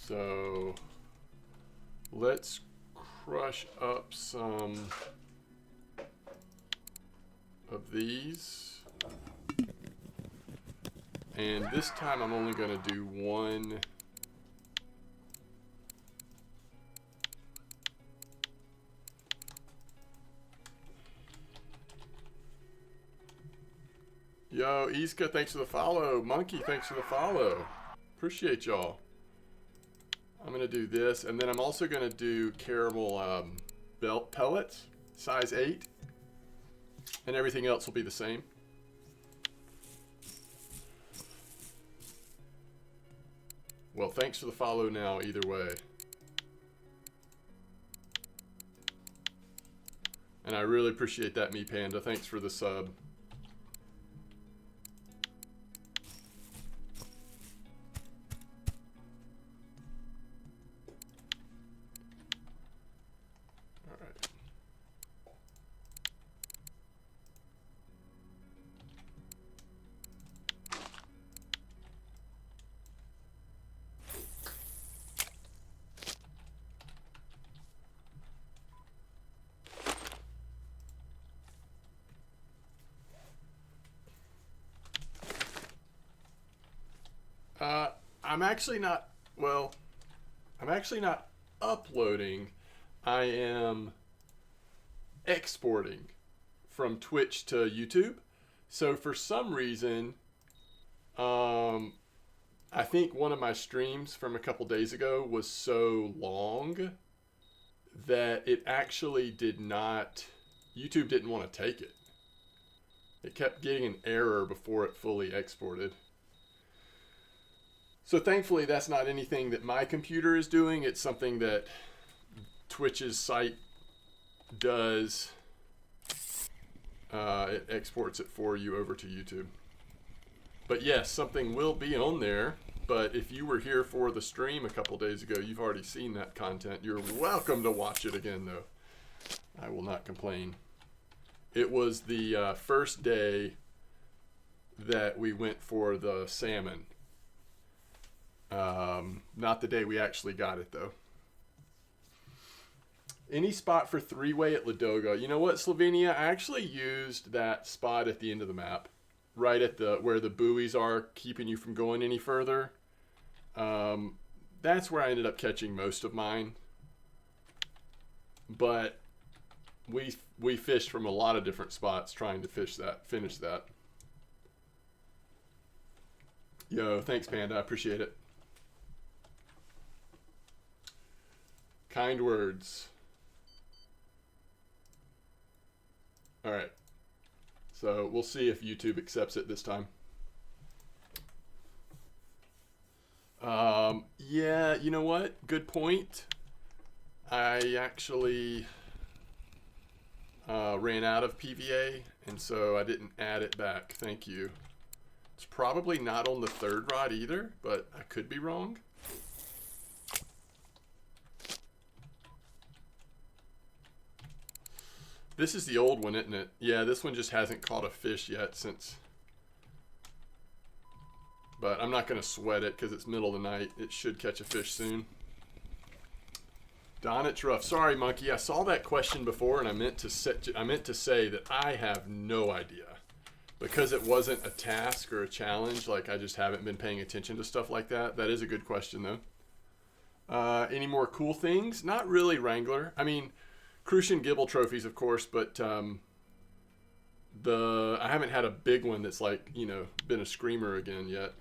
So let's crush up some of these. And this time I'm only going to do one. Yo, Iska, thanks for the follow. Monkey, thanks for the follow. Appreciate y'all. I'm going to do this, and then I'm also going to do caramel belt pellets, size 8. And everything else will be the same. Well, thanks for the follow now, either way. And I really appreciate that, Me Panda. Thanks for the sub. I'm actually not, well, I'm actually not uploading. I am exporting from Twitch to YouTube. So for some reason, I think one of my streams from a couple days ago was so long that it actually did not, YouTube didn't want to take it. It kept getting an error before it fully exported. So thankfully that's not anything that my computer is doing. It's something that Twitch's site does. It exports it for you over to YouTube. But yes, something will be on there. But if you were here for the stream a couple days ago, you've already seen that content. You're welcome to watch it again, though. I will not complain. It was the first day that we went for the salmon. Not the day we actually got it, though. Any spot for 3-way at Ladoga? You know what, Slovenia? I actually used that spot at the end of the map. right at the where the buoys are, keeping you from going any further. That's where I ended up catching most of mine. But we fished from a lot of different spots trying to finish that. Yo, thanks, Panda. I appreciate it. Kind words. All right. So we'll see if YouTube accepts it this time. Yeah, you know what? Good point. I actually ran out of PVA, and so I didn't add it back. Thank you. It's probably not on the third rod either, but I could be wrong. This is the old one, isn't it? Yeah, this one just hasn't caught a fish yet since. But I'm not going to sweat it because it's middle of the night. It should catch a fish soon. Don, it's rough. Sorry, Monkey. I saw that question before, and I meant to say that I have no idea. Because it wasn't a task or a challenge, like I just haven't been paying attention to stuff like that. That is a good question, though. Any more cool things? Not really, Wrangler. I mean, Crucian Gibble trophies, of course, but I haven't had a big one that's like, you know, been a screamer again yet.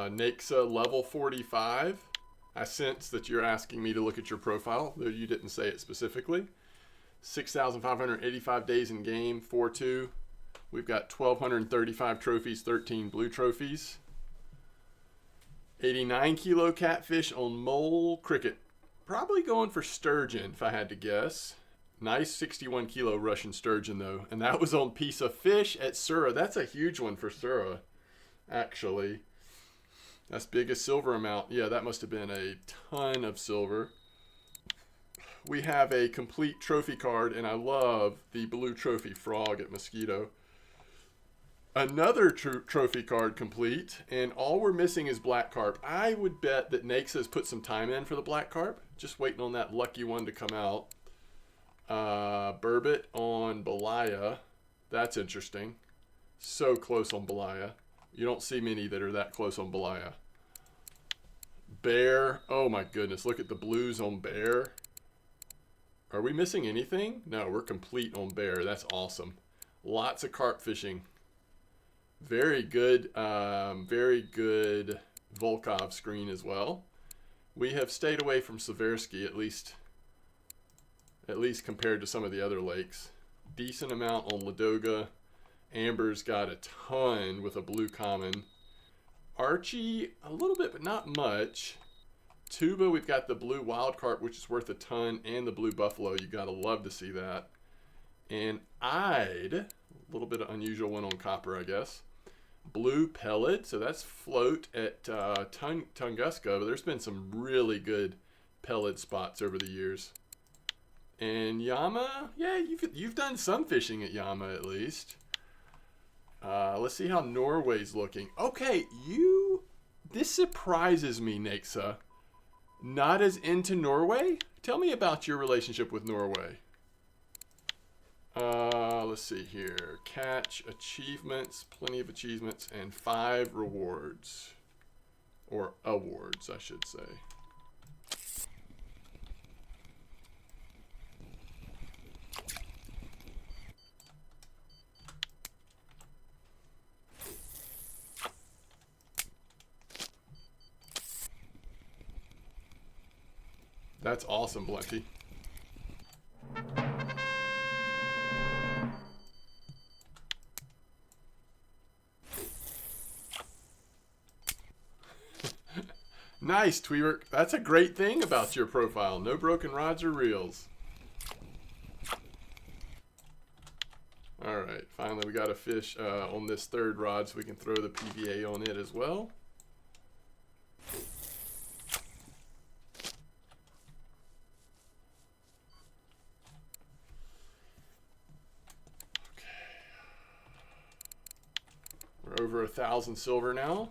Naxa level 45. I sense that you're asking me to look at your profile, though you didn't say it specifically. 6,585 days in game, 4-2. We've got 1,235 trophies, 13 blue trophies. 89 kilo catfish on mole cricket. Probably going for sturgeon, if I had to guess. Nice 61 kilo Russian sturgeon, though. And that was on Piece of Fish at Sura. That's a huge one for Sura, actually. That's biggest silver amount. Yeah, that must have been a ton of silver. We have a complete trophy card, and I love the blue trophy frog at Mosquito. Another trophy card complete, and all we're missing is black carp. I would bet that Naxa has put some time in for the black carp. Just waiting on that lucky one to come out. Burbot on Belaya. That's interesting. So close on Belaya. You don't see many that are that close on Belaya. Bear. Oh my goodness. Look at the blues on bear. Are we missing anything? No, we're complete on bear. That's awesome. Lots of carp fishing. Very good Volkov screen as well. We have stayed away from Seversky, at least compared to some of the other lakes. Decent amount on Ladoga. Amber's got a ton with a blue common. Archie, a little bit, but not much. Tuba, we've got the blue wild carp, which is worth a ton, and the blue buffalo. You gotta love to see that. And Ide, a little bit of unusual one on copper, I guess. Blue pellet, so that's float at Tunguska, but there's been some really good pellet spots over the years. And Yama, yeah, you've done some fishing at Yama at least. Let's see how Norway's looking. Okay, this surprises me, Naxa. Not as into Norway? Tell me about your relationship with Norway. Let's see here. Catch, achievements, plenty of achievements, and 5 rewards. Or awards, I should say. That's awesome, Blenty. Nice, Tweework. That's a great thing about your profile. No broken rods or reels. All right, finally we got a fish on this third rod, so we can throw the PVA on it as well. We're over 1,000 silver now,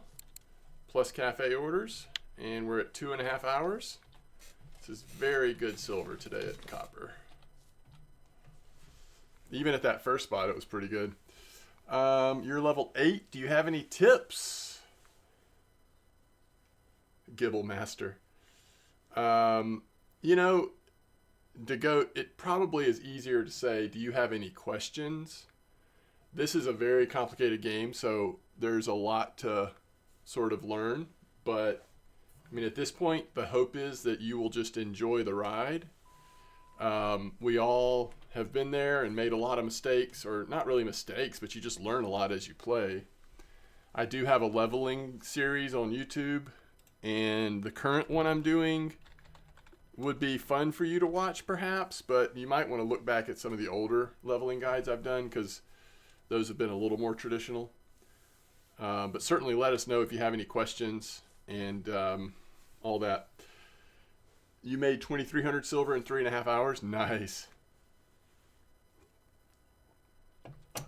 plus cafe orders, and we're at 2.5 hours. This is very good silver today at copper. Even at that first spot, it was pretty good. You're level 8. Do you have any tips? Gibble Master. You know, to go, it probably is easier to say, do you have any questions? This is a very complicated game, so there's a lot to sort of learn. But, I mean, at this point, the hope is that you will just enjoy the ride. We all have been there and made a lot of mistakes, or not really mistakes, but you just learn a lot as you play. I do have a leveling series on YouTube, and the current one I'm doing would be fun for you to watch perhaps, but you might want to look back at some of the older leveling guides I've done, because those have been a little more traditional. But certainly let us know if you have any questions and all that. You made 2,300 silver in 3.5 hours. Nice.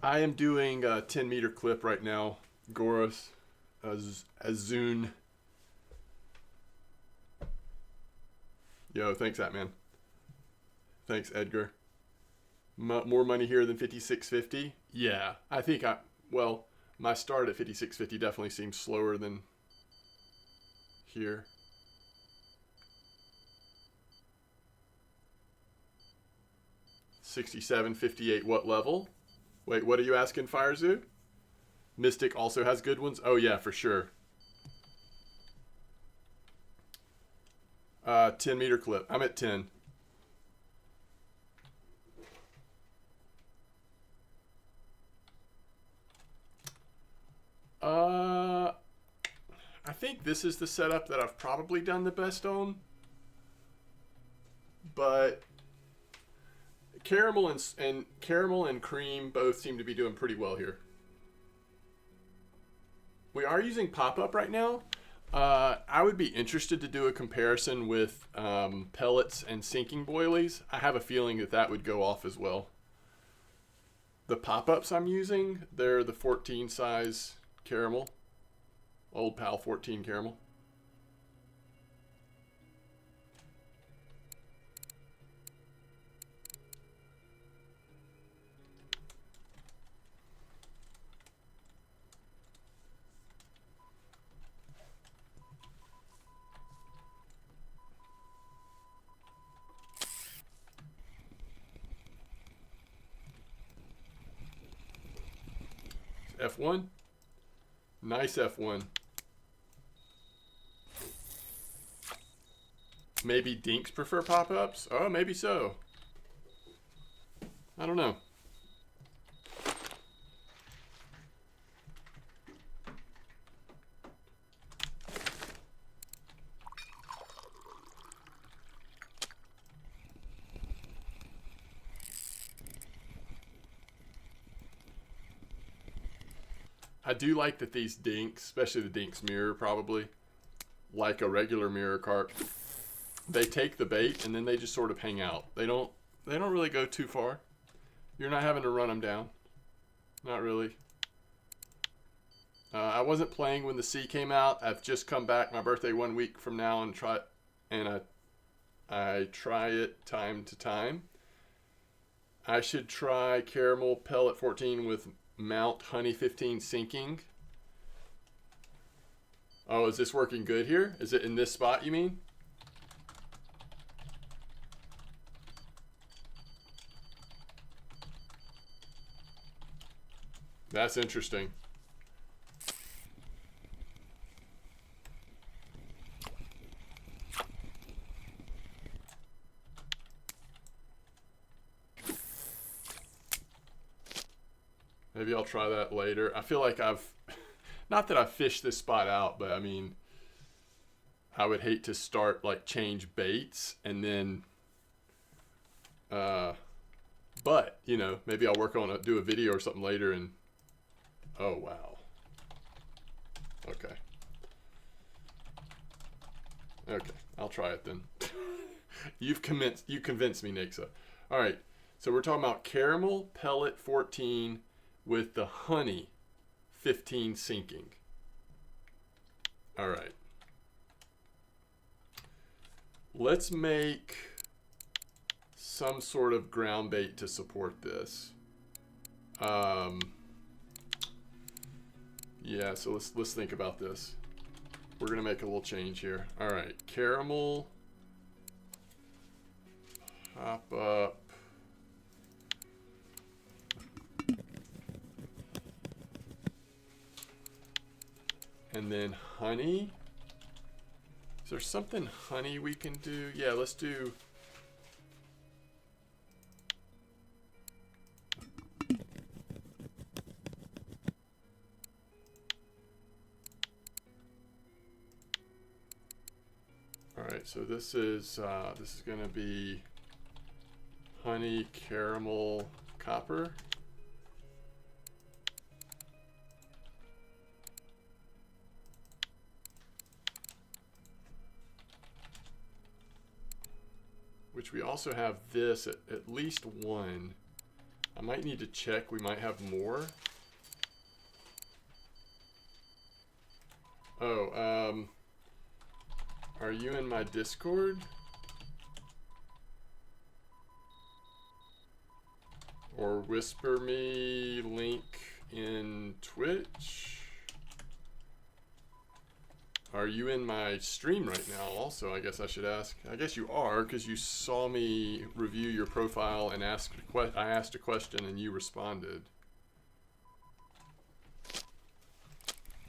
I am doing a 10-meter clip right now. Goros Azun. Yo, thanks, Atman. Thanks, Edgar. More money here than 56.50? Yeah, I think well, my start at 56.50 definitely seems slower than here. $67.58. What level? Wait, what are you asking, Firezoo? Mystic also has good ones? Oh yeah, for sure. 10-meter clip. I'm at 10. I think this is the setup that I've probably done the best on. But caramel and cream both seem to be doing pretty well here. We are using pop-up right now. I would be interested to do a comparison with pellets and sinking boilies. I have a feeling that that would go off as well. The pop-ups I'm using, they're the 14 size caramel. Old Pal 14 caramel. F1. Nice F1. Maybe dinks prefer pop-ups? Oh, maybe so. I don't know. I do like that these dinks, especially the dinks mirror probably, like a regular mirror carp, they take the bait and then they just sort of hang out. They don't really go too far. You're not having to run them down. Not really. I wasn't playing when the sea came out. I've just come back. My birthday 1 week from now and I try it time to time. I should try caramel pellet 14 with Mount Honey 15 sinking. Oh, is this working good here? Is it in this spot, you mean? That's interesting. Maybe I'll try that later. I feel like not that I've fished this spot out, but I mean, I would hate to start like change baits and then, but you know, maybe I'll work on do a video or something later and, oh wow. Okay. Okay, I'll try it then. You convinced me, Nixa. All right, so we're talking about caramel pellet 14 with the honey 15 sinking. All right. Let's make some sort of ground bait to support this. Yeah, so let's think about this. We're gonna make a little change here. All right, caramel, hop up. And then honey. Is there something honey we can do? Yeah, let's do. All right, so this is going to be honey, caramel, copper. Which we also have this at least one. I might need to check. We might have more. Oh, are you in my Discord? Or whisper me link in Twitch? Are you in my stream right now also? I guess I should ask. I guess you are, because you saw me review your profile and I asked a question and you responded.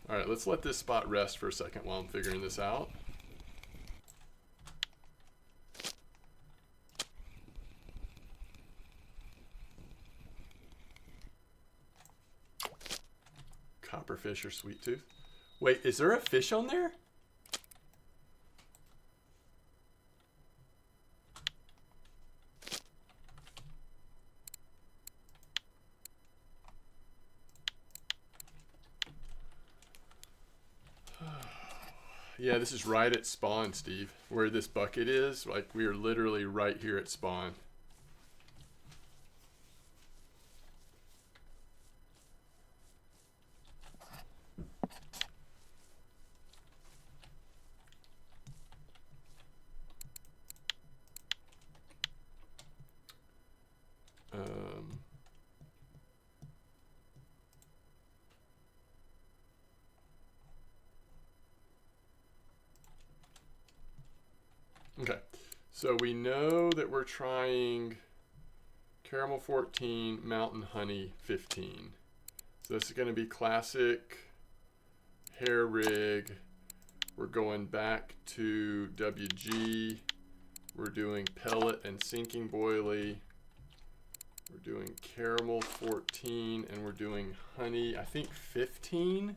All right, let's let this spot rest for a second while I'm figuring this out. Copperfish or sweet tooth. Wait, is there a fish on there? Yeah, this is right at spawn, Steve. Where this bucket is, like we are literally right here at spawn. Okay, so we know that we're trying caramel 14, mountain honey 15. So this is going to be classic hair rig. We're going back to WG. We're doing pellet and sinking boilie. We're doing caramel 14 and we're doing honey, I think 15.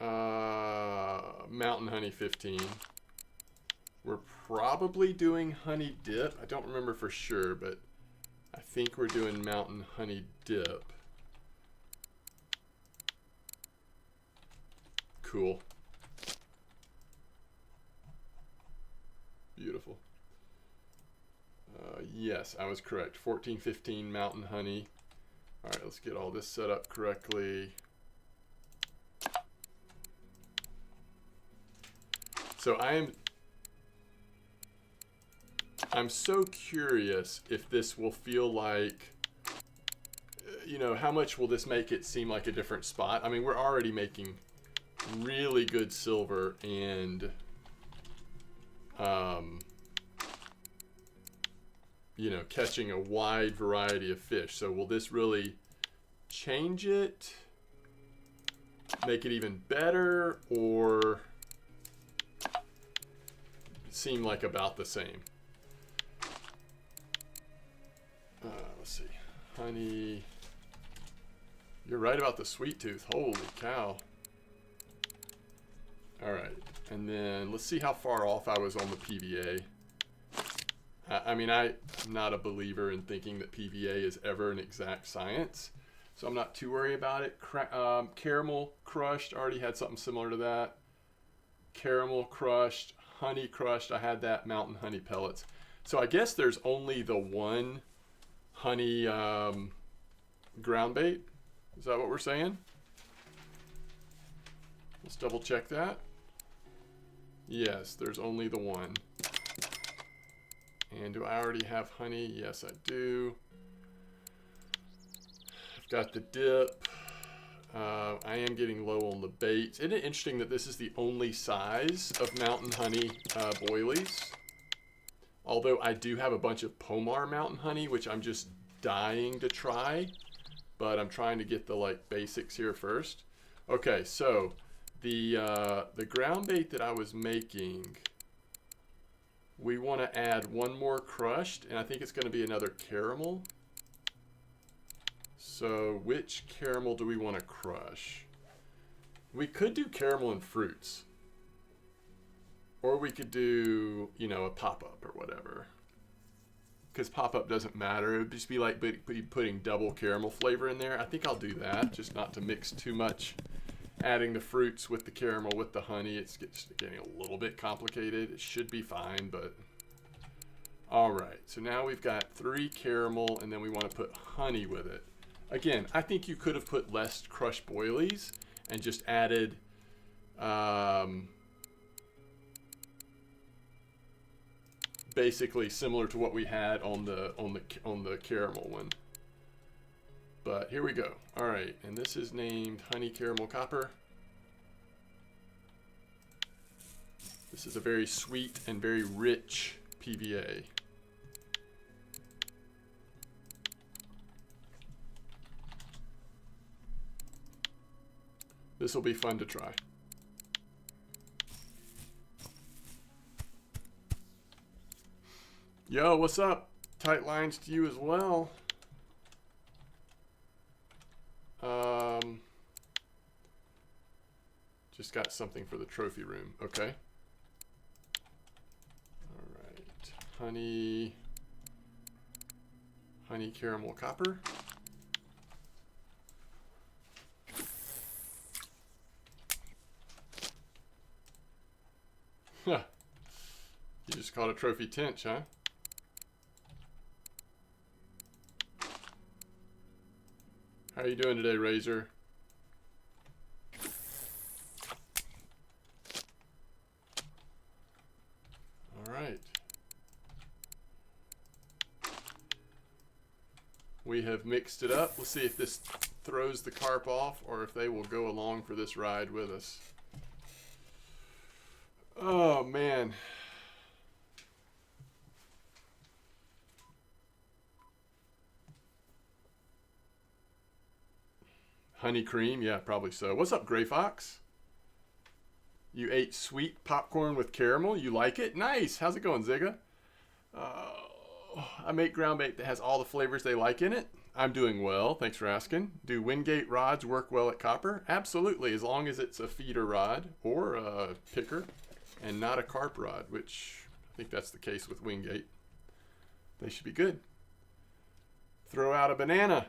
Mountain honey 15. We're probably doing honey dip. I don't remember for sure, but I think we're doing mountain honey dip. Cool. Beautiful. Yes, I was correct. 1415 mountain honey. All right, let's get all this set up correctly. So I'm so curious if this will feel like, you know, how much will this make it seem like a different spot? I mean, we're already making really good silver and, you know, catching a wide variety of fish. So will this really change it, make it even better, or seem like about the same? Let's see. Honey. You're right about the sweet tooth. Holy cow. All right. And then let's see how far off I was on the PVA. I mean, I'm not a believer in thinking that PVA is ever an exact science, so I'm not too worried about it. Caramel crushed, already had something similar to that. Caramel crushed, honey crushed, I had that, mountain honey pellets. So I guess there's only the one honey ground bait, Is that what we're saying? Let's double check that. Yes, there's only the one. And do I already have honey? Yes, I do. I've got the dip. I am getting low on the baits. Isn't it interesting that this is the only size of mountain honey boilies? Although I do have a bunch of Pomar mountain honey, which I'm just dying to try. But I'm trying to get the like basics here first. Okay, so the ground bait that I was making, we want to add one more crushed, and I think it's going to be another caramel. So which caramel do we want to crush? We could do caramel and fruits. Or we could do, you know, a pop-up or whatever. Because pop-up doesn't matter. It would just be like putting double caramel flavor in there. I think I'll do that, just not to mix too much. Adding the fruits with the caramel with the honey, it's getting a little bit complicated. It should be fine, but... Alright, so now we've got 3 caramel, and then we want to put honey with it. Again, I think you could have put less crushed boilies and just added basically similar to what we had on the caramel one. But here we go. All right, and this is named Honey Caramel Copper. This is a very sweet and very rich PVA. This will be fun to try. Yo, what's up? Tight lines to you as well. Just got something for the trophy room. Okay. All right. Honey caramel copper. Huh. You just caught a trophy tench, huh? How are you doing today, Razor? All right. We have mixed it up. Let's see if this throws the carp off or if they will go along for this ride with us. Oh, man. Honey cream? Yeah, probably so. What's up, Gray Fox? You ate sweet popcorn with caramel? You like it? Nice. How's it going, Zigga? I make ground bait that has all the flavors they like in it. I'm doing well. Thanks for asking. Do Wingate rods work well at copper? Absolutely, as long as it's a feeder rod or a picker and not a carp rod, which I think that's the case with Wingate. They should be good. Throw out a banana.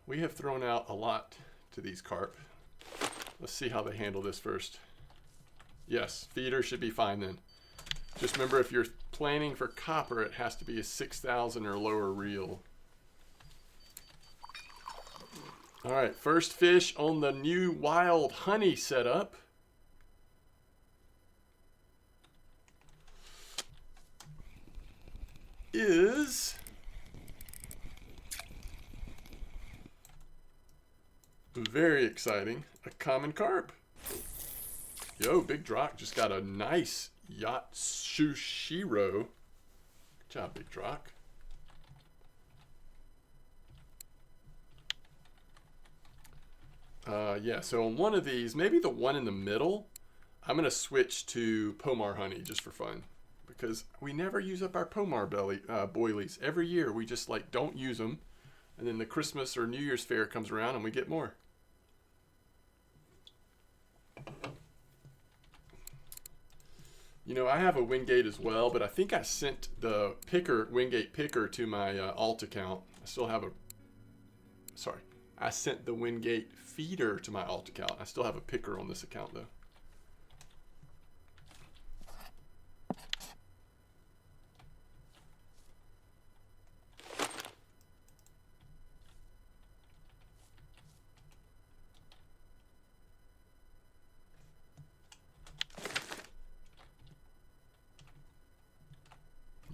We have thrown out a lot to these carp. Let's see how they handle this first. Yes, feeder should be fine then. Just remember, if you're planning for copper, it has to be a 6,000 or lower reel. All right, first fish on the new wild honey setup. Is very exciting, a common carp. Yo, Big Drock just got a nice Yatsushiro. Good job, Big Drock. Yeah, so on one of these, maybe the one in the middle, I'm going to switch to Pomar honey just for fun. Because we never use up our Pomar boilies. Every year we just like don't use them. And then the Christmas or New Year's fair comes around and we get more. You know, I have a Wingate as well, but I think I sent the Wingate picker to my alt account. I still have I sent the Wingate feeder to my alt account. I still have a picker on this account though.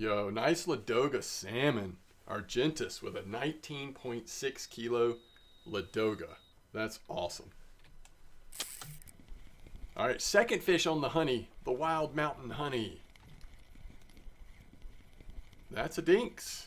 Yo, nice Ladoga salmon. Argentus with a 19.6 kilo Ladoga. That's awesome. All right, second fish on the honey, the wild mountain honey. That's a dinks.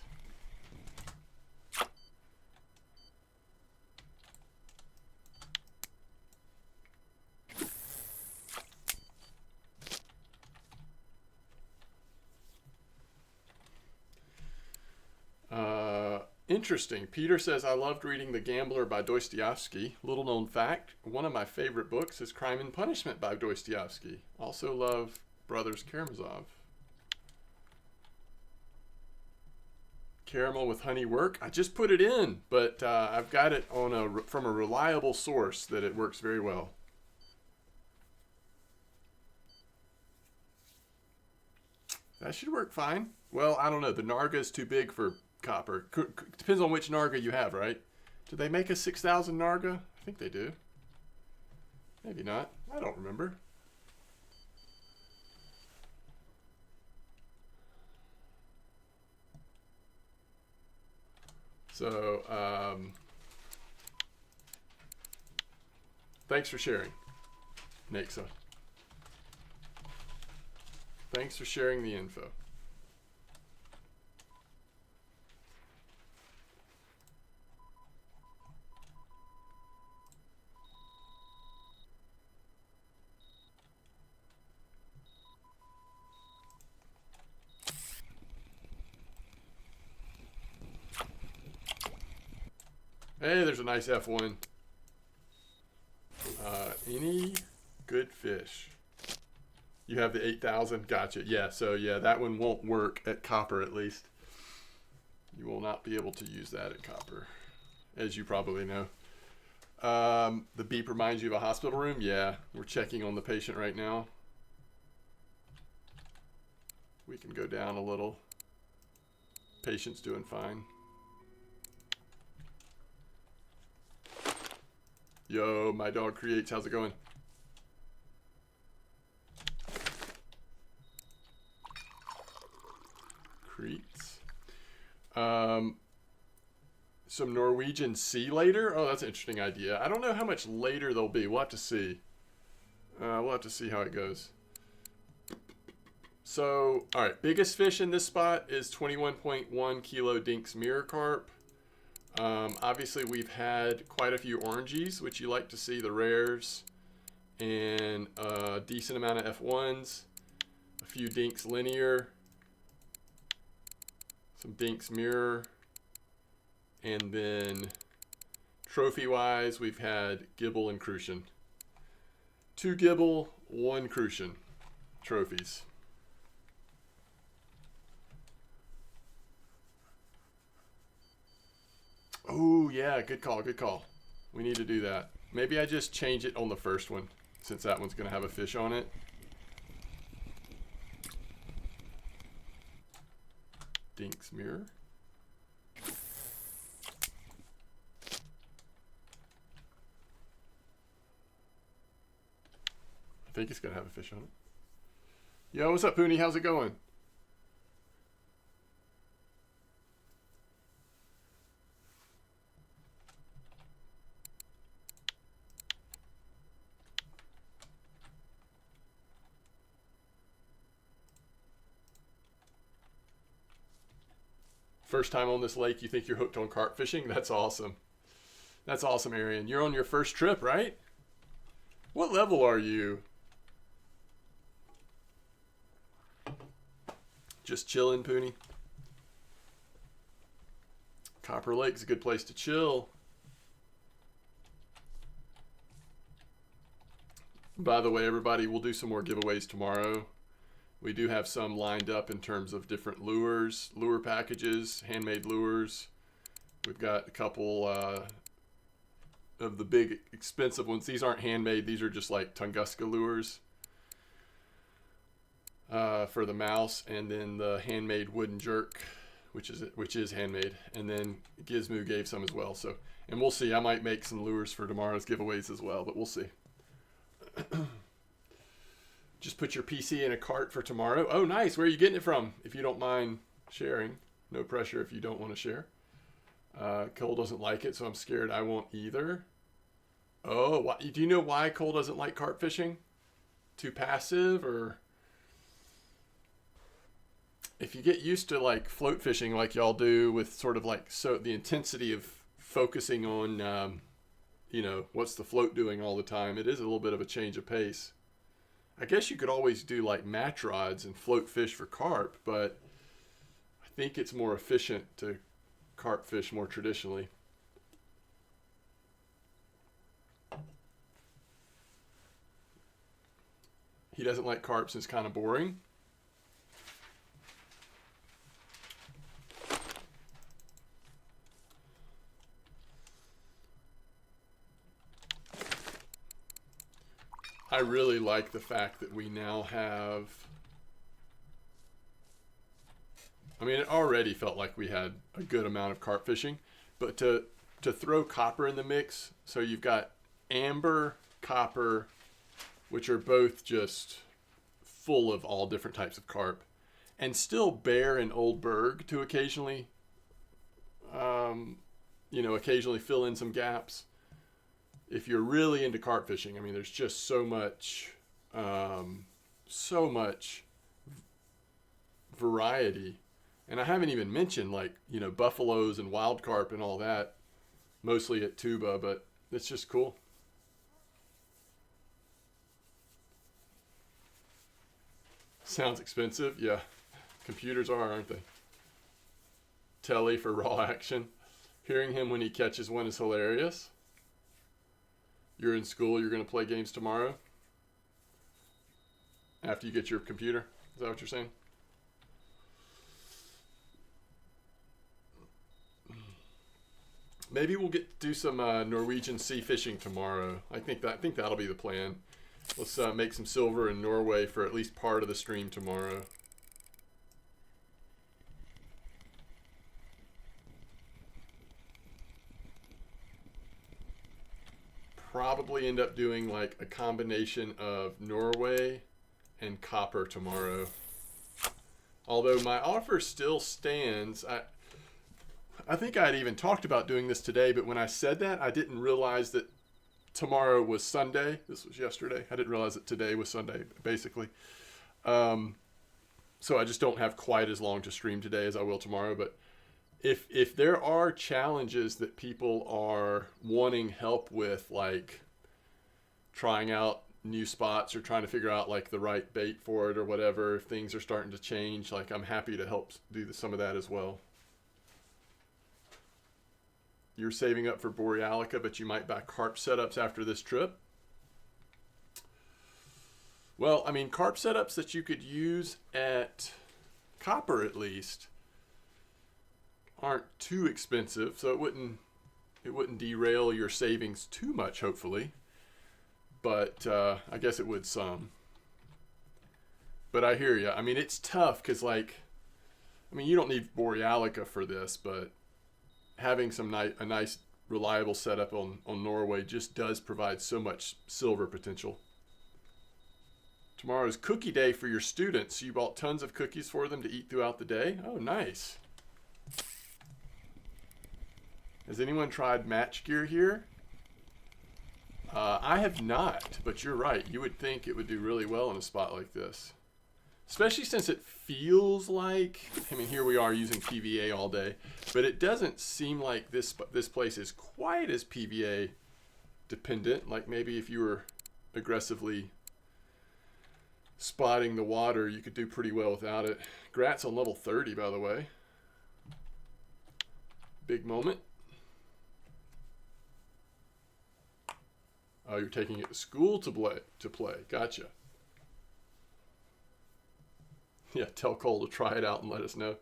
Interesting. Peter says, I loved reading The Gambler by Dostoevsky. Little known fact, one of my favorite books is Crime and Punishment by Dostoevsky. Also love Brothers Karamazov. Caramel with honey work? I just put it in, but I've got it on from a reliable source that it works very well. That should work fine. Well, I don't know. The Narga is too big for copper. Depends on which Narga you have, right? Do they make a 6,000 Narga? I think they do. Maybe not. I don't remember. So, thanks for sharing, Nexa. Thanks for sharing the info. Hey, there's a nice F1. Any good fish? You have the 8,000? Gotcha. Yeah, so yeah, that one won't work at copper at least. You will not be able to use that at copper, as you probably know. The beep reminds you of a hospital room? Yeah, we're checking on the patient right now. We can go down a little. Patient's doing fine. Yo, my dog creates. How's it going? Creates. Some Norwegian sea later. Oh, that's an interesting idea. I don't know how much later they'll be. We'll have to see. We'll have to see how it goes. So, all right. Biggest fish in this spot is 21.1 kilo Dinks mirror carp. Obviously, we've had quite a few orangies, which you like to see, the rares, and a decent amount of F1s, a few Dinks linear, some Dinks mirror, and then trophy-wise, we've had Gibble and Crucian. 2 Gibble, 1 Crucian trophies. Oh, yeah, good call, good call. We need to do that. Maybe I just change it on the first one, since that one's going to have a fish on it. Dinks mirror. I think it's going to have a fish on it. Yo, what's up, Pooney? How's it going? First time on this lake, you think you're hooked on carp fishing? That's awesome. That's awesome, Arian. You're on your first trip, right? What level are you? Just chilling, Pooney. Copper Lake's a good place to chill. By the way, everybody, we'll do some more giveaways tomorrow. We do have some lined up in terms of different lures, lure packages, handmade lures. We've got a couple of the big expensive ones. These aren't handmade. These are just like Tunguska lures for the mouse, and then the handmade wooden jerk, which is handmade. And then Gizmo gave some as well. So, and we'll see. I might make some lures for tomorrow's giveaways as well, but we'll see. just put your PC in a cart for tomorrow. Oh, nice. Where are you getting it from? If you don't mind sharing. No pressure if you don't want to share. Cole doesn't like it, so I'm scared I won't either. Oh, do you know why Cole doesn't like carp fishing? Too passive, or if you get used to like float fishing like y'all do with sort of like so the intensity of focusing on you know, what's the float doing all the time, it is a little bit of a change of pace. I guess you could always do like match rods and float fish for carp, but I think it's more efficient to carp fish more traditionally. He doesn't like carp since it's kind of boring. I really like the fact that we now have, I mean, it already felt like we had a good amount of carp fishing, but to throw copper in the mix, so you've got amber, copper, which are both just full of all different types of carp, and still bear and old berg to occasionally, you know, occasionally fill in some gaps. If you're really into carp fishing, I mean, there's just so much variety. And I haven't even mentioned, like, you know, buffaloes and wild carp and all that, mostly at Tuba, but it's just cool. Sounds expensive. Yeah, computers are, aren't they? Telly for raw action. Hearing him when he catches one is hilarious. You're in school, you're going to play games tomorrow? After you get your computer? Is that what you're saying? Maybe we'll do some Norwegian sea fishing tomorrow. I think that'll be the plan. Let's make some silver in Norway for at least part of the stream tomorrow. Probably end up doing like a combination of Norway and copper tomorrow. Although my offer still stands. I think I had even talked about doing this today, but when I said that, I didn't realize that tomorrow was Sunday. This was yesterday. I didn't realize that today was Sunday, basically. So I just don't have quite as long to stream today as I will tomorrow. But if there are challenges that people are wanting help with, like trying out new spots or trying to figure out like the right bait for it or whatever, if things are starting to change, like I'm happy to help do some of that as well. You're saving up for Borealica, but you might buy carp setups after this trip. Well, I mean, carp setups that you could use at Copper at least aren't too expensive, so it wouldn't derail your savings too much, hopefully. But I guess it would some. But I hear you. I mean, it's tough because, like, I mean, you don't need Borealica for this, but having a nice, reliable setup on Norway just does provide so much silver potential. Tomorrow's cookie day for your students. You bought tons of cookies for them to eat throughout the day? Oh, nice. Has anyone tried Match Gear here? I have not, but you're right. You would think it would do really well in a spot like this. Especially since it feels like, I mean, here we are using PVA all day, but it doesn't seem like this place is quite as PVA dependent. Like maybe if you were aggressively spotting the water, you could do pretty well without it. Grat's on level 30, by the way. Big moment. Oh, you're taking it to school to play. Gotcha. Yeah, tell Cole to try it out and let us know.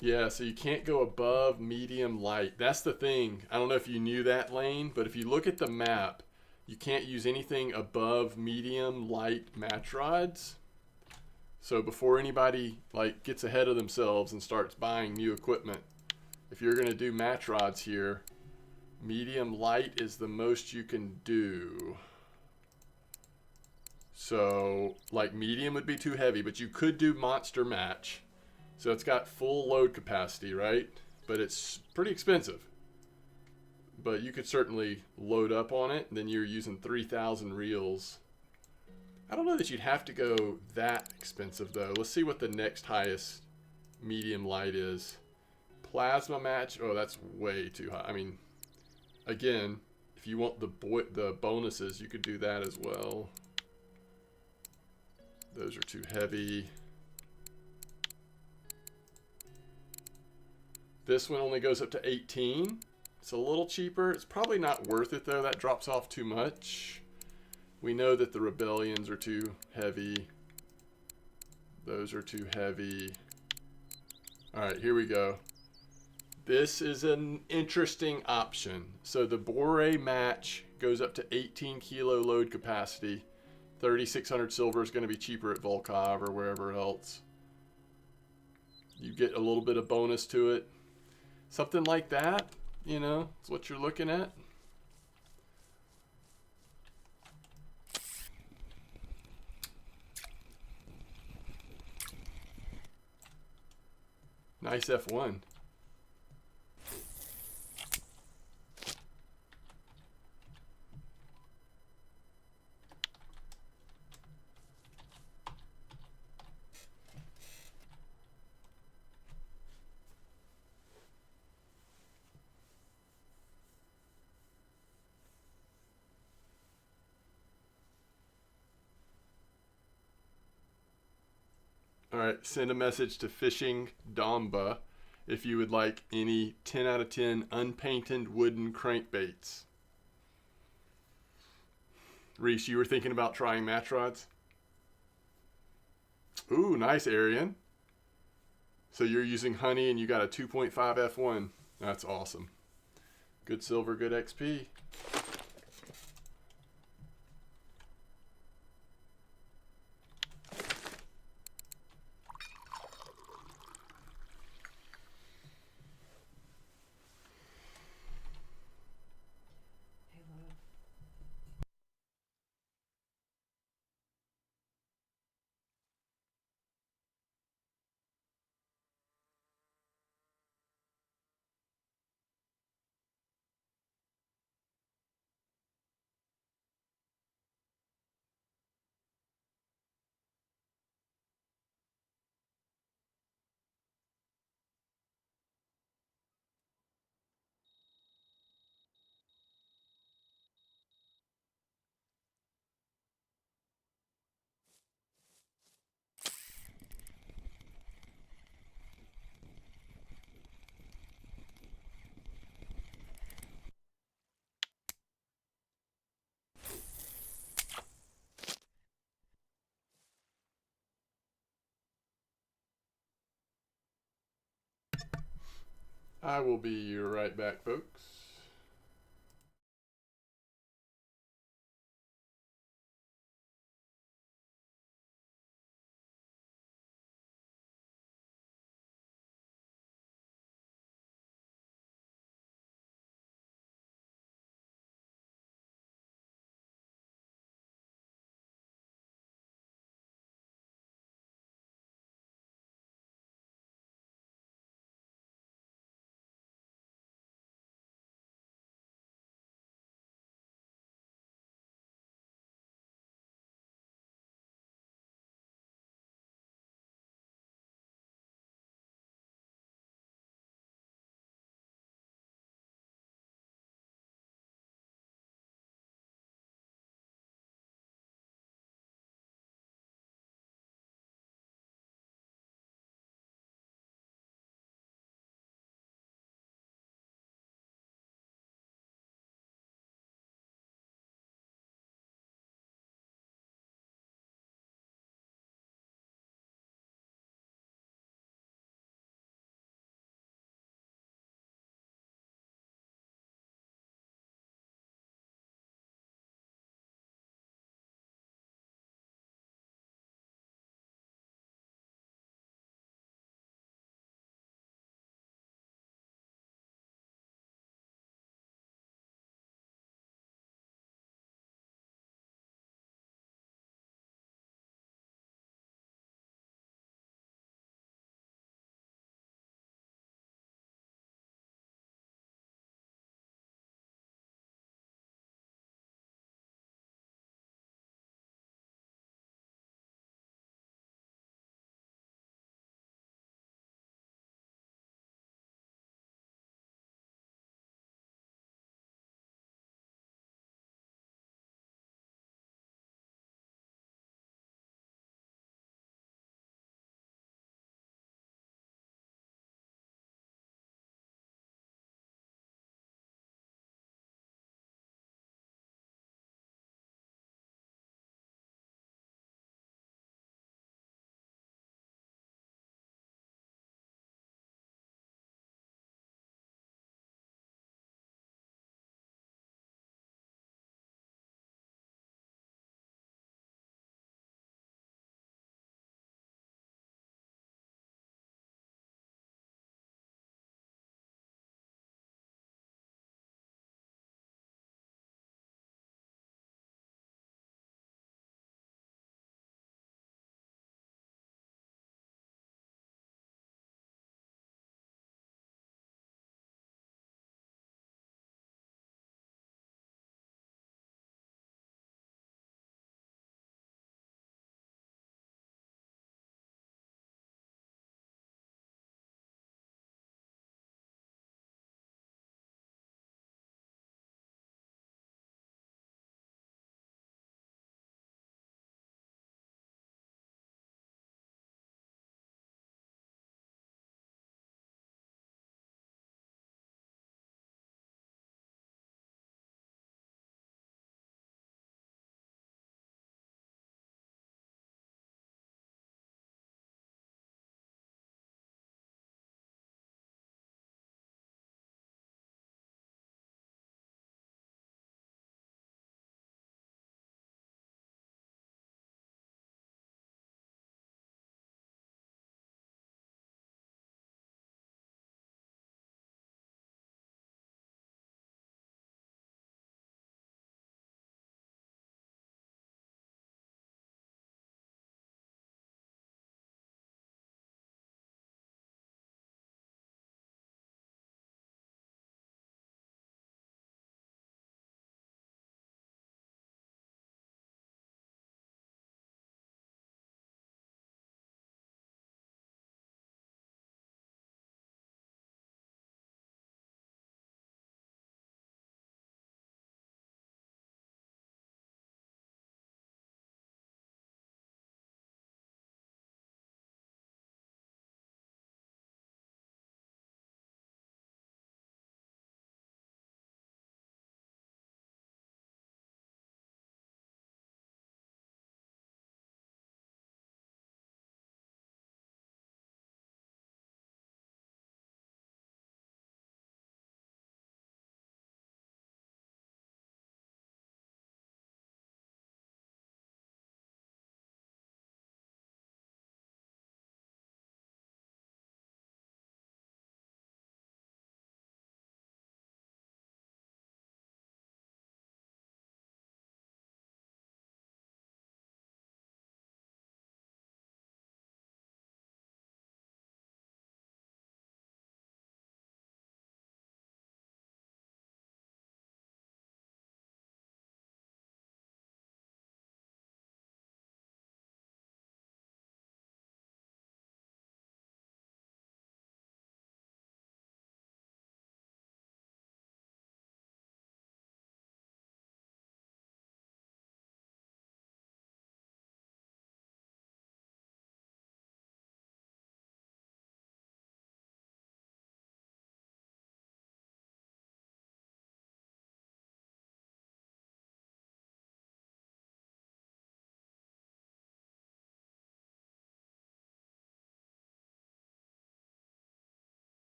Yeah, so you can't go above medium light. That's the thing. I don't know if you knew that, Lane, but if you look at the map, you can't use anything above medium light match rods. So before anybody like gets ahead of themselves and starts buying new equipment, if you're going to do match rods here, Medium light is the most you can do. So, like, medium would be too heavy, but you could do monster match. So it's got full load capacity, right? But it's pretty expensive. But you could certainly load up on it. And then you're using 3,000 reels. I don't know that you'd have to go that expensive, though. Let's see what the next highest medium light is. Plasma match. Oh, that's way too high. I mean, again, if you want the bonuses, you could do that as well. Those are too heavy. This one only goes up to 18. It's a little cheaper. It's probably not worth it, though. That drops off too much. We know that the rebellions are too heavy. Those are too heavy. All right, here we go. This is an interesting option. So the Bore match goes up to 18 kilo load capacity. 3,600 silver is going to be cheaper at Volkov or wherever else. You get a little bit of bonus to it. Something like that, you know, is what you're looking at. Nice F1. All right, send a message to Fishing Domba if you would like any 10 out of 10 unpainted wooden crankbaits. Reese, you were thinking about trying match rods? Ooh, nice, Arian. So you're using honey and you got a 2.5 F1. That's awesome. Good silver, good XP. I will be right back, folks.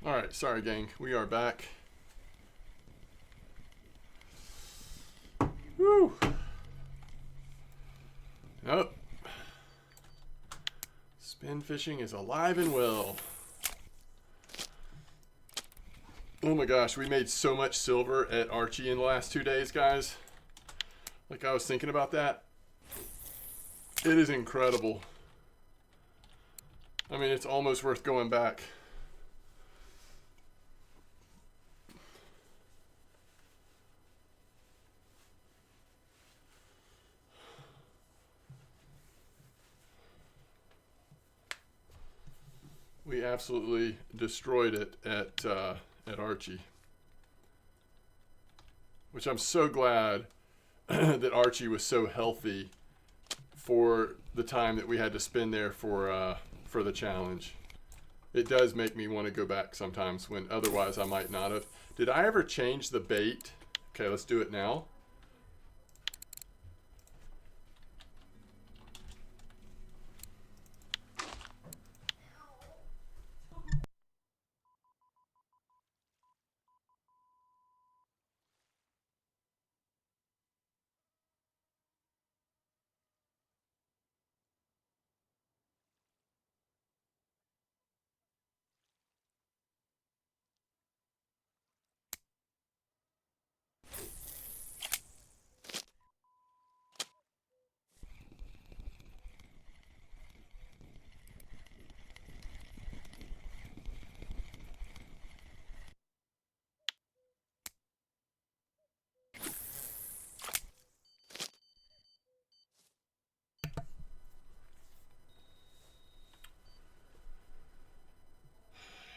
All right, sorry, gang. We are back. Woo! Nope. Spin fishing is alive and well. Oh my gosh, we made so much silver at Archie in the last 2 days, guys. Like, I was thinking about that. It is incredible. I mean, it's almost worth going back. We absolutely destroyed it at Archie, which I'm so glad that Archie was so healthy for the time that we had to spend there for the challenge. It does make me want to go back sometimes when otherwise I might not have. Did I ever change the bait? Okay, let's do it now.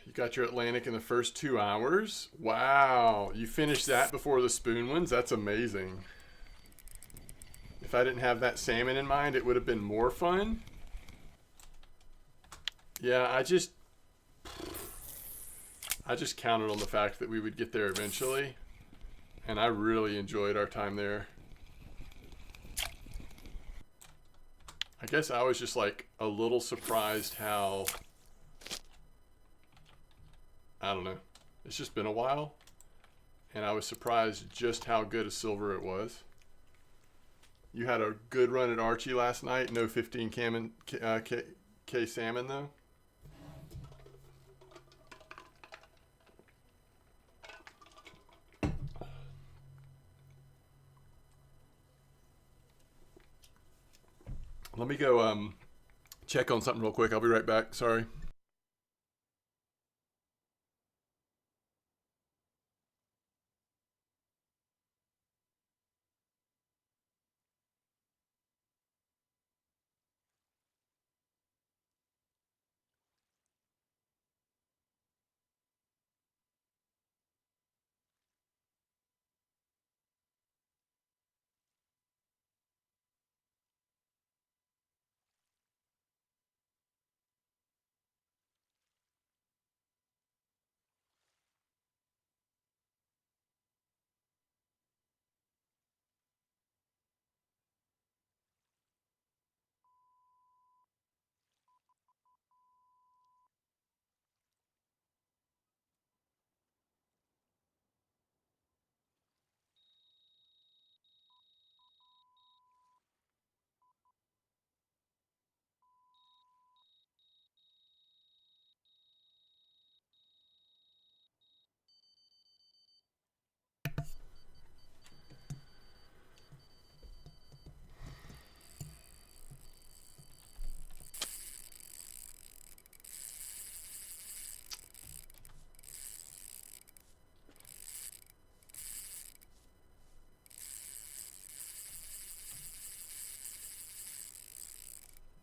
You got your Atlantic in the first 2 hours? Wow, you finished that before the spoon ones? That's amazing. If I didn't have that salmon in mind, it would have been more fun. Yeah, I just counted on the fact that we would get there eventually, and I really enjoyed our time there. I guess I was just like a little surprised how, I don't know, it's just been a while, and I was surprised just how good a silver it was. You had a good run at Archie last night. No 15 K salmon though. Let me go check on something real quick. I'll be right back. Sorry.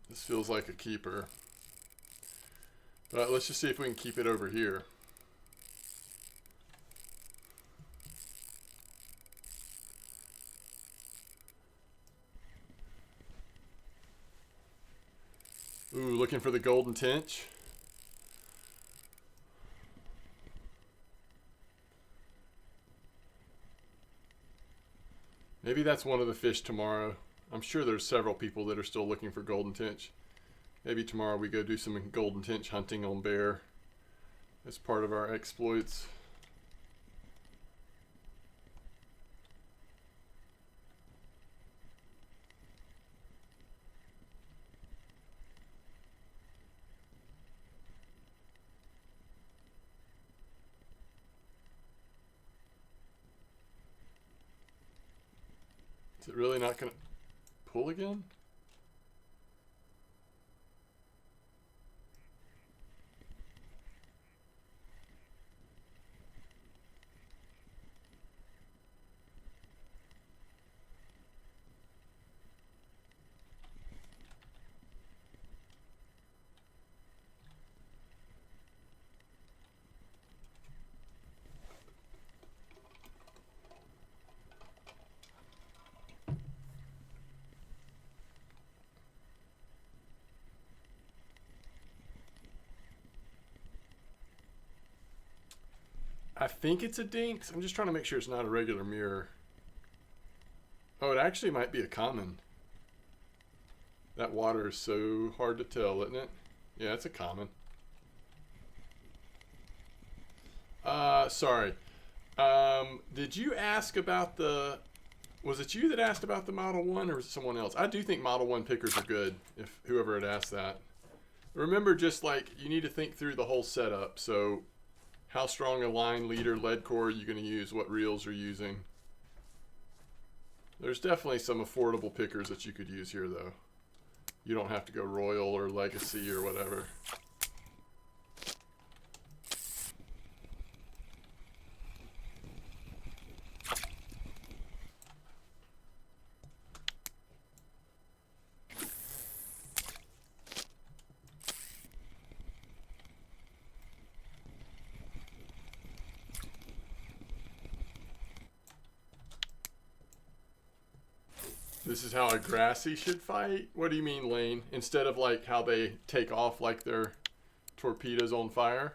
This feels like a keeper. But let's just see if we can keep it over here. Ooh, looking for the golden tench. Maybe that's one of the fish tomorrow. I'm sure there's several people that are still looking for golden tench. Maybe tomorrow we go do some golden tench hunting on bear. as part of our exploits. Is it really not going to pull again? I think it's a Dinks. I'm just trying to make sure it's not a regular mirror. Oh, it actually might be a common. That water is so hard to tell, isn't it? Yeah, it's a common. Sorry. Did you ask about the... Was it you that asked about the Model 1 or was it someone else? I do think Model 1 pickers are good, if whoever had asked that. Remember, just like, you need to think through the whole setup. So, how strong a line, leader, lead core are you going to use? What reels you're using? There's definitely some affordable pickers that you could use here, though. You don't have to go Royal or Legacy or whatever. This is how a grassy should fight? What do you mean, Lane? Instead of like how they take off like their torpedoes on fire?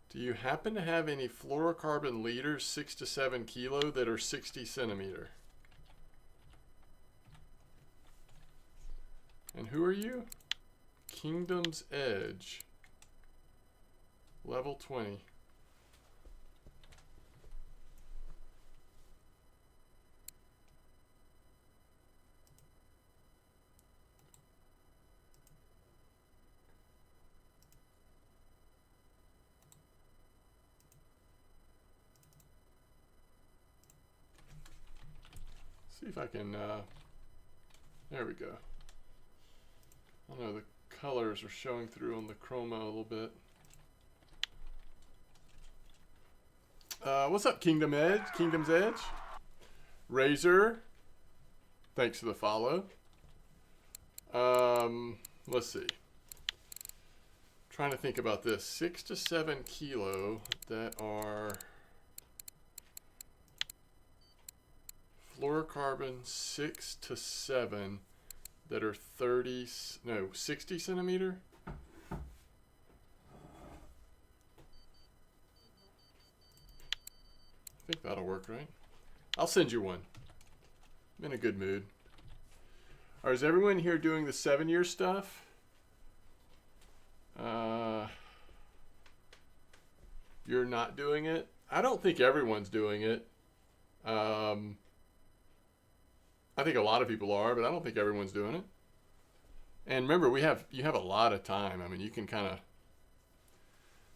Do you happen to have any fluorocarbon leaders 6 to 7 kilo that are 60 centimeter? And who are you? Kingdom's Edge. Level 20. See if I can, there we go. I don't know, the colors are showing through on the chroma a little bit. What's up, Kingdom's Edge? Razor, thanks for the follow. Let's see. Trying to think about this. 6 to 7 kilo that are fluorocarbon 6 to 7 that are 60 centimeter. I think that'll work, right? I'll send you one. I'm in a good mood. Or is everyone here doing the 7-year stuff? You're not doing it? I don't think everyone's doing it. I think a lot of people are, but I don't think everyone's doing it. And remember, you have a lot of time. I mean, you can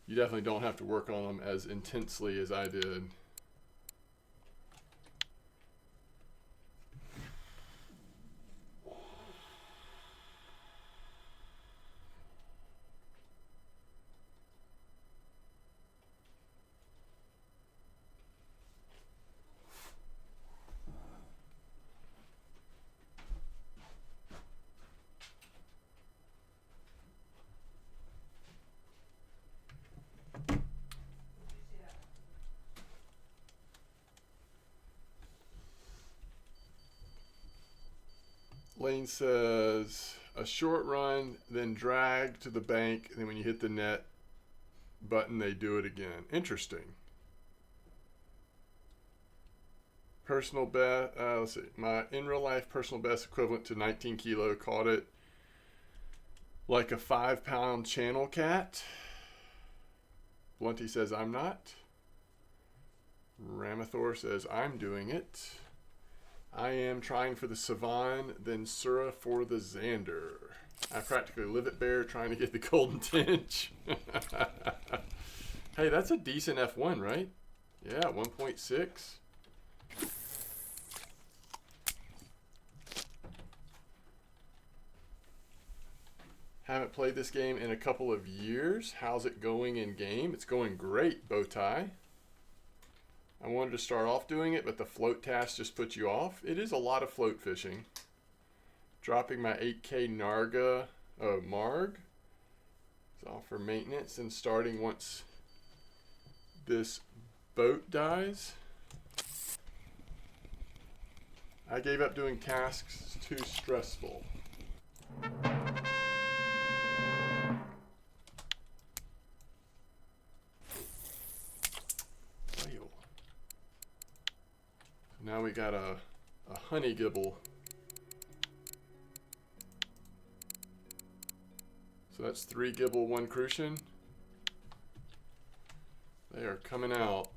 you definitely don't have to work on them as intensely as I did. Lane says a short run, then drag to the bank, and then when you hit the net button, they do it again. Interesting. Personal best, let's see, my in real life personal best equivalent to 19 kilo, caught it Like a 5-pound channel cat. Blunty says, I'm not. Ramathor says, I'm doing it. I am trying for the Savan, then Sura for the Xander. I practically live at Bear trying to get the Golden Tinge. Hey, that's a decent F1, right? Yeah, 1.6. Haven't played this game in a couple of years. How's it going in game? It's going great, Bowtie. I wanted to start off doing it, but the float task just puts you off. It is a lot of float fishing. Dropping my 8K Narga Marg. It's off for maintenance and starting once this boat dies. I gave up doing tasks. It's too stressful. Now we got a honey gibble. So that's 3 gibble, 1 crucian. They are coming out.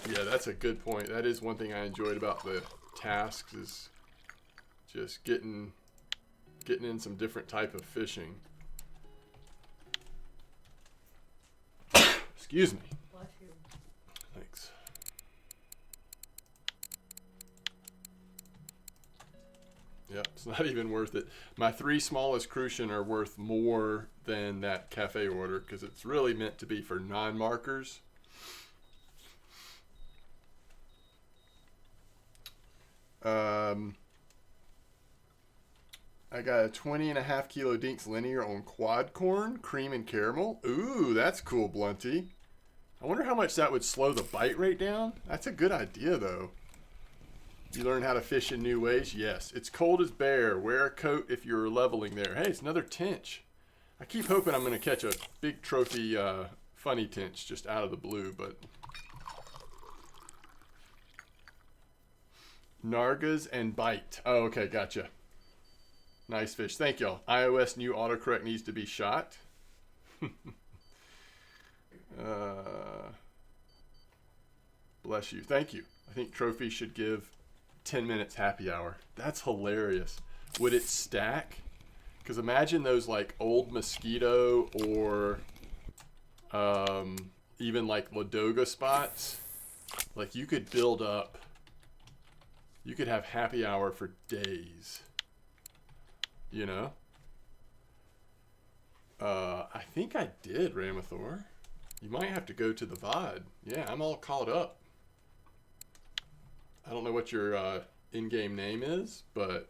Yeah, that's a good point. That is one thing I enjoyed about the tasks, is just getting in some different type of fishing. Excuse me. Bless you. Thanks. Yeah, it's not even worth it. My 3 smallest crucian are worth more than that cafe order because it's really meant to be for non-markers. I got a 20.5 kilo Dinks linear on quad corn, cream and caramel. Ooh, that's cool, Blunty. I wonder how much that would slow the bite rate down. That's a good idea, though. You learn how to fish in new ways? Yes. It's cold as bear. Wear a coat if you're leveling there. Hey, it's another tench. I keep hoping I'm going to catch a big trophy funny tench just out of the blue, but... Nargas and bite. Oh, okay, gotcha. Nice fish. Thank y'all. iOS new autocorrect needs to be shot. Bless you. Thank you. I think trophy should give 10 minutes happy hour. That's hilarious. Would it stack? Because imagine those like old mosquito or even like Ladoga spots. Like you could build up. You could have happy hour for days. You know? I think I did, Ramathor. You might have to go to the VOD. Yeah, I'm all caught up. I don't know what your in-game name is, but...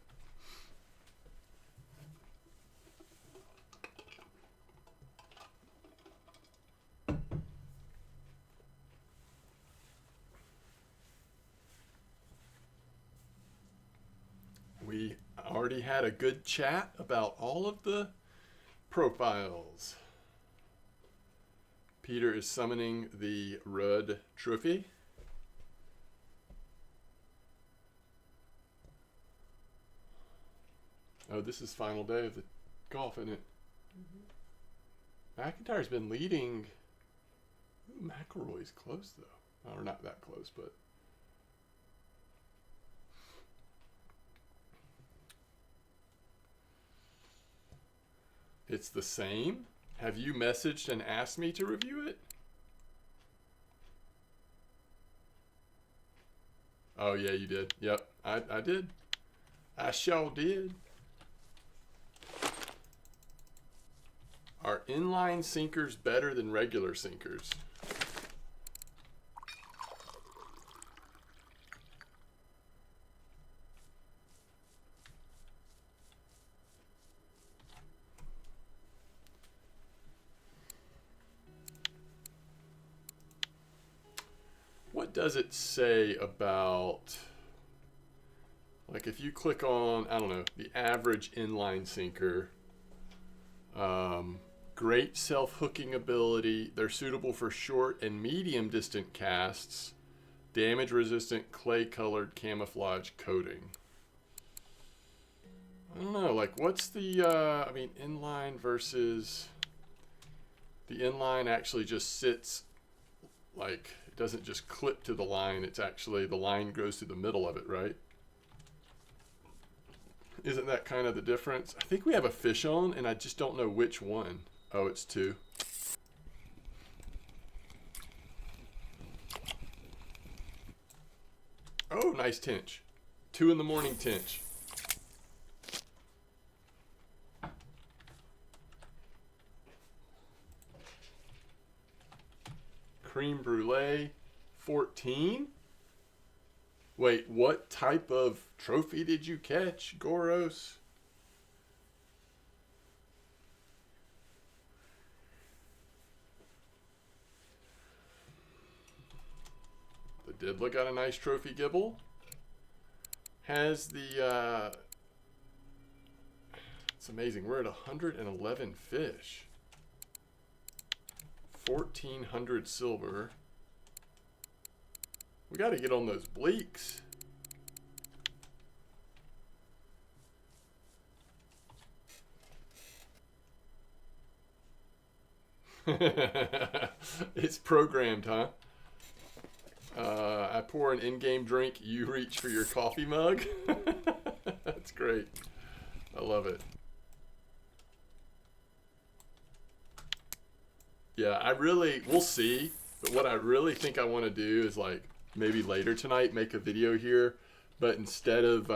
We already had a good chat about all of the profiles. Peter is summoning the Rudd Trophy. Oh, this is final day of the golf, isn't it? McIntyre's been leading. Ooh, McElroy's close, though. Or not that close, but... It's the same? Have you messaged and asked me to review it? Oh, yeah, you did. Yep, I did. I sure did. Are inline sinkers better than regular sinkers? What does it say about, like if you click on, I don't know, the average inline sinker, great self-hooking ability, they're suitable for short and medium distant casts, Damage resistant clay colored camouflage coating. I don't know, like what's the, I mean, inline versus, the inline actually just sits, like, it doesn't just clip to the line, it's actually, the line goes through the middle of it, right? Isn't that kind of the difference? I think we have a fish on, and I just don't know which one. Oh, it's 2. Oh, nice tinge. 2 in the morning tinge. Cream brulee, 14. Wait, what type of trophy did you catch, Goros? The Diddler got a nice trophy gibble. Has the, it's amazing, we're at 111 fish. 1,400 silver. We got to get on those bleaks. It's programmed, huh? I pour an in-game drink, you reach for your coffee mug. That's great. I love it. Yeah, we'll see. But what I really think I want to do is like maybe later tonight make a video here, but instead of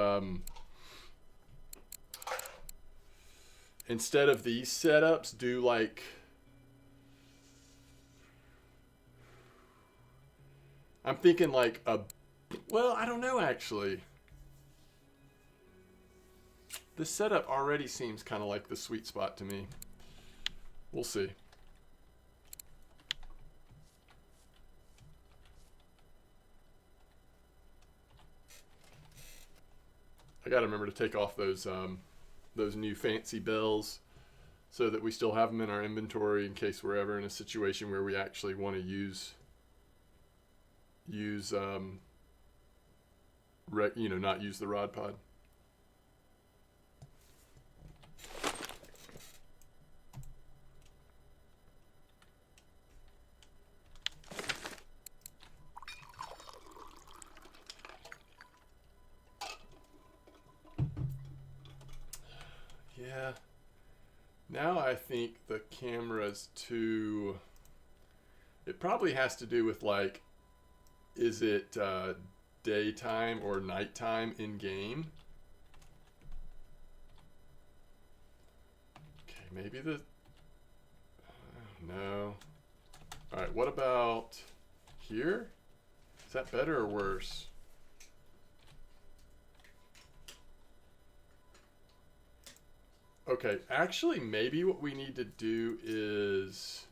these setups, do like, I'm thinking like well, I don't know actually. The setup already seems kind of like the sweet spot to me. We'll see. I gotta remember to take off those new fancy bells so that we still have them in our inventory in case we're ever in a situation where we actually want to use not use the rod pod. Yeah. Now I think the camera's too... It probably has to do with like, is it daytime or nighttime in game? Okay, maybe the... no. Alright, what about here? Is that better or worse? Okay, actually, maybe what we need to do is...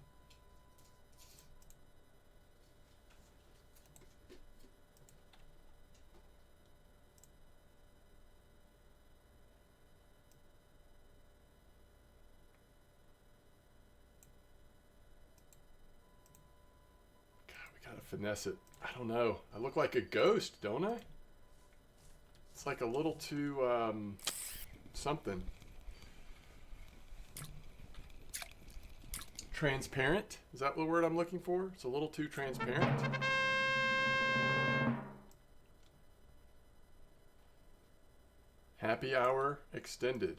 God, we gotta finesse it. I don't know. I look like a ghost, don't I? It's like a little too, something. Transparent? Is that the word I'm looking for? It's a little too transparent. Happy hour extended.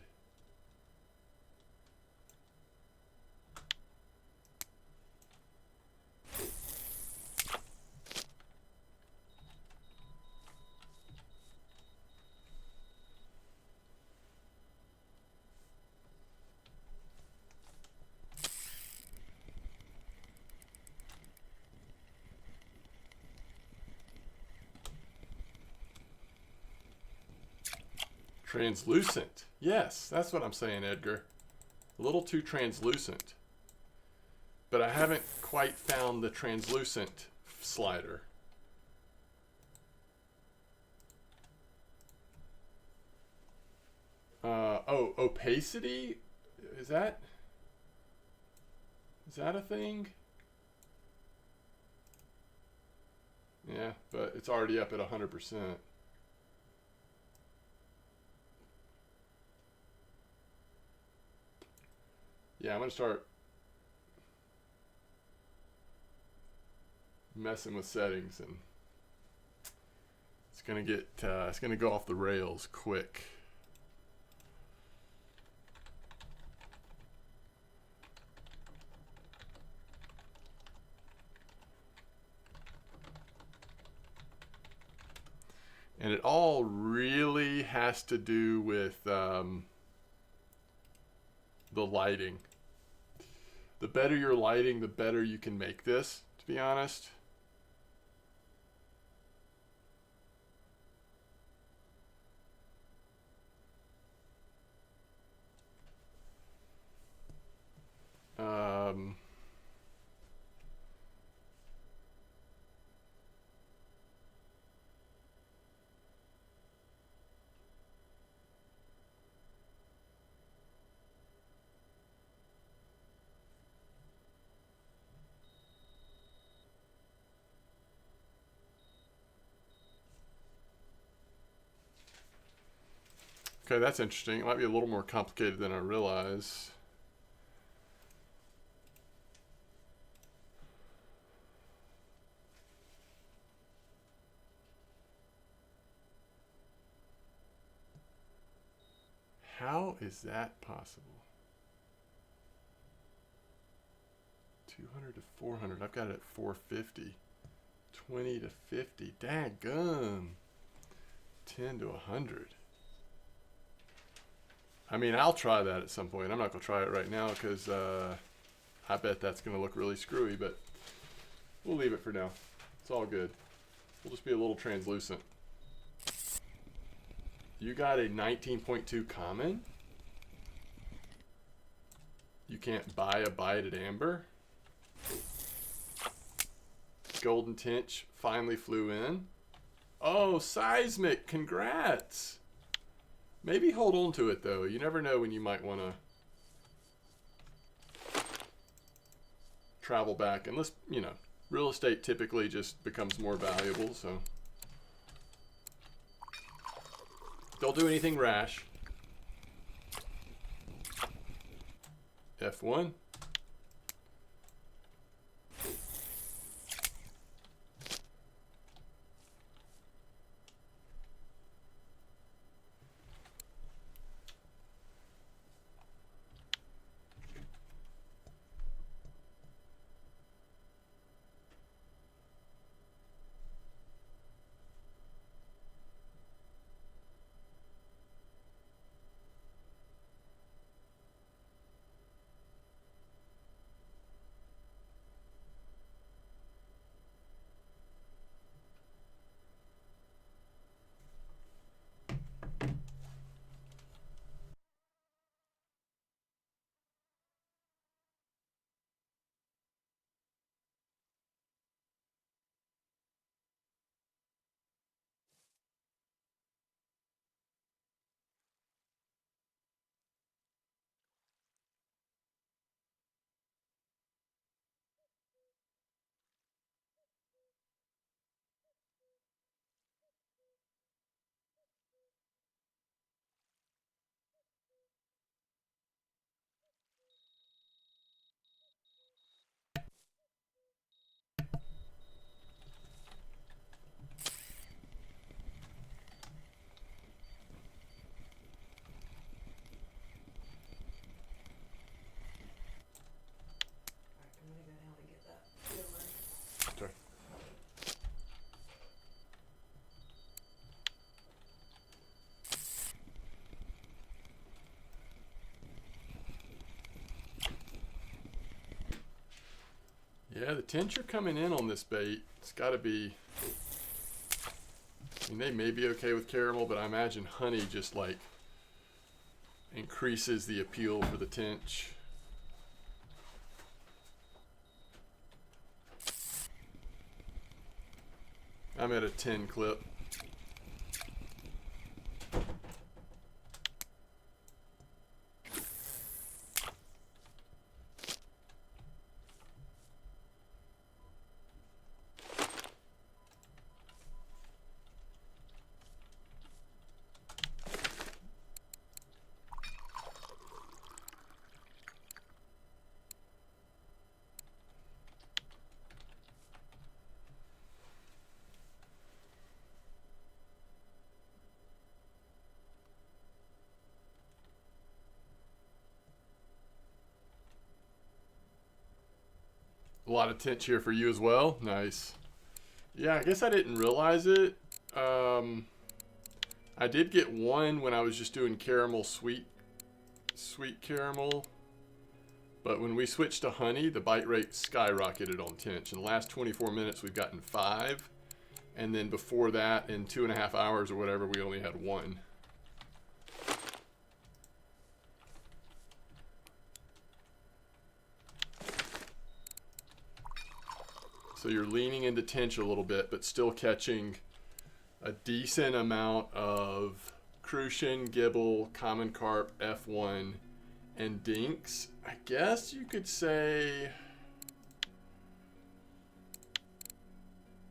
Translucent. Yes, that's what I'm saying, Edgar. A little too translucent. But I haven't quite found the translucent slider. Oh, opacity? Is that a thing? Yeah, but it's already up at 100%. Yeah, I'm gonna start messing with settings, and it's gonna go off the rails quick. And it all really has to do with the lighting. The better your lighting, the better you can make this, to be honest. Um, okay, that's interesting. It might be a little more complicated than I realize. How is that possible? 200 to 400. I've got it at 450. 20 to 50. Daggum. 10 to 100. I mean, I'll try that at some point. I'm not going to try it right now because I bet that's going to look really screwy, but we'll leave it for now. It's all good. We'll just be a little translucent. You got a 19.2 common? You can't buy a bite at Amber? Golden Tinch finally flew in. Oh, Seismic, congrats! Maybe hold on to it though. You never know when you might want to travel back. Unless, you know, real estate typically just becomes more valuable, so. Don't do anything rash. F1. I'm gonna go down and get that filler. Sorry. Yeah, the tints are coming in on this bait. It's got to be. I mean, they may be okay with caramel, but I imagine honey just like increases the appeal for the tinch. I'm at a 10 clip. A lot of tench here for you as well. Nice. Yeah, I guess I didn't realize it. I did get one when I was just doing caramel sweet caramel. But when we switched to honey, the bite rate skyrocketed on tench. In the last 24 minutes, we've gotten 5. And then before that, in 2.5 hours or whatever, we only had 1. So you're leaning into tench a little bit, but still catching a decent amount of crucian, gibble, common carp, F1, and dinks. I guess you could say,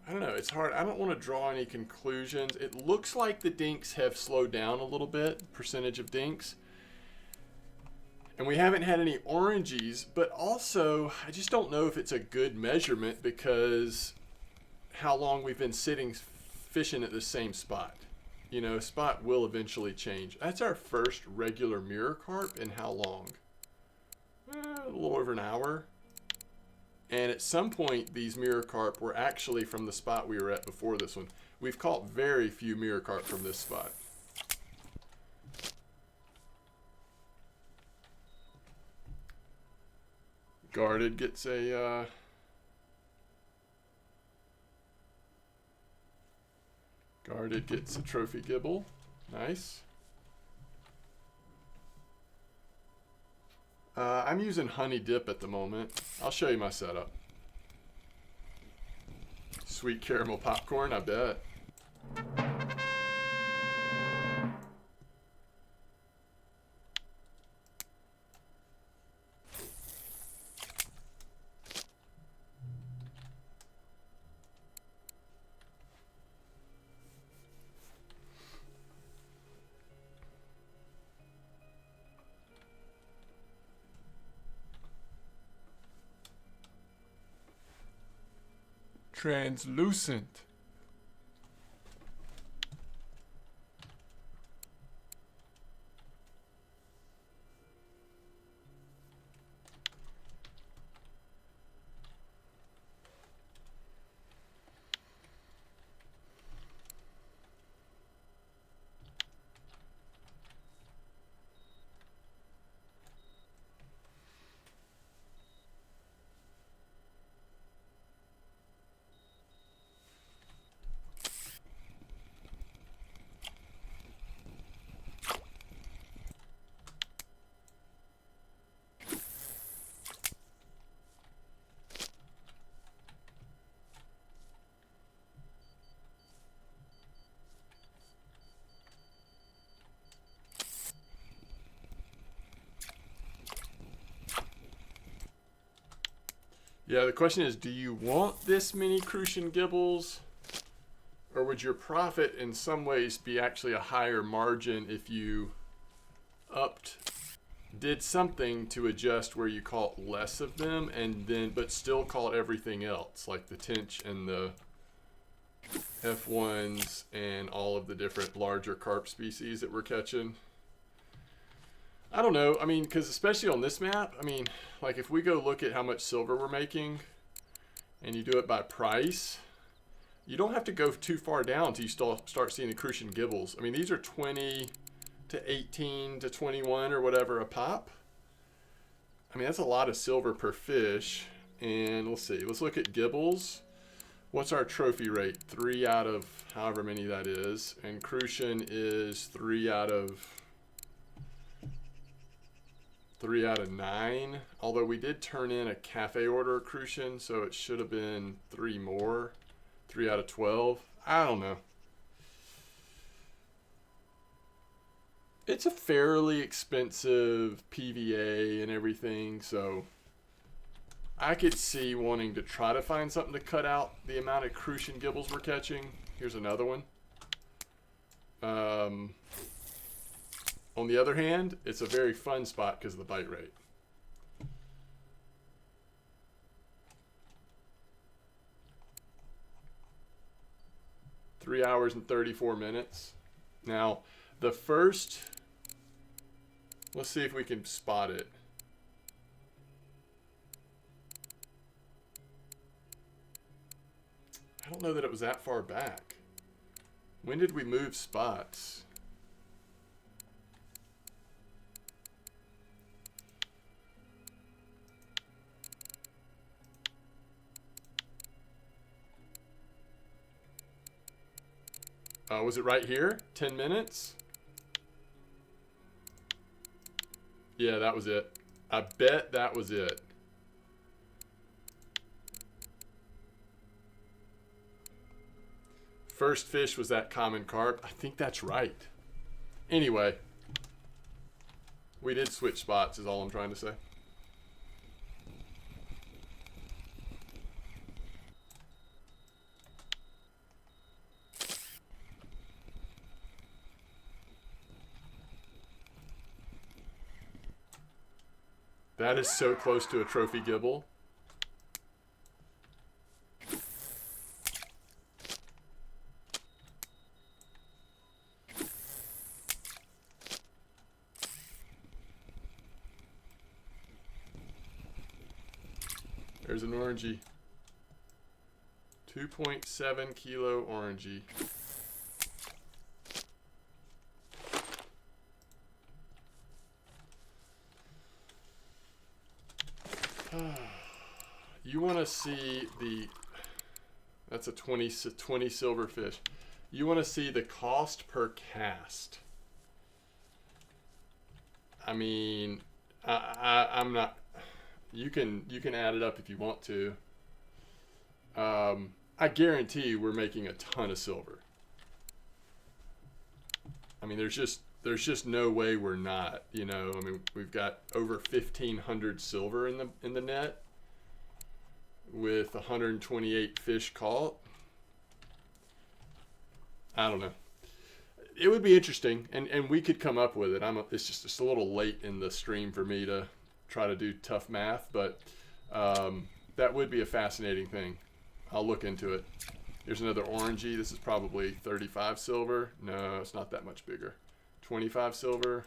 I don't know, it's hard. I don't want to draw any conclusions. It looks like the dinks have slowed down a little bit, percentage of dinks. And we haven't had any oranges, but also I just don't know if it's a good measurement because how long we've been sitting fishing at the same spot. You know, spot will eventually change. That's our first regular mirror carp in how long? A little over an hour. And at some point, these mirror carp were actually from the spot we were at before this one. We've caught very few mirror carp from this spot. Guarded gets a trophy gibble. Nice. I'm using honey dip at the moment. I'll show you my setup. Sweet caramel popcorn, I bet. Translucent. Yeah, the question is, do you want this many crucian gibbles? Or would your profit in some ways be actually a higher margin if you did something to adjust where you caught less of them but still caught everything else, like the tench and the F1s and all of the different larger carp species that we're catching? I don't know. I mean, because especially on this map, I mean, like if we go look at how much silver we're making and you do it by price, you don't have to go too far down until you start seeing the crucian gibbles. I mean, these are 20 to 18 to 21 or whatever a pop. I mean, that's a lot of silver per fish. And let's see. Let's look at gibbles. What's our trophy rate? 3 out of however many that is. And crucian is 3 out of 9, although we did turn in a cafe order of crucian, so it should have been 3 more. 3 out of 12. I don't know. It's a fairly expensive PVA and everything, so I could see wanting to try to find something to cut out the amount of crucian gibbles we're catching. Here's another one. On the other hand, it's a very fun spot because of the bite rate. Three hours and 34 minutes. Now, the first, let's see if we can spot it. don't know that it was that far back. When did we move spots? Was it right here? 10 minutes? Yeah, that was it. I bet that was it. First fish was that common carp. I think that's right. Anyway, we did switch spots is all I'm trying to say. That is so close to a trophy gibble. There's an orangey. 2.7 kilo orangey. You want to see the, that's a 20 silver fish. You want to see the cost per cast. I mean, I'm not, you can add it up if you want to. I guarantee we're making a ton of silver. I mean, there's just no way we're not, you know. I mean, we've got over 1,500 silver in the net with 128 fish caught. I don't know. It would be interesting, and we could come up with it. It's just a little late in the stream for me to try to do tough math, but that would be a fascinating thing. I'll look into it. Here's another orangey. This is probably 35 silver. No, it's not that much bigger. 25 silver.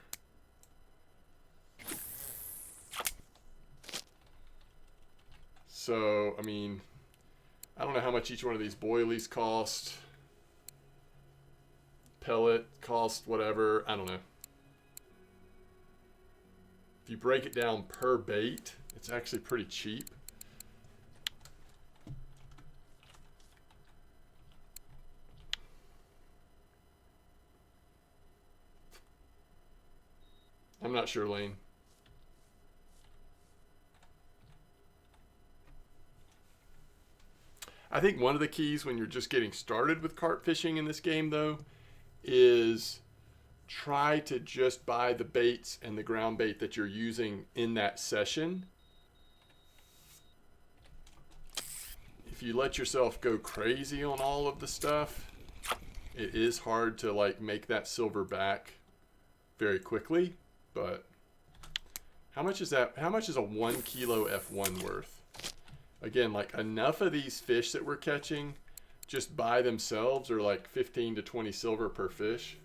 So, I mean, I don't know how much each one of these boilies cost. Pellet cost, whatever. I don't know. If you break it down per bait, it's actually pretty cheap. I'm not sure, Lane. I think one of the keys when you're just getting started with carp fishing in this game, though, is try to just buy the baits and the ground bait that you're using in that session. If you let yourself go crazy on all of the stuff, it is hard to like make that silver back very quickly. But how much is that? How much is a 1 kilo F1 worth? Again, like enough of these fish that we're catching just by themselves are like 15 to 20 silver per fish.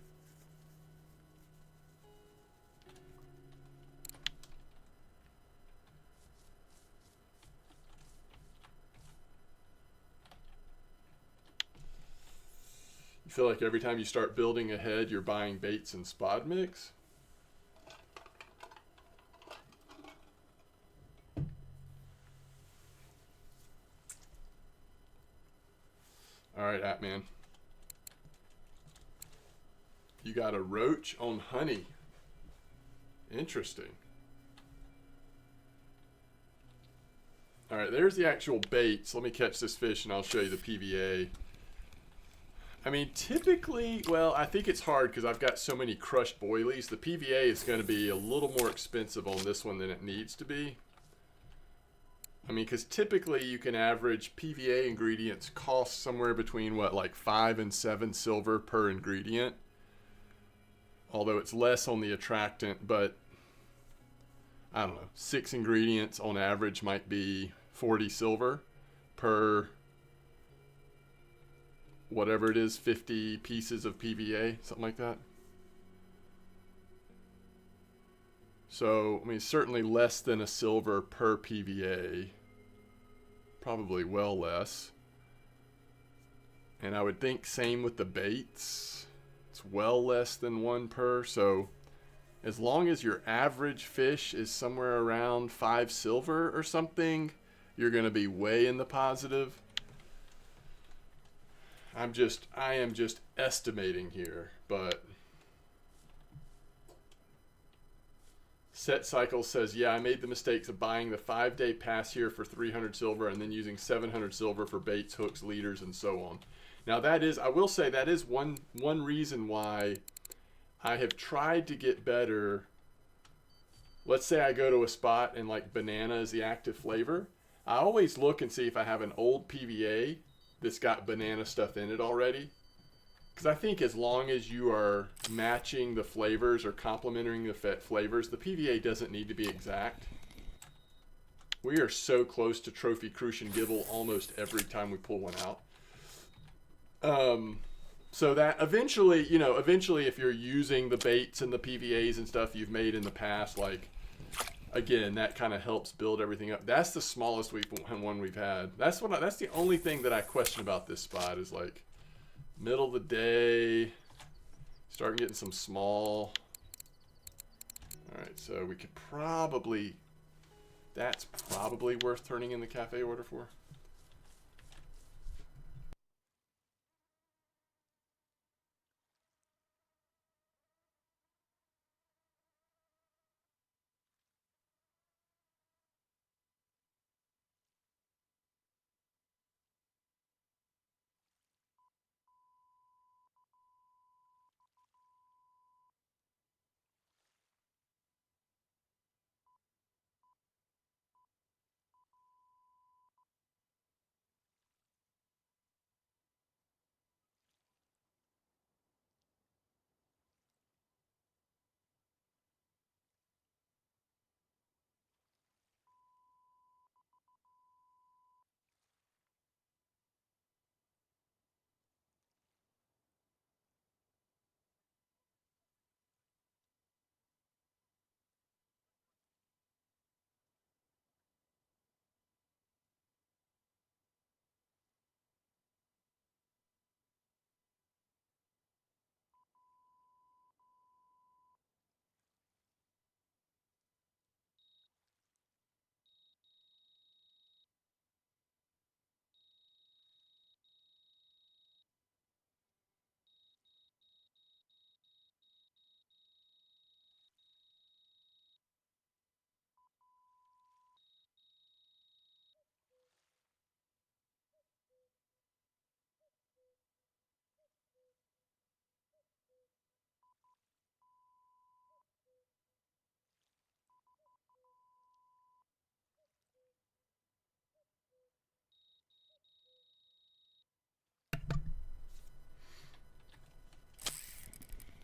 You feel like every time you start building ahead, you're buying baits and spod mix? All right, Atman. You got a roach on honey. Interesting. All right, there's the actual baits. Let me catch this fish and I'll show you the PVA. I mean, typically, well, I think it's hard because I've got so many crushed boilies. The PVA is going to be a little more expensive on this one than it needs to be. I mean, because typically you can average PVA ingredients cost somewhere between, what, like 5 and 7 silver per ingredient. Although it's less on the attractant, but I don't know, 6 ingredients on average might be 40 silver per whatever it is, 50 pieces of PVA, something like that. So, I mean, certainly less than a silver per PVA. Probably well less. And I would think same with the baits. It's well less than 1 per. So as long as your average fish is somewhere around 5 silver or something, you're going to be way in the positive. I am just estimating here, but Set Cycle says, yeah, I made the mistakes of buying the 5-day pass here for 300 silver and then using 700 silver for baits, hooks, leaders, and so on. Now that is, I will say, that is one reason why I have tried to get better. Let's say I go to a spot and like banana is the active flavor. I always look and see if I have an old PVA that's got banana stuff in it already. Because I think as long as you are matching the flavors or complementing the flavors, the PVA doesn't need to be exact. We are so close to Trophy Crucian Gibble almost every time we pull one out. So that eventually, if you're using the baits and the PVAs and stuff you've made in the past, like, again, that kind of helps build everything up. That's the smallest one we've had. That's the only thing that I question about this spot is like middle of the day, starting getting some small. All right, so we could probably, that's probably worth turning in the cafe order for.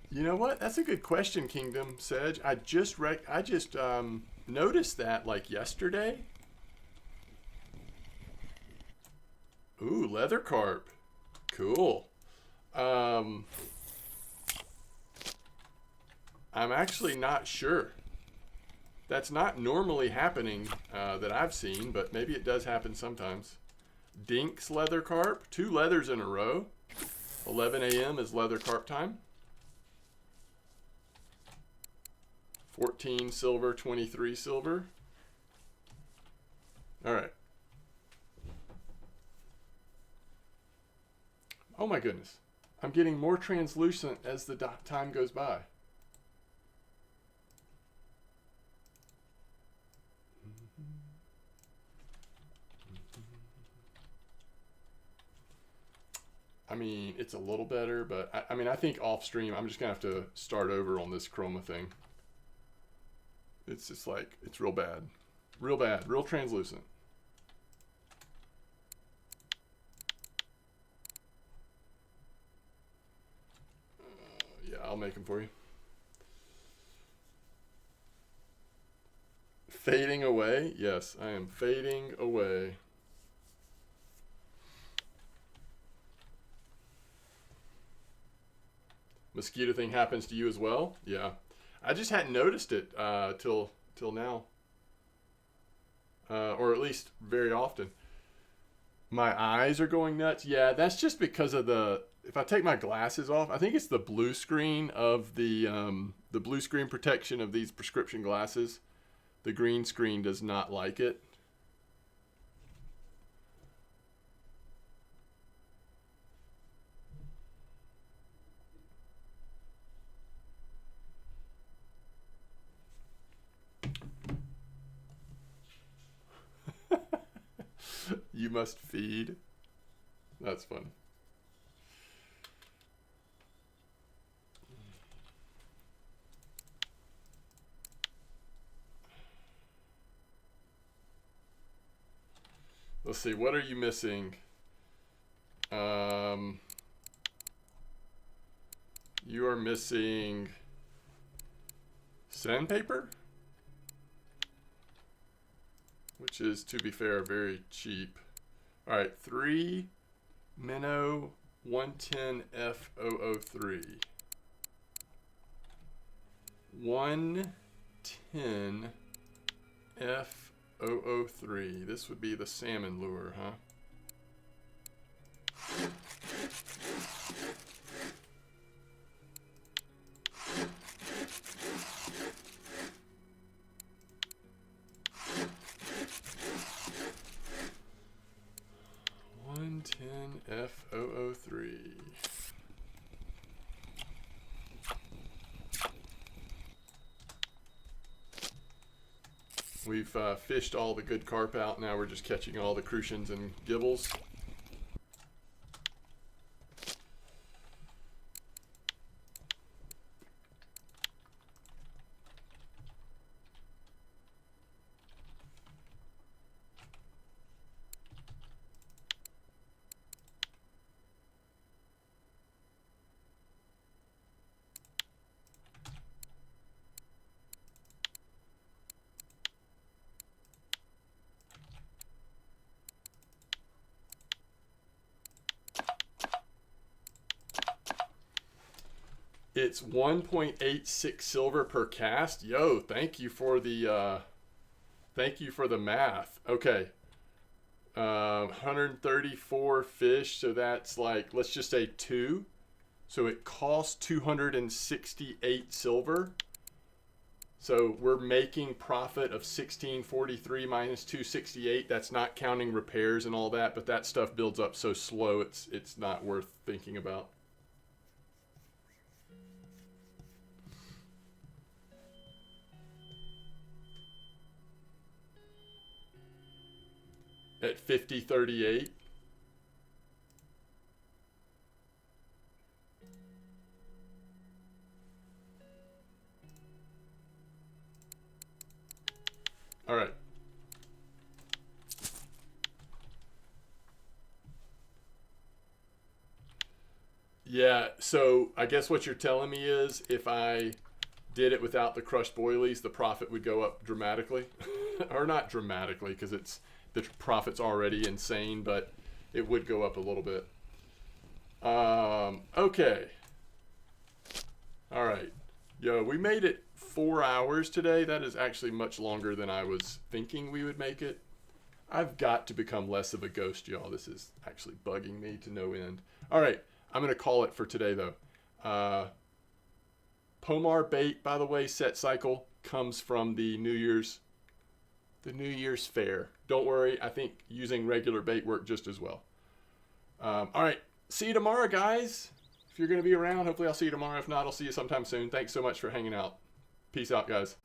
You know what? That's a good question, Kingdom Sedge. I just noticed that like yesterday. Ooh, leather carp. Cool. I'm actually not sure. That's not normally happening that I've seen, but maybe it does happen sometimes. Dink's leather carp. 2 leathers in a row. 11 a.m. is leather carp time. 14 silver, 23 silver. All right. Oh my goodness. I'm getting more translucent as the time goes by. I mean, it's a little better, but I mean, I think off stream, I'm just gonna have to start over on this chroma thing. It's just like, it's real bad. Real bad, real translucent. Yeah, I'll make them for you. Fading away? Yes, I am fading away. Mosquito thing happens to you as well? Yeah. I just hadn't noticed it till now. Or at least very often. My eyes are going nuts. Yeah, that's just because of the. If I take my glasses off, I think it's the blue screen of the blue screen protection of these prescription glasses. The green screen does not like it. You must feed. That's fun. Let's see. What are you missing? You are missing sandpaper, which is, to be fair, very cheap. All right, 3 Minnow 110 F003. 110 F003. This would be the salmon lure, huh? F003. We've fished all the good carp out. Now we're just catching all the crucians and gibbles. It's 1.86 silver per cast. Yo, thank you for the math. Okay. 134 fish, so that's like, let's just say 2. So it costs 268 silver. So we're making profit of 1643 minus 268. That's not counting repairs and all that, but that stuff builds up so slow it's not worth thinking about. At 50.38. All right. Yeah, so I guess what you're telling me is if I did it without the crushed boilies, the profit would go up dramatically. Or not dramatically, because the profit's already insane, but it would go up a little bit. Okay. All right. Yo, we made it 4 hours today. That is actually much longer than I was thinking we would make it. I've got to become less of a ghost, y'all. This is actually bugging me to no end. All right. I'm going to call it for today, though. Pomar bait, by the way, set cycle comes from the New Year's fair. Don't worry, I think using regular bait worked just as well. All right, see you tomorrow, guys. If you're going to be around, hopefully I'll see you tomorrow. If not, I'll see you sometime soon. Thanks so much for hanging out. Peace out, guys.